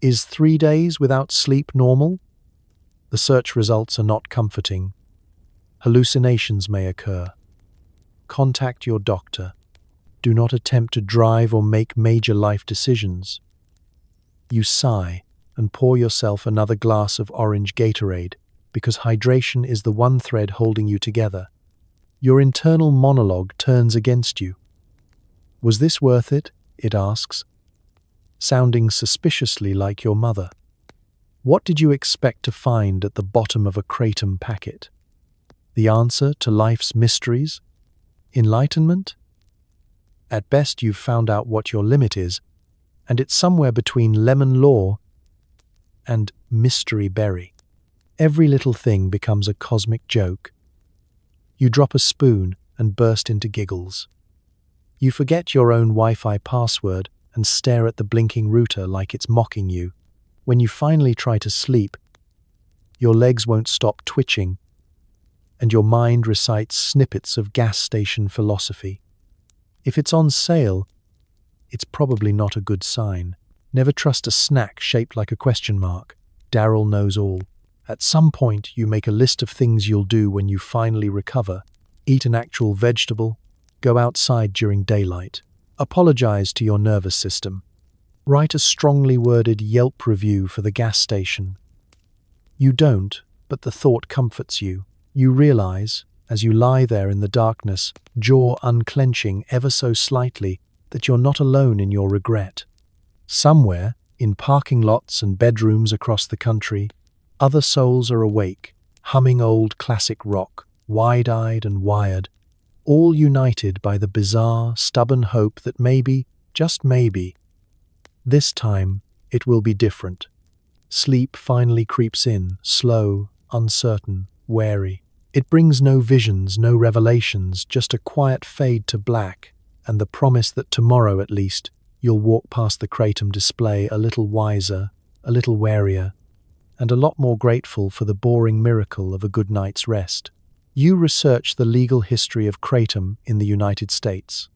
"Is 3 days without sleep normal?" The search results are not comforting. Hallucinations may occur. Contact your doctor. Do not attempt to drive or make major life decisions. You sigh and pour yourself another glass of orange Gatorade, because hydration is the one thread holding you together. Your internal monologue turns against you. Was this worth it? It asks, sounding suspiciously like your mother. What did you expect to find at the bottom of a Kratom packet? The answer to life's mysteries? Enlightenment? At best, you've found out what your limit is, and it's somewhere between lemon law and mystery berry. Every little thing becomes a cosmic joke. You drop a spoon and burst into giggles. You forget your own Wi-Fi password and stare at the blinking router like it's mocking you. When you finally try to sleep, your legs won't stop twitching, and your mind recites snippets of gas station philosophy. If it's on sale, it's probably not a good sign. Never trust a snack shaped like a question mark. Daryl knows all. At some point, you make a list of things you'll do when you finally recover. Eat an actual vegetable. Go outside during daylight. Apologize to your nervous system. Write a strongly worded Yelp review for the gas station. You don't, but the thought comforts you. You realize, as you lie there in the darkness, jaw unclenching ever so slightly, that you're not alone in your regret. Somewhere, in parking lots and bedrooms across the country, other souls are awake, humming old classic rock, wide-eyed and wired, all united by the bizarre, stubborn hope that maybe, just maybe, this time it will be different. Sleep finally creeps in, slow, uncertain, wary. It brings no visions, no revelations, just a quiet fade to black, and the promise that tomorrow at least, you'll walk past the Kratom display a little wiser, a little warier, and a lot more grateful for the boring miracle of a good night's rest. You research the legal history of Kratom in the United States.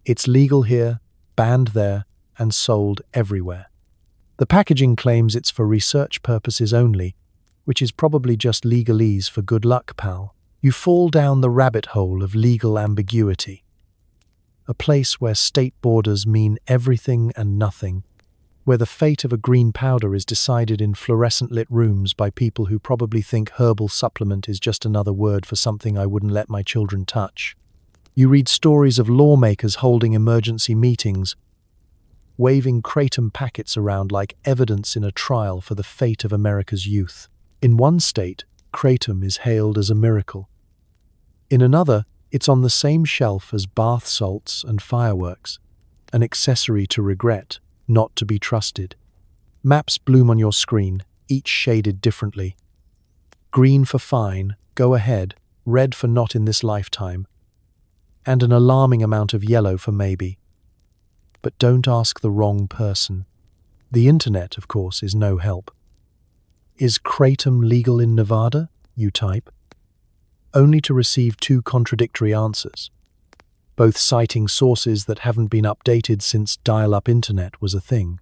It's legal here, banned there, and sold everywhere. The packaging claims it's for research purposes only, which is probably just legalese for good luck, pal. You fall down the rabbit hole of legal ambiguity. A place where state borders mean everything and nothing, where the fate of a green powder is decided in fluorescent-lit rooms by people who probably think herbal supplement is just another word for something I wouldn't let my children touch. You read stories of lawmakers holding emergency meetings, waving Kratom packets around like evidence in a trial for the fate of America's youth. In one state, Kratom is hailed as a miracle. In another, it's on the same shelf as bath salts and fireworks, an accessory to regret, not to be trusted. Maps bloom on your screen, each shaded differently. Green for fine, go ahead, red for not in this lifetime, and an alarming amount of yellow for maybe. But don't ask the wrong person. The internet, of course, is no help. Is Kratom legal in Nevada? You type, only to receive two contradictory answers, both citing sources that haven't been updated since dial-up internet was a thing.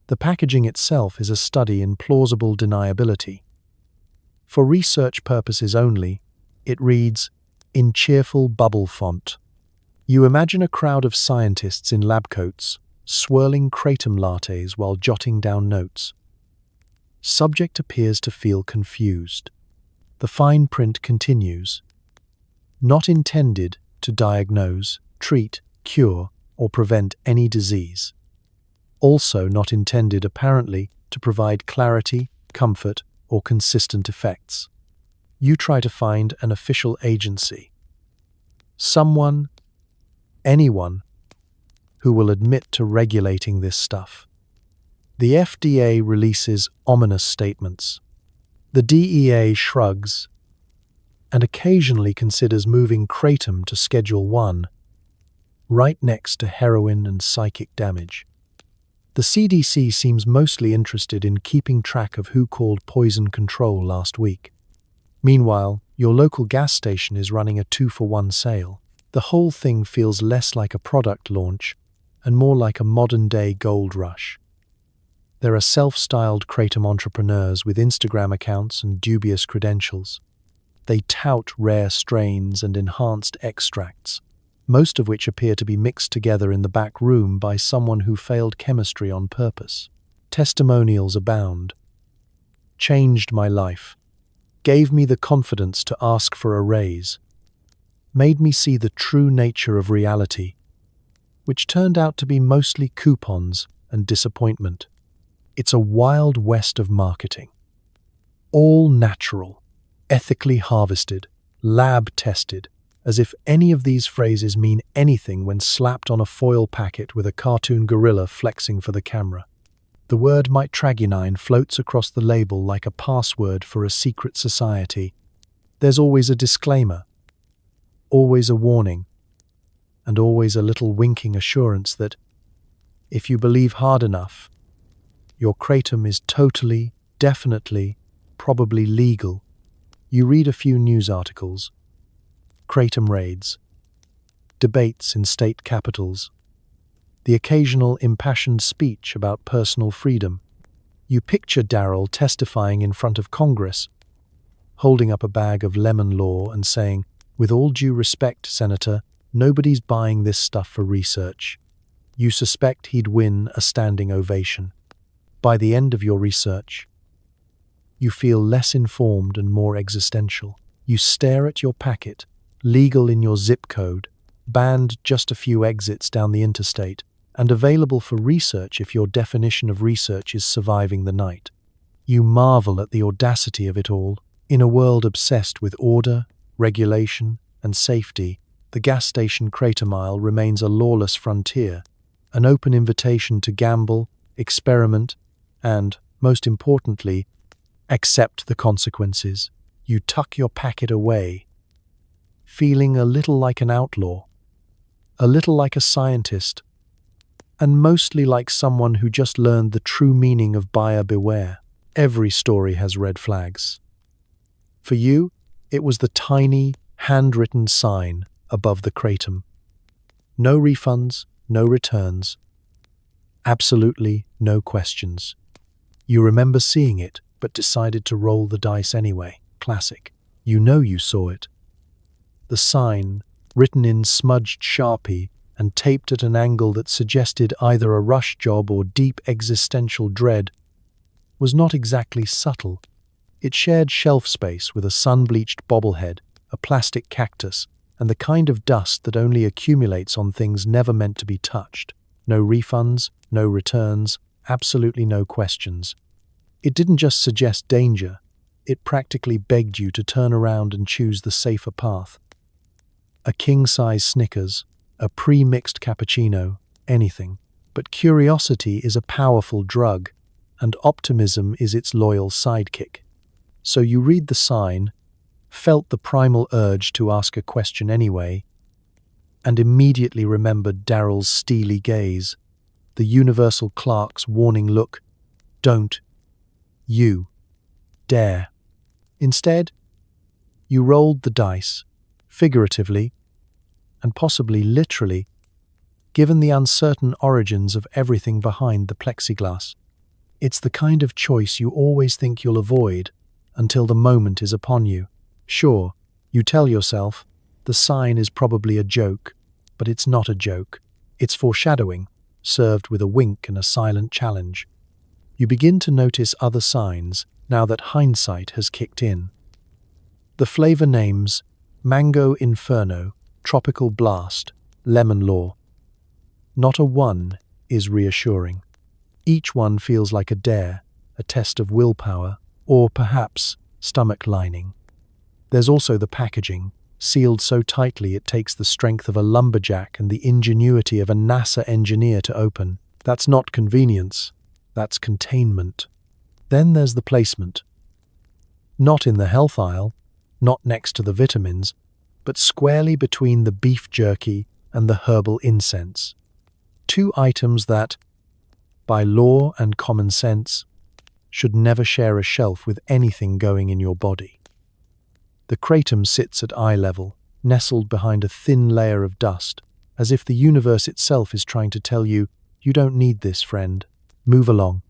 The packaging itself is a study in plausible deniability. For research purposes only, it reads, in cheerful bubble font. You imagine a crowd of scientists in lab coats, swirling Kratom lattes while jotting down notes. Subject appears to feel confused. The fine print continues. Not intended to diagnose, treat, cure, or prevent any disease. Also not intended, apparently, to provide clarity, comfort, or consistent effects. You try to find an official agency. Someone, anyone, who will admit to regulating this stuff. The FDA releases ominous statements. The DEA shrugs and occasionally considers moving Kratom to Schedule 1, right next to heroin and psychic damage. The CDC seems mostly interested in keeping track of who called poison control last week. Meanwhile, your local gas station is running a 2-for-1 sale. The whole thing feels less like a product launch and more like a modern-day gold rush. There are self-styled Kratom entrepreneurs with Instagram accounts and dubious credentials. They tout rare strains and enhanced extracts, most of which appear to be mixed together in the back room by someone who failed chemistry on purpose. Testimonials abound. Changed my life. gave me the confidence to ask for a raise, made me see the true nature of reality, which turned out to be mostly coupons and disappointment. It's a wild west of marketing. All natural, ethically harvested, lab-tested, as if any of these phrases mean anything when slapped on a foil packet with a cartoon gorilla flexing for the camera. The word mitragunine floats across the label like a password for a secret society. There's always a disclaimer, always a warning, and always a little winking assurance that, if you believe hard enough, your kratom is totally, definitely, probably legal. You read a few news articles, kratom raids, debates in state capitals, the occasional impassioned speech about personal freedom. You picture Darryl testifying in front of Congress, holding up a bag of lemon law and saying, "With all due respect, Senator, nobody's buying this stuff for research." You suspect he'd win a standing ovation. By the end of your research, you feel less informed and more existential. You stare at your packet, legal in your zip code, banned just a few exits down the interstate, and available for research if your definition of research is surviving the night. You marvel at the audacity of it all. In a world obsessed with order, regulation, and safety, the gas station kratom aisle remains a lawless frontier, an open invitation to gamble, experiment, and, most importantly, accept the consequences. You tuck your packet away, feeling a little like an outlaw, a little like a scientist, and mostly like someone who just learned the true meaning of buyer beware. Every story has red flags. For you, it was the tiny, handwritten sign above the kratom. No refunds, no returns, absolutely no questions. You remember seeing it, but decided to roll the dice anyway. Classic. You know you saw it. The sign, written in smudged Sharpie and taped at an angle that suggested either a rush job or deep existential dread, was not exactly subtle. It shared shelf space with a sun-bleached bobblehead, a plastic cactus, and the kind of dust that only accumulates on things never meant to be touched. No refunds, no returns, absolutely no questions. It didn't just suggest danger, it practically begged you to turn around and choose the safer path. A king-size Snickers, a pre-mixed cappuccino, anything. But curiosity is a powerful drug, and optimism is its loyal sidekick. So you read the sign, felt the primal urge to ask a question anyway, and immediately remembered Darryl's steely gaze, the universal clerk's warning look. Don't you dare. Instead, you rolled the dice, figuratively, and possibly literally, given the uncertain origins of everything behind the plexiglass. It's the kind of choice you always think you'll avoid until the moment is upon you. Sure, you tell yourself, the sign is probably a joke, but it's not a joke. It's foreshadowing, served with a wink and a silent challenge. You begin to notice other signs now that hindsight has kicked in. The flavor names: Mango Inferno, Tropical Blast, Lemon Law. Not a one is reassuring. Each one feels like a dare, a test of willpower, or perhaps stomach lining. There's also the packaging, sealed so tightly it takes the strength of a lumberjack and the ingenuity of a NASA engineer to open. That's not convenience, that's containment. Then there's the placement. Not in the health aisle, not next to the vitamins, but squarely between the beef jerky and the herbal incense. Two items that, by law and common sense, should never share a shelf with anything going in your body. The kratom sits at eye level, nestled behind a thin layer of dust, as if the universe itself is trying to tell you, you don't need this, friend. Move along.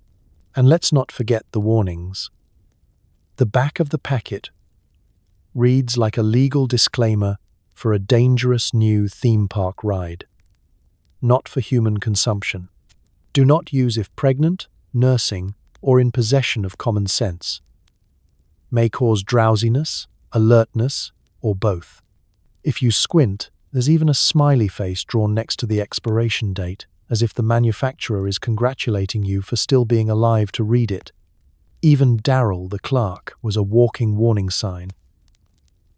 And let's not forget the warnings. The back of the packet reads like a legal disclaimer for a dangerous new theme park ride. Not for human consumption. Do not use if pregnant, nursing, or in possession of common sense. may cause drowsiness, alertness, or both. If you squint, there's even a smiley face drawn next to the expiration date, as if the manufacturer is congratulating you for still being alive to read it. Even Darryl, the clerk, was a walking warning sign.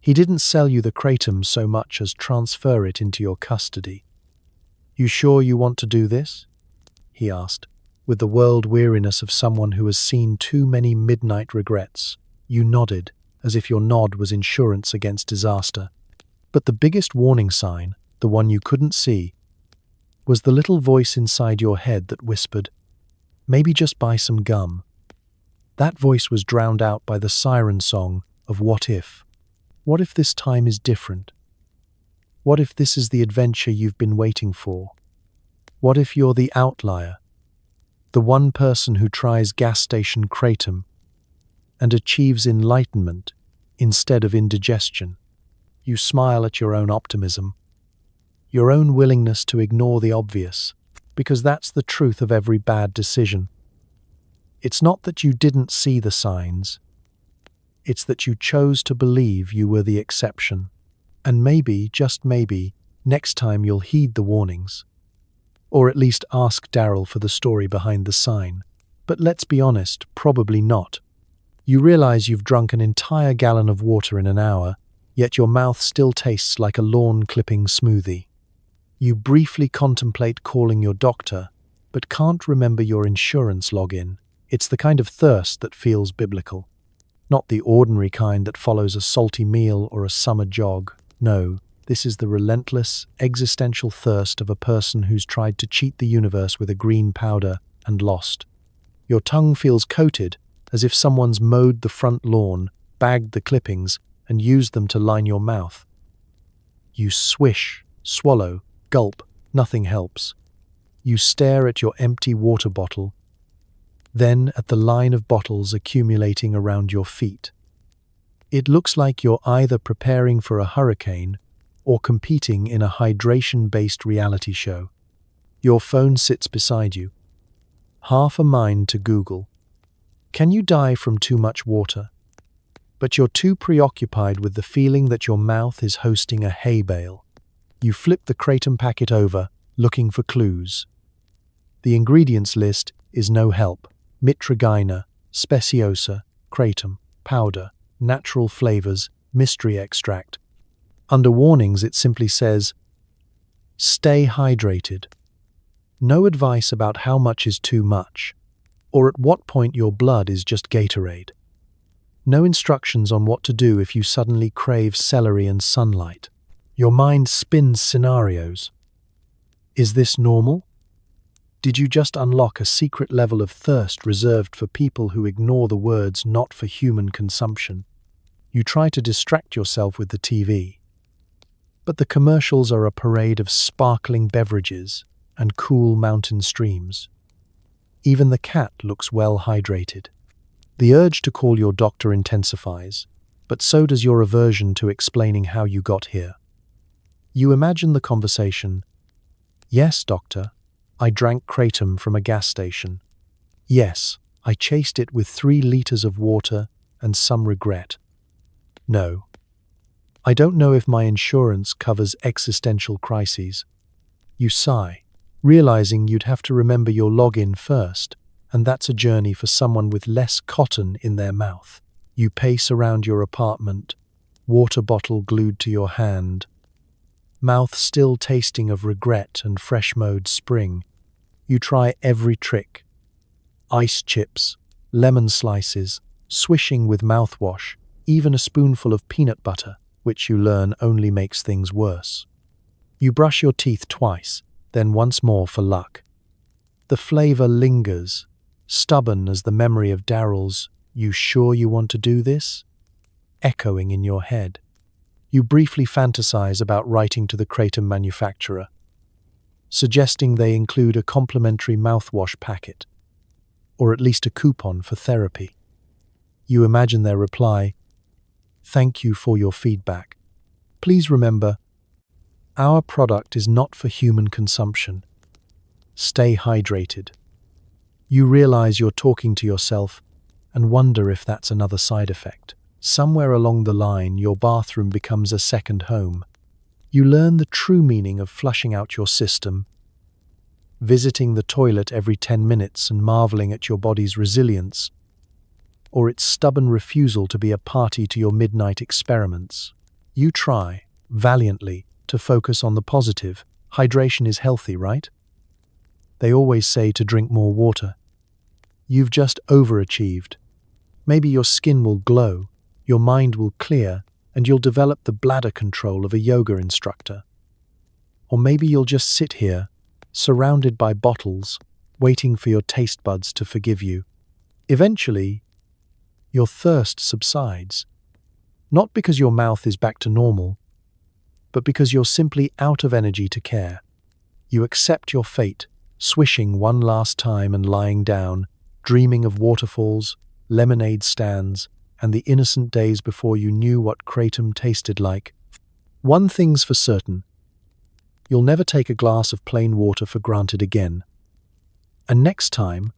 He didn't sell you the Kratom so much as transfer it into your custody. "You sure you want to do this?" he asked, with the world weariness of someone who has seen too many midnight regrets. You nodded, as if your nod was insurance against disaster. But the biggest warning sign, the one you couldn't see, was the little voice inside your head that whispered, "Maybe just buy some gum." That voice was drowned out by the siren song of what if. What if this time is different? What if this is the adventure you've been waiting for? What if you're the outlier? The one person who tries gas station Kratom and achieves enlightenment instead of indigestion. You smile at your own optimism, your own willingness to ignore the obvious, because that's the truth of every bad decision. It's not that you didn't see the signs, it's that you chose to believe you were the exception. And maybe, just maybe, next time you'll heed the warnings. Or at least ask Darryl for the story behind the sign. But let's be honest, probably not. You realize you've drunk an entire gallon of water in an hour, yet your mouth still tastes like a lawn clipping smoothie. You briefly contemplate calling your doctor, but can't remember your insurance login. It's the kind of thirst that feels biblical. Not the ordinary kind that follows a salty meal or a summer jog. No, this is the relentless, existential thirst of a person who's tried to cheat the universe with a green powder and lost. Your tongue feels coated, as if someone's mowed the front lawn, bagged the clippings, and used them to line your mouth. You swish, swallow, gulp, nothing helps. You stare at your empty water bottle, then at the line of bottles accumulating around your feet. It looks like you're either preparing for a hurricane or competing in a hydration-based reality show. Your phone sits beside you, half a mind to Google, "Can you die from too much water?" But you're too preoccupied with the feeling that your mouth is hosting a hay bale. You flip the Kratom packet over, looking for clues. The ingredients list is no help. Mitragyna, speciosa, Kratom, powder, natural flavors, mystery extract. Under warnings, it simply says, "Stay hydrated." No advice about how much is too much, or at what point your blood is just Gatorade. No instructions on what to do if you suddenly crave celery and sunlight. Your mind spins scenarios. Is this normal? Did you just unlock a secret level of thirst reserved for people who ignore the words "not for human consumption"? You try to distract yourself with the TV. But the commercials are a parade of sparkling beverages and cool mountain streams. Even the cat looks well hydrated. The urge to call your doctor intensifies, but so does your aversion to explaining how you got here. You imagine the conversation. "Yes, doctor, I drank Kratom from a gas station. Yes, I chased it with 3 liters of water and some regret. No, I don't know if my insurance covers existential crises." You sigh, realizing you'd have to remember your login first, and that's a journey for someone with less cotton in their mouth. You pace around your apartment, water bottle glued to your hand, mouth still tasting of regret and fresh-mowed spring. You try every trick. Ice chips, lemon slices, swishing with mouthwash, even a spoonful of peanut butter, which you learn only makes things worse. You brush your teeth twice, then once more for luck. The flavor lingers, stubborn as the memory of Darryl's "You sure you want to do this?" echoing in your head. You briefly fantasize about writing to the Kratom manufacturer, suggesting they include a complimentary mouthwash packet, or at least a coupon for therapy. You imagine their reply, "Thank you for your feedback. Please remember, our product is not for human consumption. Stay hydrated." You realize you're talking to yourself and wonder if that's another side effect. Somewhere along the line, your bathroom becomes a second home. You learn the true meaning of flushing out your system, visiting the toilet every 10 minutes and marveling at your body's resilience, or its stubborn refusal to be a party to your midnight experiments. You try, valiantly, to focus on the positive. Hydration is healthy, right? They always say to drink more water. You've just overachieved. Maybe your skin will glow, your mind will clear, and you'll develop the bladder control of a yoga instructor. Or maybe you'll just sit here, surrounded by bottles, waiting for your taste buds to forgive you. Eventually, your thirst subsides. Not because your mouth is back to normal, but because you're simply out of energy to care. You accept your fate, swishing one last time and lying down, dreaming of waterfalls, lemonade stands, and the innocent days before you knew what Kratom tasted like. One thing's for certain. You'll never take a glass of plain water for granted again. And next time,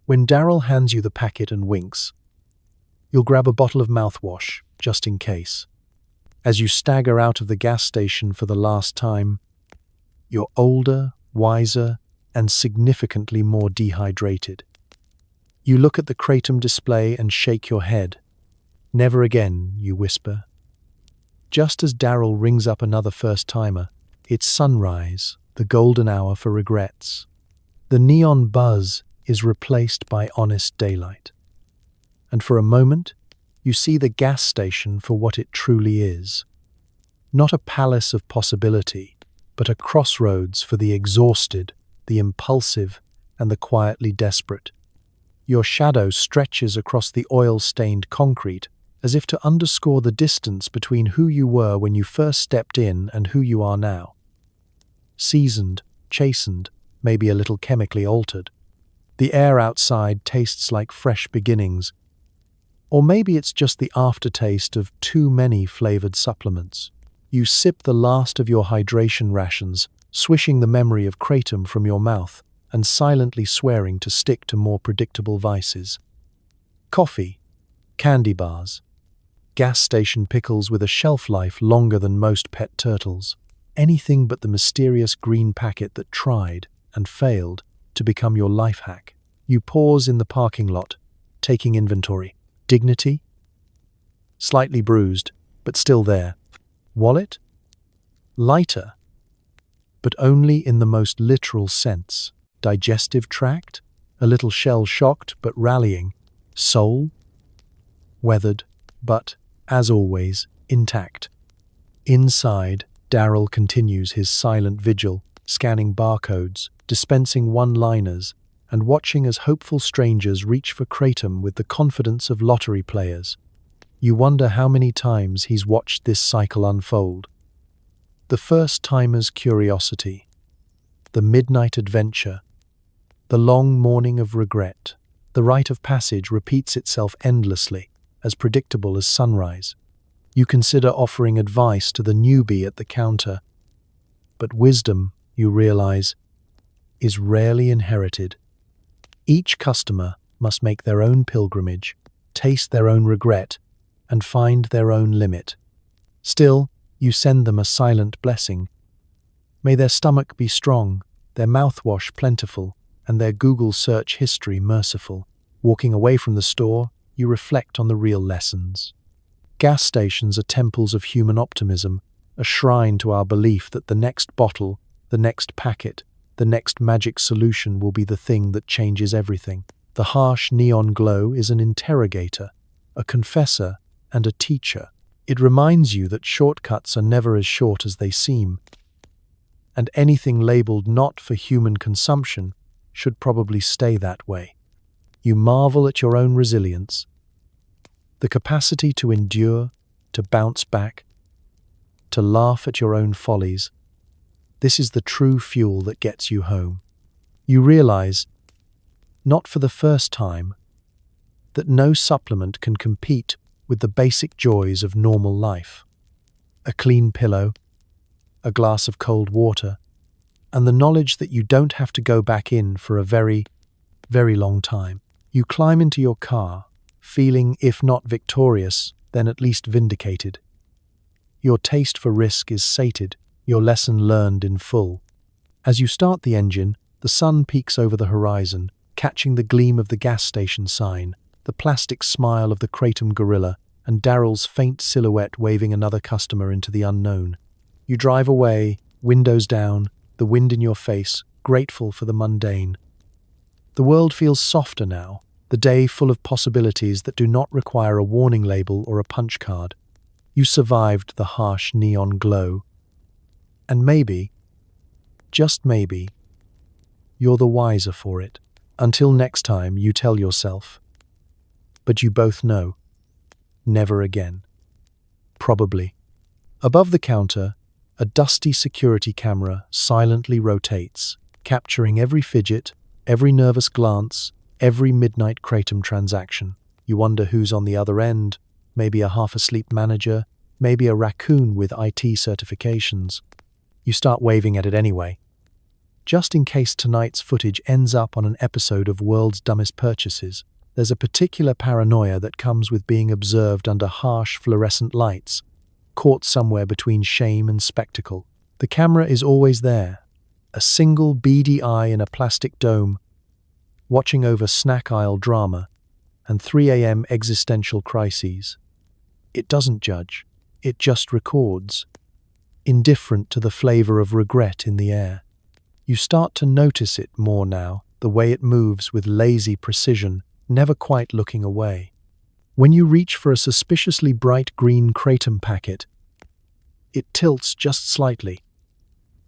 when Daryl hands you the packet and winks, you'll grab a bottle of mouthwash, just in case. As you stagger out of the gas station for the last time, you're older, wiser, and significantly more dehydrated. You look at the Kratom display and shake your head. Never again, you whisper. Just as Daryl rings up another first-timer, it's sunrise, the golden hour for regrets. The neon buzz is replaced by honest daylight. And for a moment, you see the gas station for what it truly is. Not a palace of possibility, but a crossroads for the exhausted, the impulsive, and the quietly desperate. Your shadow stretches across the oil-stained concrete as if to underscore the distance between who you were when you first stepped in and who you are now. Seasoned, chastened, maybe a little chemically altered. The air outside tastes like fresh beginnings. Or maybe it's just the aftertaste of too many flavored supplements. You sip the last of your hydration rations, swishing the memory of Kratom from your mouth and silently swearing to stick to more predictable vices. Coffee, candy bars, gas station pickles with a shelf life longer than most pet turtles. Anything but the mysterious green packet that tried and failed to become your life hack. You pause in the parking lot, taking inventory. Dignity? Slightly bruised, but still there. Wallet? Lighter, but only in the most literal sense. Digestive tract? A little shell-shocked, but rallying. Soul? Weathered, but, as always, intact. Inside, Daryl continues his silent vigil, scanning barcodes, dispensing one-liners, and watching as hopeful strangers reach for Kratom with the confidence of lottery players. You wonder how many times he's watched this cycle unfold. The first-timer's curiosity, the midnight adventure, the long morning of regret. The rite of passage repeats itself endlessly, as predictable as sunrise. You consider offering advice to the newbie at the counter, but wisdom, you realize, is rarely inherited. Each customer must make their own pilgrimage, taste their own regret, and find their own limit. Still, you send them a silent blessing. May their stomach be strong, their mouthwash plentiful, and their Google search history merciful. Walking away from the store, you reflect on the real lessons. Gas stations are temples of human optimism, a shrine to our belief that the next bottle, the next packet, the next magic solution will be the thing that changes everything. The harsh neon glow is an interrogator, a confessor, and a teacher. It reminds you that shortcuts are never as short as they seem, and anything labeled not for human consumption should probably stay that way. You marvel at your own resilience, the capacity to endure, to bounce back, to laugh at your own follies. This is the true fuel that gets you home. You realize, not for the first time, that no supplement can compete with the basic joys of normal life. A clean pillow, a glass of cold water, and the knowledge that you don't have to go back in for a very, very long time. You climb into your car, feeling, if not victorious, then at least vindicated. Your taste for risk is sated, your lesson learned in full. As you start the engine, the sun peeks over the horizon, catching the gleam of the gas station sign, the plastic smile of the Kratom gorilla, and Daryl's faint silhouette waving another customer into the unknown. You drive away, windows down, the wind in your face, grateful for the mundane. The world feels softer now, the day full of possibilities that do not require a warning label or a punch card. You survived the harsh neon glow. And maybe, just maybe, you're the wiser for it. Until next time, you tell yourself. But you both know. Never again. Probably. Above the counter, a dusty security camera silently rotates, capturing every fidget, every nervous glance, every midnight Kratom transaction. You wonder who's on the other end, maybe a half-asleep manager, maybe a raccoon with IT certifications. You start waving at it anyway. Just in case tonight's footage ends up on an episode of World's Dumbest Purchases, there's a particular paranoia that comes with being observed under harsh fluorescent lights, caught somewhere between shame and spectacle. The camera is always there, a single beady eye in a plastic dome, watching over snack aisle drama and 3 a.m. existential crises. It doesn't judge, it just records, indifferent to the flavor of regret in the air. You start to notice it more now, the way it moves with lazy precision, never quite looking away. When you reach for a suspiciously bright green Kratom packet, it tilts just slightly,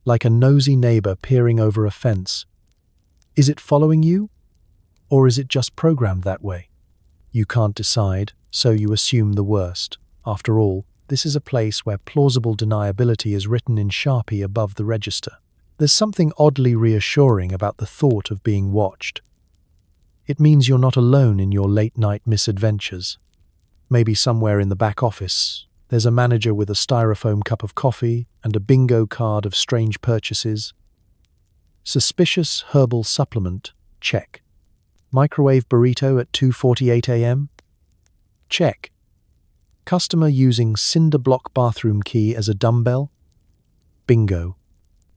like a nosy neighbor peering over a fence. Is it following you? Or is it just programmed that way? You can't decide, so you assume the worst. After all, this is a place where plausible deniability is written in Sharpie above the register. There's something oddly reassuring about the thought of being watched. It means you're not alone in your late-night misadventures. Maybe somewhere in the back office, there's a manager with a styrofoam cup of coffee and a bingo card of strange purchases. Suspicious herbal supplement? Check. Microwave burrito at 2:48 a.m.? Check. Customer using cinder block bathroom key as a dumbbell? Bingo.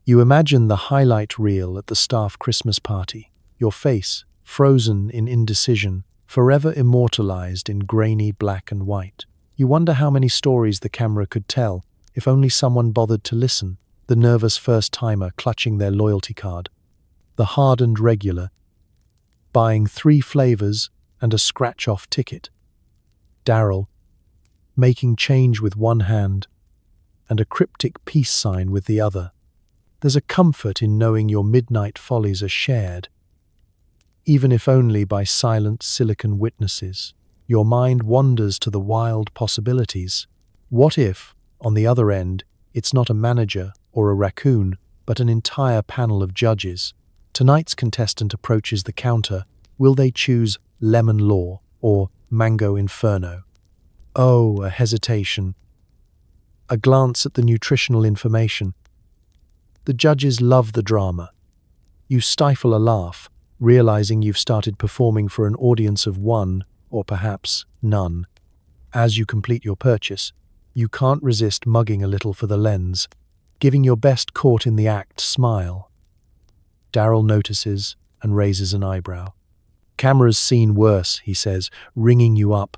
You imagine the highlight reel at the staff Christmas party, your face, frozen in indecision, forever immortalized in grainy black and white. You wonder how many stories the camera could tell if only someone bothered to listen, the nervous first-timer clutching their loyalty card, the hardened regular, buying 3 flavors and a scratch-off ticket, Daryl, making change with one hand and a cryptic peace sign with the other. There's a comfort in knowing your midnight follies are shared, even if only by silent silicon witnesses. Your mind wanders to the wild possibilities. What if, on the other end, it's not a manager or a raccoon, but an entire panel of judges? Tonight's contestant approaches the counter. Will they choose Lemon Law or Mango Inferno? Oh, a hesitation. A glance at the nutritional information. The judges love the drama. You stifle a laugh, realizing you've started performing for an audience of one, or perhaps none. As you complete your purchase, you can't resist mugging a little for the lens, giving your best caught in the act smile. Daryl notices and raises an eyebrow. Camera's seen worse, he says, ringing you up.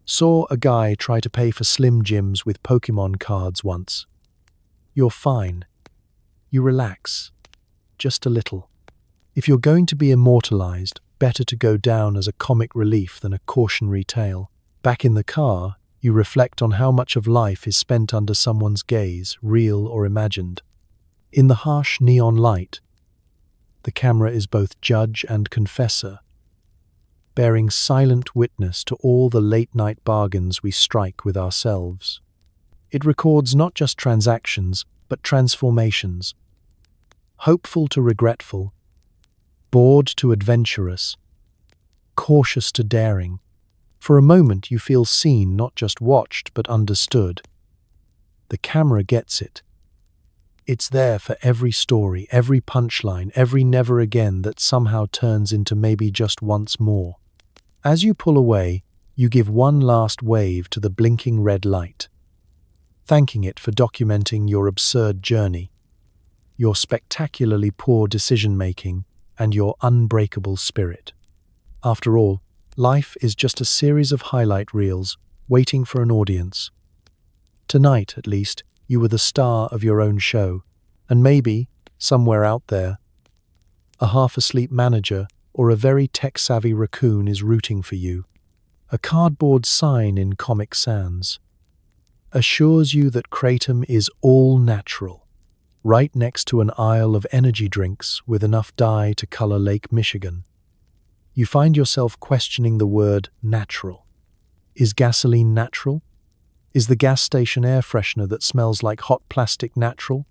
Saw a guy try to pay for Slim Jims with Pokemon cards once. You're fine. You relax. Just a little. If you're going to be immortalized, better to go down as a comic relief than a cautionary tale. Back in the car, you reflect on how much of life is spent under someone's gaze, real or imagined. In the harsh neon light, the camera is both judge and confessor, bearing silent witness to all the late-night bargains we strike with ourselves. It records not just transactions, but transformations. Hopeful to regretful, bored to adventurous, cautious to daring. For a moment you feel seen, not just watched, but understood. The camera gets it. It's there for every story, every punchline, every never again that somehow turns into maybe just once more. As you pull away, You give one last wave to the blinking red light, thanking it for documenting your absurd journey, your spectacularly poor decision-making, and your unbreakable spirit. After all, life is just a series of highlight reels waiting for an audience. Tonight, at least, you were the star of your own show, and maybe, somewhere out there, a half-asleep manager or a very tech-savvy raccoon is rooting for you. A cardboard sign in Comic Sans assures you that Kratom is all natural, right next to an aisle of energy drinks with enough dye to color Lake Michigan. You find yourself questioning the word natural. Is gasoline natural? Is the gas station air freshener that smells like hot plastic natural?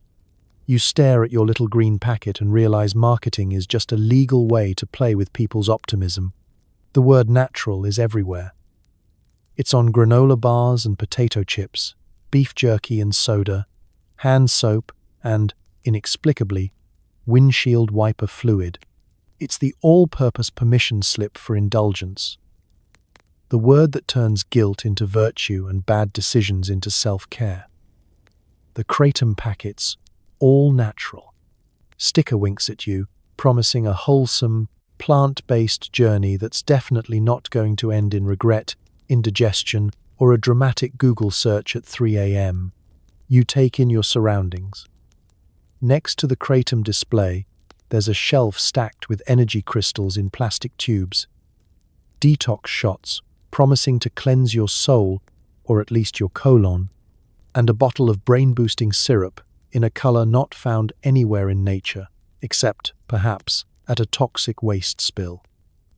You stare at your little green packet and realize marketing is just a legal way to play with people's optimism. The word natural is everywhere. It's on granola bars and potato chips, beef jerky and soda, hand soap, and, inexplicably, windshield wiper fluid. It's the all-purpose permission slip for indulgence. The word that turns guilt into virtue and bad decisions into self-care. The Kratom packets, all natural. Sticker winks at you, promising a wholesome, plant-based journey that's definitely not going to end in regret, indigestion, or a dramatic Google search at 3 a.m. You take in your surroundings. Next to the Kratom display, there's a shelf stacked with energy crystals in plastic tubes. Detox shots, promising to cleanse your soul, or at least your colon, and a bottle of brain-boosting syrup in a color not found anywhere in nature, except, perhaps, at a toxic waste spill.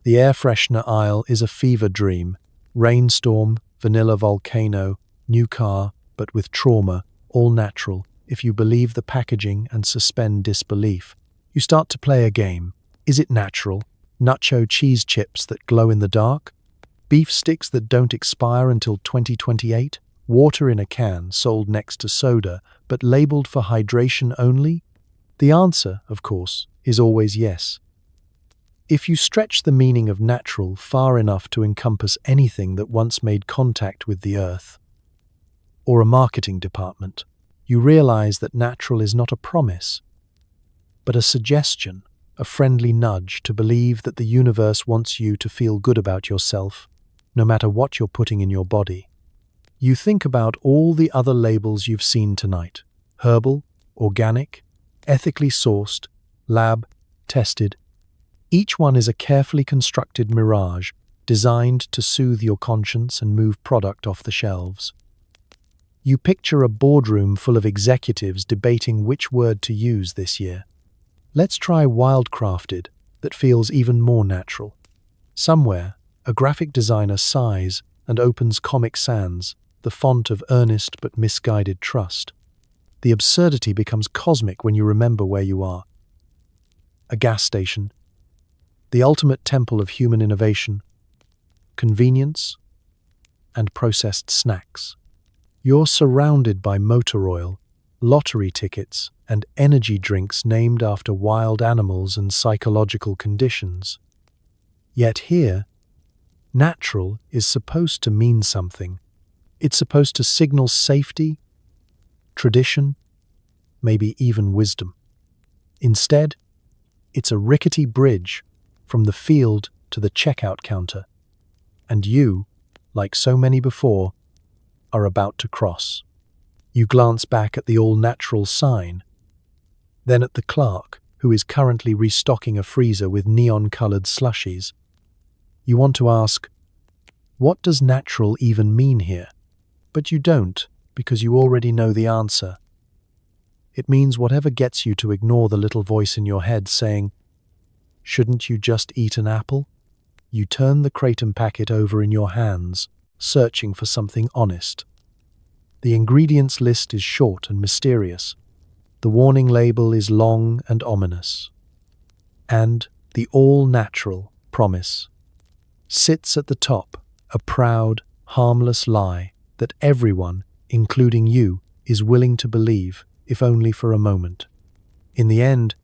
The air freshener aisle is a fever dream. Rainstorm, vanilla volcano, new car, but with trauma, all natural. If you believe the packaging and suspend disbelief, you start to play a game. Is it natural? Nacho cheese chips that glow in the dark? Beef sticks that don't expire until 2028? Water in a can sold next to soda, but labeled for hydration only? The answer, of course, is always yes. If you stretch the meaning of natural far enough to encompass anything that once made contact with the earth, or a marketing department, you realize that natural is not a promise, but a suggestion, a friendly nudge to believe that the universe wants you to feel good about yourself, no matter what you're putting in your body. You think about all the other labels you've seen tonight: herbal, organic, ethically sourced, lab, tested. Each one is a carefully constructed mirage designed to soothe your conscience and move product off the shelves. You picture a boardroom full of executives debating which word to use this year. Let's try wildcrafted, that feels even more natural. Somewhere, a graphic designer sighs and opens Comic Sans, the font of earnest but misguided trust. The absurdity becomes cosmic when you remember where you are. A gas station, the ultimate temple of human innovation, convenience, and processed snacks. You're surrounded by motor oil, lottery tickets, and energy drinks named after wild animals and psychological conditions. Yet here, natural is supposed to mean something. It's supposed to signal safety, tradition, maybe even wisdom. Instead, it's a rickety bridge from the field to the checkout counter, and you, like so many before, are about to cross. You glance back at the all-natural sign, then at the clerk, who is currently restocking a freezer with neon-colored slushies. You want to ask, what does natural even mean here? But you don't, because you already know the answer. It means whatever gets you to ignore the little voice in your head saying, shouldn't you just eat an apple? You turn the Kratom packet over in your hands, searching for something honest. The ingredients list is short and mysterious. The warning label is long and ominous. And the all-natural promise sits at the top, a proud, harmless lie that everyone, including you, is willing to believe, if only for a moment. In the end,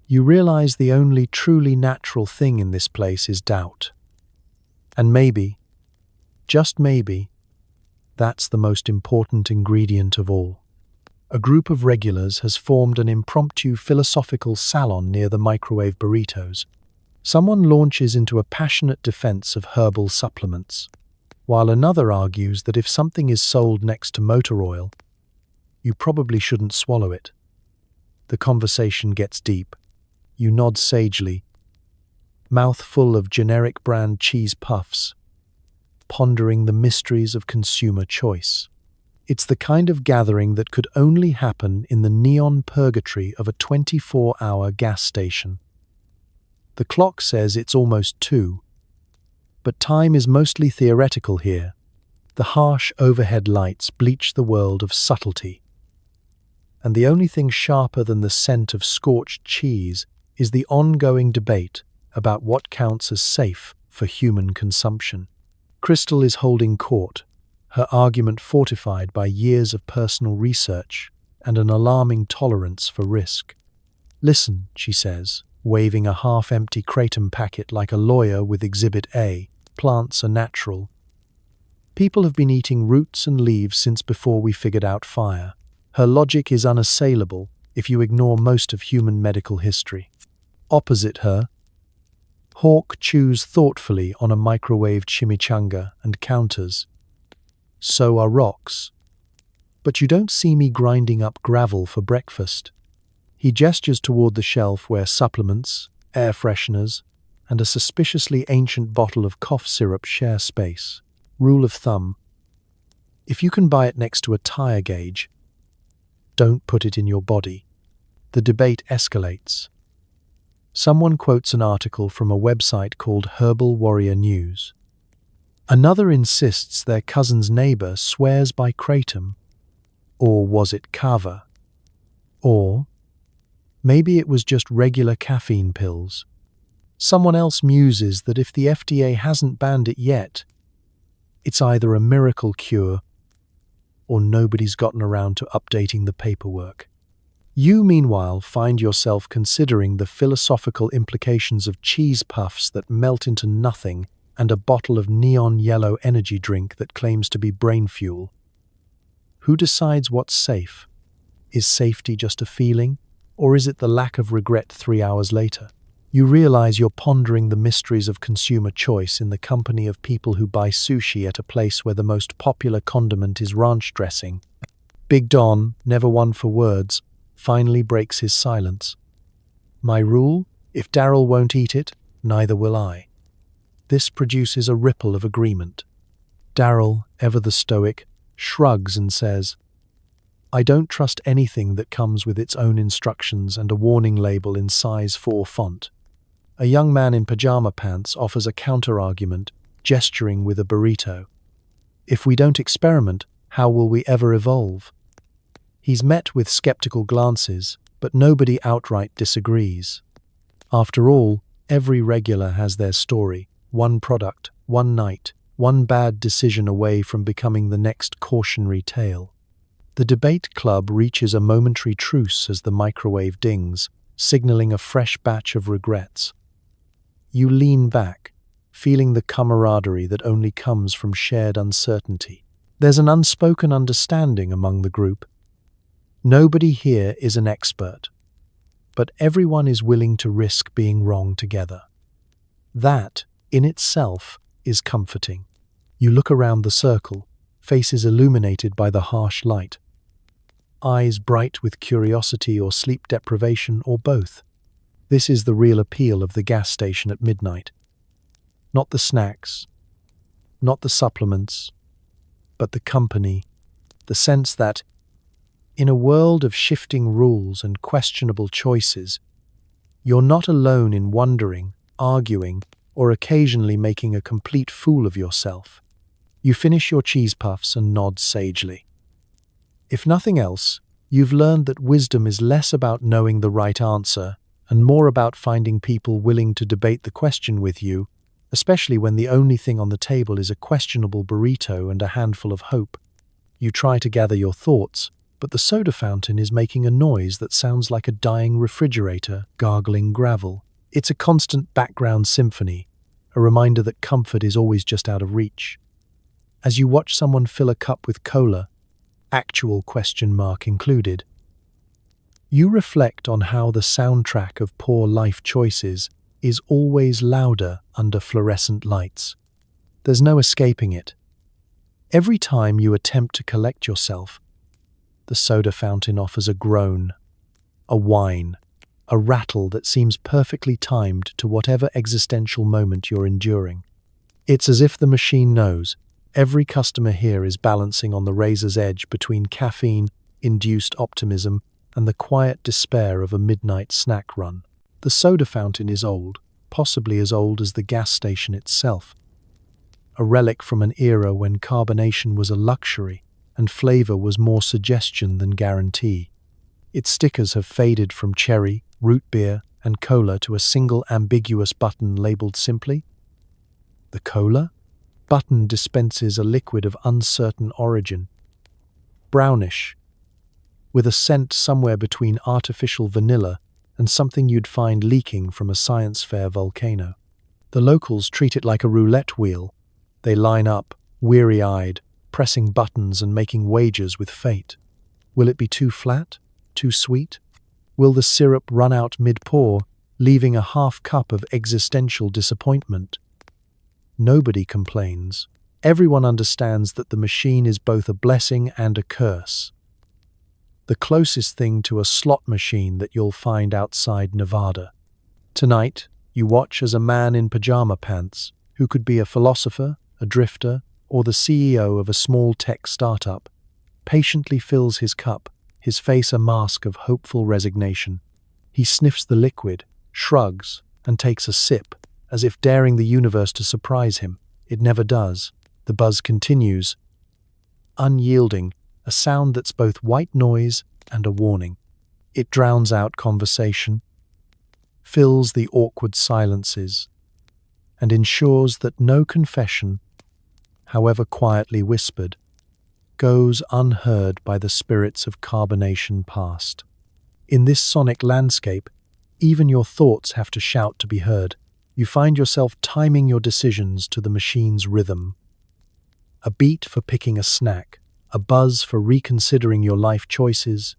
you realize the only truly natural thing in this place is doubt. And maybe, Just maybe, that's the most important ingredient of all. A group of regulars has formed an impromptu philosophical salon near the microwave burritos. Someone launches into a passionate defense of herbal supplements, while another argues that if something is sold next to motor oil, you probably shouldn't swallow it. The conversation gets deep. You nod sagely, mouth full of generic brand cheese puffs, pondering the mysteries of consumer choice. It's the kind of gathering that could only happen in the neon purgatory of a 24-hour gas station. The clock says it's almost 2, but time is mostly theoretical here. The harsh overhead lights bleach the world of subtlety. And the only thing sharper than the scent of scorched cheese is the ongoing debate about what counts as safe for human consumption. Crystal is holding court, her argument fortified by years of personal research and an alarming tolerance for risk. "Listen," she says, waving a half-empty Kratom packet like a lawyer with Exhibit A, "plants are natural. People have been eating roots and leaves since before we figured out fire." Her logic is unassailable if you ignore most of human medical history. Opposite her, Hawk chews thoughtfully on a microwaved chimichanga and counters. "So are rocks. But you don't see me grinding up gravel for breakfast." He gestures toward the shelf where supplements, air fresheners, and a suspiciously ancient bottle of cough syrup share space. Rule of thumb: if you can buy it next to a tire gauge, don't put it in your body. The debate escalates. Someone quotes an article from a website called Herbal Warrior News. Another insists their cousin's neighbor swears by Kratom. Or was it kava? Or maybe it was just regular caffeine pills. Someone else muses that if the FDA hasn't banned it yet, it's either a miracle cure or nobody's gotten around to updating the paperwork. You, meanwhile, find yourself considering the philosophical implications of cheese puffs that melt into nothing and a bottle of neon yellow energy drink that claims to be brain fuel. Who decides what's safe? Is safety just a feeling, or is it the lack of regret 3 hours later? You realize you're pondering the mysteries of consumer choice in the company of people who buy sushi at a place where the most popular condiment is ranch dressing. Big Don, never one for words, finally breaks his silence. "My rule? If Daryl won't eat it, neither will I." This produces a ripple of agreement. Daryl, ever the stoic, shrugs and says, "I don't trust anything that comes with its own instructions and a warning label in size 4 font." A young man in pajama pants offers a counter-argument, gesturing with a burrito. "If we don't experiment, how will we ever evolve?" He's met with skeptical glances, but nobody outright disagrees. After all, every regular has their story, one product, one night, one bad decision away from becoming the next cautionary tale. The debate club reaches a momentary truce as the microwave dings, signaling a fresh batch of regrets. You lean back, feeling the camaraderie that only comes from shared uncertainty. There's an unspoken understanding among the group. Nobody here is an expert, but everyone is willing to risk being wrong together. That, in itself, is comforting. You look around the circle, faces illuminated by the harsh light, eyes bright with curiosity or sleep deprivation or both. This is the real appeal of the gas station at midnight. Not the snacks, not the supplements, but the company, the sense that, in a world of shifting rules and questionable choices, you're not alone in wondering, arguing, or occasionally making a complete fool of yourself. You finish your cheese puffs and nod sagely. If nothing else, you've learned that wisdom is less about knowing the right answer and more about finding people willing to debate the question with you, especially when the only thing on the table is a questionable burrito and a handful of hope. You try to gather your thoughts, but the soda fountain is making a noise that sounds like a dying refrigerator gargling gravel. It's a constant background symphony, a reminder that comfort is always just out of reach. as you watch someone fill a cup with cola, actual question mark included. You reflect on how the soundtrack of poor life choices is always louder under fluorescent lights. There's no escaping it. Every time you attempt to collect yourself, the soda fountain offers a groan, a whine, a rattle that seems perfectly timed to whatever existential moment you're enduring. It's as if the machine knows every customer here is balancing on the razor's edge between caffeine-induced optimism and the quiet despair of a midnight snack run. The soda fountain is old, possibly as old as the gas station itself. A relic from an era when carbonation was a luxury and flavor was more suggestion than guarantee. Its stickers have faded from cherry, root beer, and cola to a single ambiguous button labeled simply the cola. Button dispenses a liquid of uncertain origin, brownish, with a scent somewhere between artificial vanilla and something you'd find leaking from a science fair volcano. The locals treat it like a roulette wheel. They line up, weary-eyed, pressing buttons and making wagers with fate. Will it be too flat? Too sweet? Will the syrup run out mid-pour, leaving a half cup of existential disappointment? Nobody complains. Everyone understands that the machine is both a blessing and a curse. The closest thing to a slot machine that you'll find outside Nevada. Tonight, you watch as a man in pajama pants, who could be a philosopher, a drifter, or the CEO of a small tech startup, patiently fills his cup, his face a mask of hopeful resignation. He sniffs the liquid, shrugs, and takes a sip, as if daring the universe to surprise him. It never does. The buzz continues, unyielding, a sound that's both white noise and a warning. It drowns out conversation, fills the awkward silences, and ensures that no confession, however quietly whispered, goes unheard by the spirits of carbonation past. In this sonic landscape, even your thoughts have to shout to be heard. You find yourself timing your decisions to the machine's rhythm. A beat for picking a snack, a buzz for reconsidering your life choices,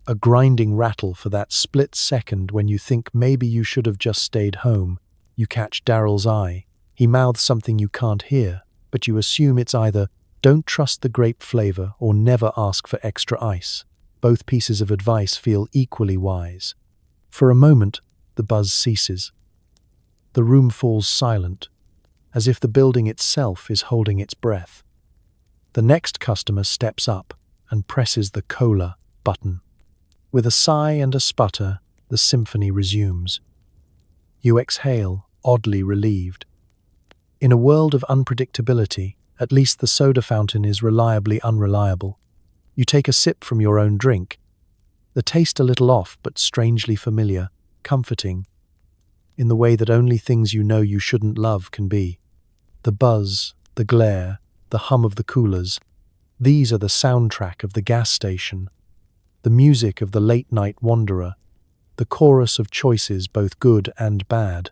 a grinding rattle for that split second when you think maybe you should have just stayed home. You catch Daryl's eye. He mouths something you can't hear, but you assume it's either don't trust the grape flavor or never ask for extra ice. Both pieces of advice feel equally wise. For a moment, the buzz ceases. The room falls silent, as if the building itself is holding its breath. The next customer steps up and presses the cola button. With a sigh and a sputter, the symphony resumes. You exhale, oddly relieved. In a world of unpredictability, at least the soda fountain is reliably unreliable. You take a sip from your own drink. The taste a little off, but strangely familiar, comforting, in the way that only things you know you shouldn't love can be. The buzz, the glare, the hum of the coolers, these are the soundtrack of the gas station, the music of the late-night wanderer, the chorus of choices both good and bad.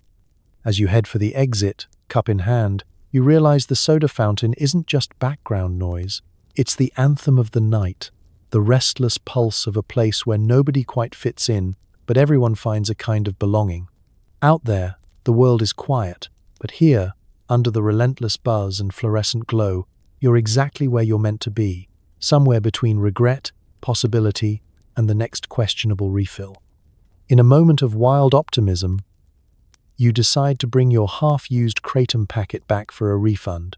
As you head for the exit, cup in hand, you realize the soda fountain isn't just background noise. It's the anthem of the night, the restless pulse of a place where nobody quite fits in, but everyone finds a kind of belonging. Out there, the world is quiet, but here, under the relentless buzz and fluorescent glow, you're exactly where you're meant to be, somewhere between regret, possibility, and the next questionable refill. In a moment of wild optimism, you decide to bring your half-used Kratom packet back for a refund.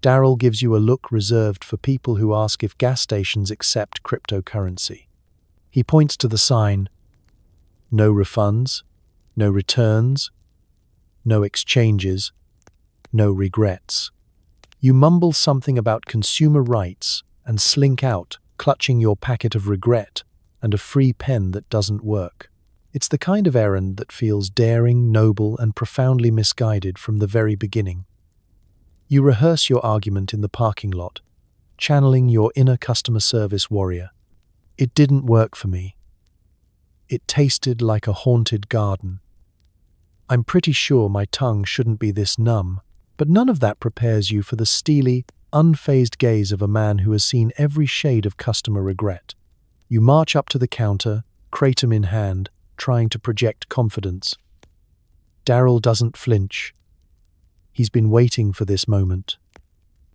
Daryl gives you a look reserved for people who ask if gas stations accept cryptocurrency. He points to the sign, no refunds, no returns, no exchanges, no regrets. You mumble something about consumer rights and slink out, clutching your packet of regret and a free pen that doesn't work. It's the kind of errand that feels daring, noble, and profoundly misguided from the very beginning. You rehearse your argument in the parking lot, channeling your inner customer service warrior. It didn't work for me. It tasted like a haunted garden. I'm pretty sure my tongue shouldn't be this numb, but none of that prepares you for the steely, unfazed gaze of a man who has seen every shade of customer regret. You march up to the counter, Kratom in hand, trying to project confidence. Daryl doesn't flinch. He's been waiting for this moment.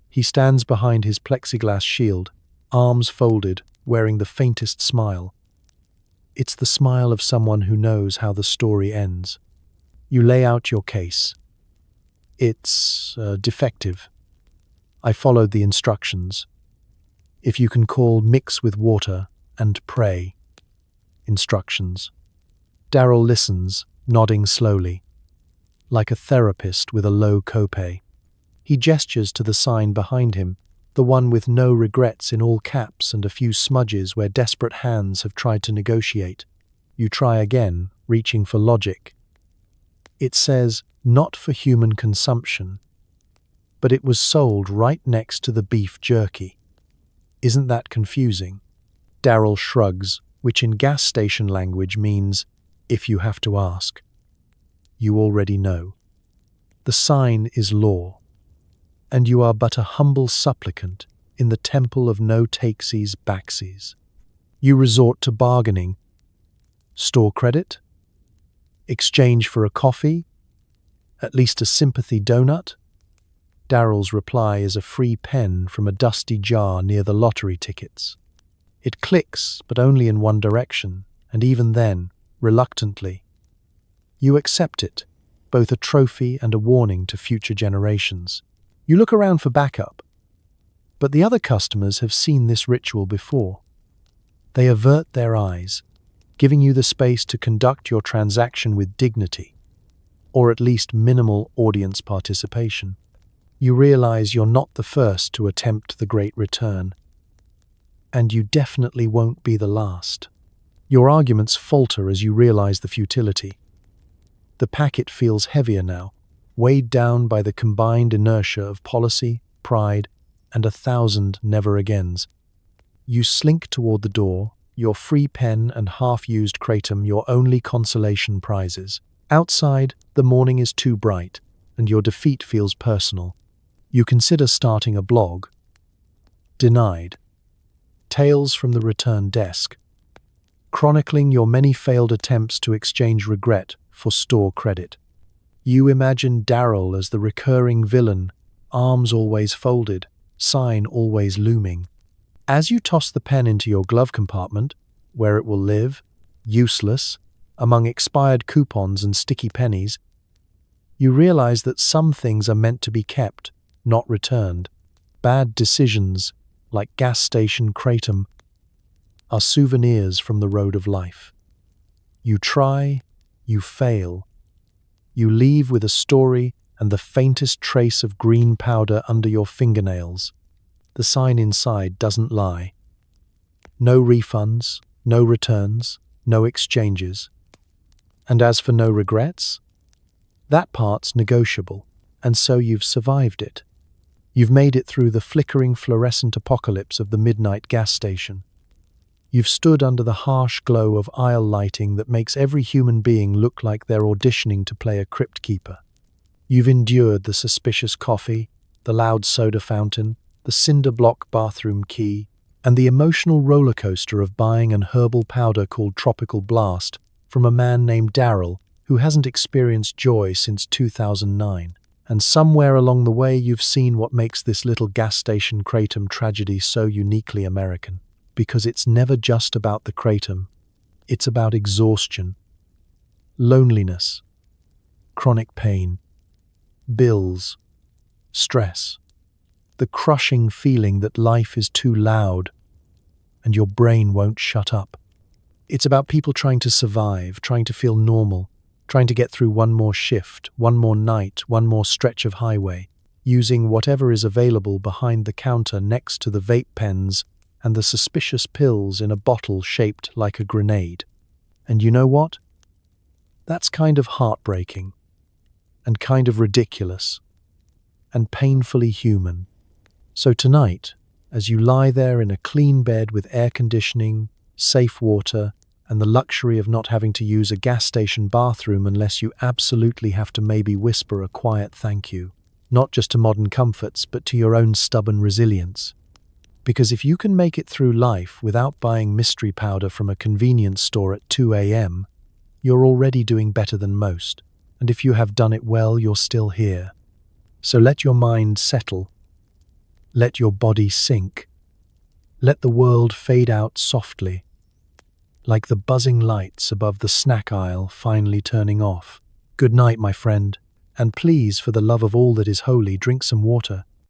He stands behind his plexiglass shield, arms folded, wearing the faintest smile. It's the smile of someone who knows how the story ends. You lay out your case. It's defective. I followed the instructions. If you can call, mix with water and pray. Instructions. Daryl listens, nodding slowly, like a therapist with a low copay. He gestures to the sign behind him, the one with no regrets in all caps and a few smudges where desperate hands have tried to negotiate. You try again, reaching for logic. It says, not for human consumption. But it was sold right next to the beef jerky. Isn't that confusing? Daryl shrugs, which in gas station language means, if you have to ask. You already know. The sign is law, and you are but a humble supplicant in the temple of no-takesies backsies. You resort to bargaining. Store credit? Exchange for a coffee? At least a sympathy donut? Daryl's reply is a free pen from a dusty jar near the lottery tickets. It clicks, but only in one direction, and even then, reluctantly. You accept it, both a trophy and a warning to future generations. You look around for backup, but the other customers have seen this ritual before. They avert their eyes, giving you the space to conduct your transaction with dignity, or at least minimal audience participation. You realize you're not the first to attempt the great return, and you definitely won't be the last. Your arguments falter as you realize the futility. The packet feels heavier now, weighed down by the combined inertia of policy, pride, and 1,000 never-agains. You slink toward the door, your free pen and half-used Kratom your only consolation prizes. Outside, the morning is too bright, and your defeat feels personal. You consider starting a blog. Denied. Tales from the return desk. Chronicling your many failed attempts to exchange regret for store credit. You imagine Daryl as the recurring villain, arms always folded, sign always looming. As you toss the pen into your glove compartment, where it will live, useless, among expired coupons and sticky pennies, you realize that some things are meant to be kept, not returned. Bad decisions, like gas station Kratom, are souvenirs from the road of life. You try, you fail. You leave with a story and the faintest trace of green powder under your fingernails. The sign inside doesn't lie. No refunds, no returns, no exchanges. And as for no regrets, that part's negotiable, and so you've survived it. You've made it through the flickering fluorescent apocalypse of the midnight gas station. You've stood under the harsh glow of aisle lighting that makes every human being look like they're auditioning to play a crypt keeper. You've endured the suspicious coffee, the loud soda fountain, the cinder block bathroom key, and the emotional roller coaster of buying an herbal powder called Tropical Blast from a man named Daryl who hasn't experienced joy since 2009. And somewhere along the way you've seen what makes this little gas station Kratom tragedy so uniquely American. Because it's never just about the Kratom. It's about exhaustion, loneliness, chronic pain, bills, stress, the crushing feeling that life is too loud and your brain won't shut up. It's about people trying to survive, trying to feel normal, trying to get through one more shift, one more night, one more stretch of highway, using whatever is available behind the counter next to the vape pens and the suspicious pills in a bottle shaped like a grenade. And you know what? That's kind of heartbreaking, and kind of ridiculous, and painfully human. So tonight, as you lie there in a clean bed with air conditioning, safe water, and the luxury of not having to use a gas station bathroom unless you absolutely have to maybe whisper a quiet thank you, not just to modern comforts, but to your own stubborn resilience. Because if you can make it through life without buying mystery powder from a convenience store at 2 a.m., you're already doing better than most. And if you have done it well, you're still here. So let your mind settle. Let your body sink. Let the world fade out softly, like the buzzing lights above the snack aisle finally turning off. Good night, my friend. And please, for the love of all that is holy, drink some water.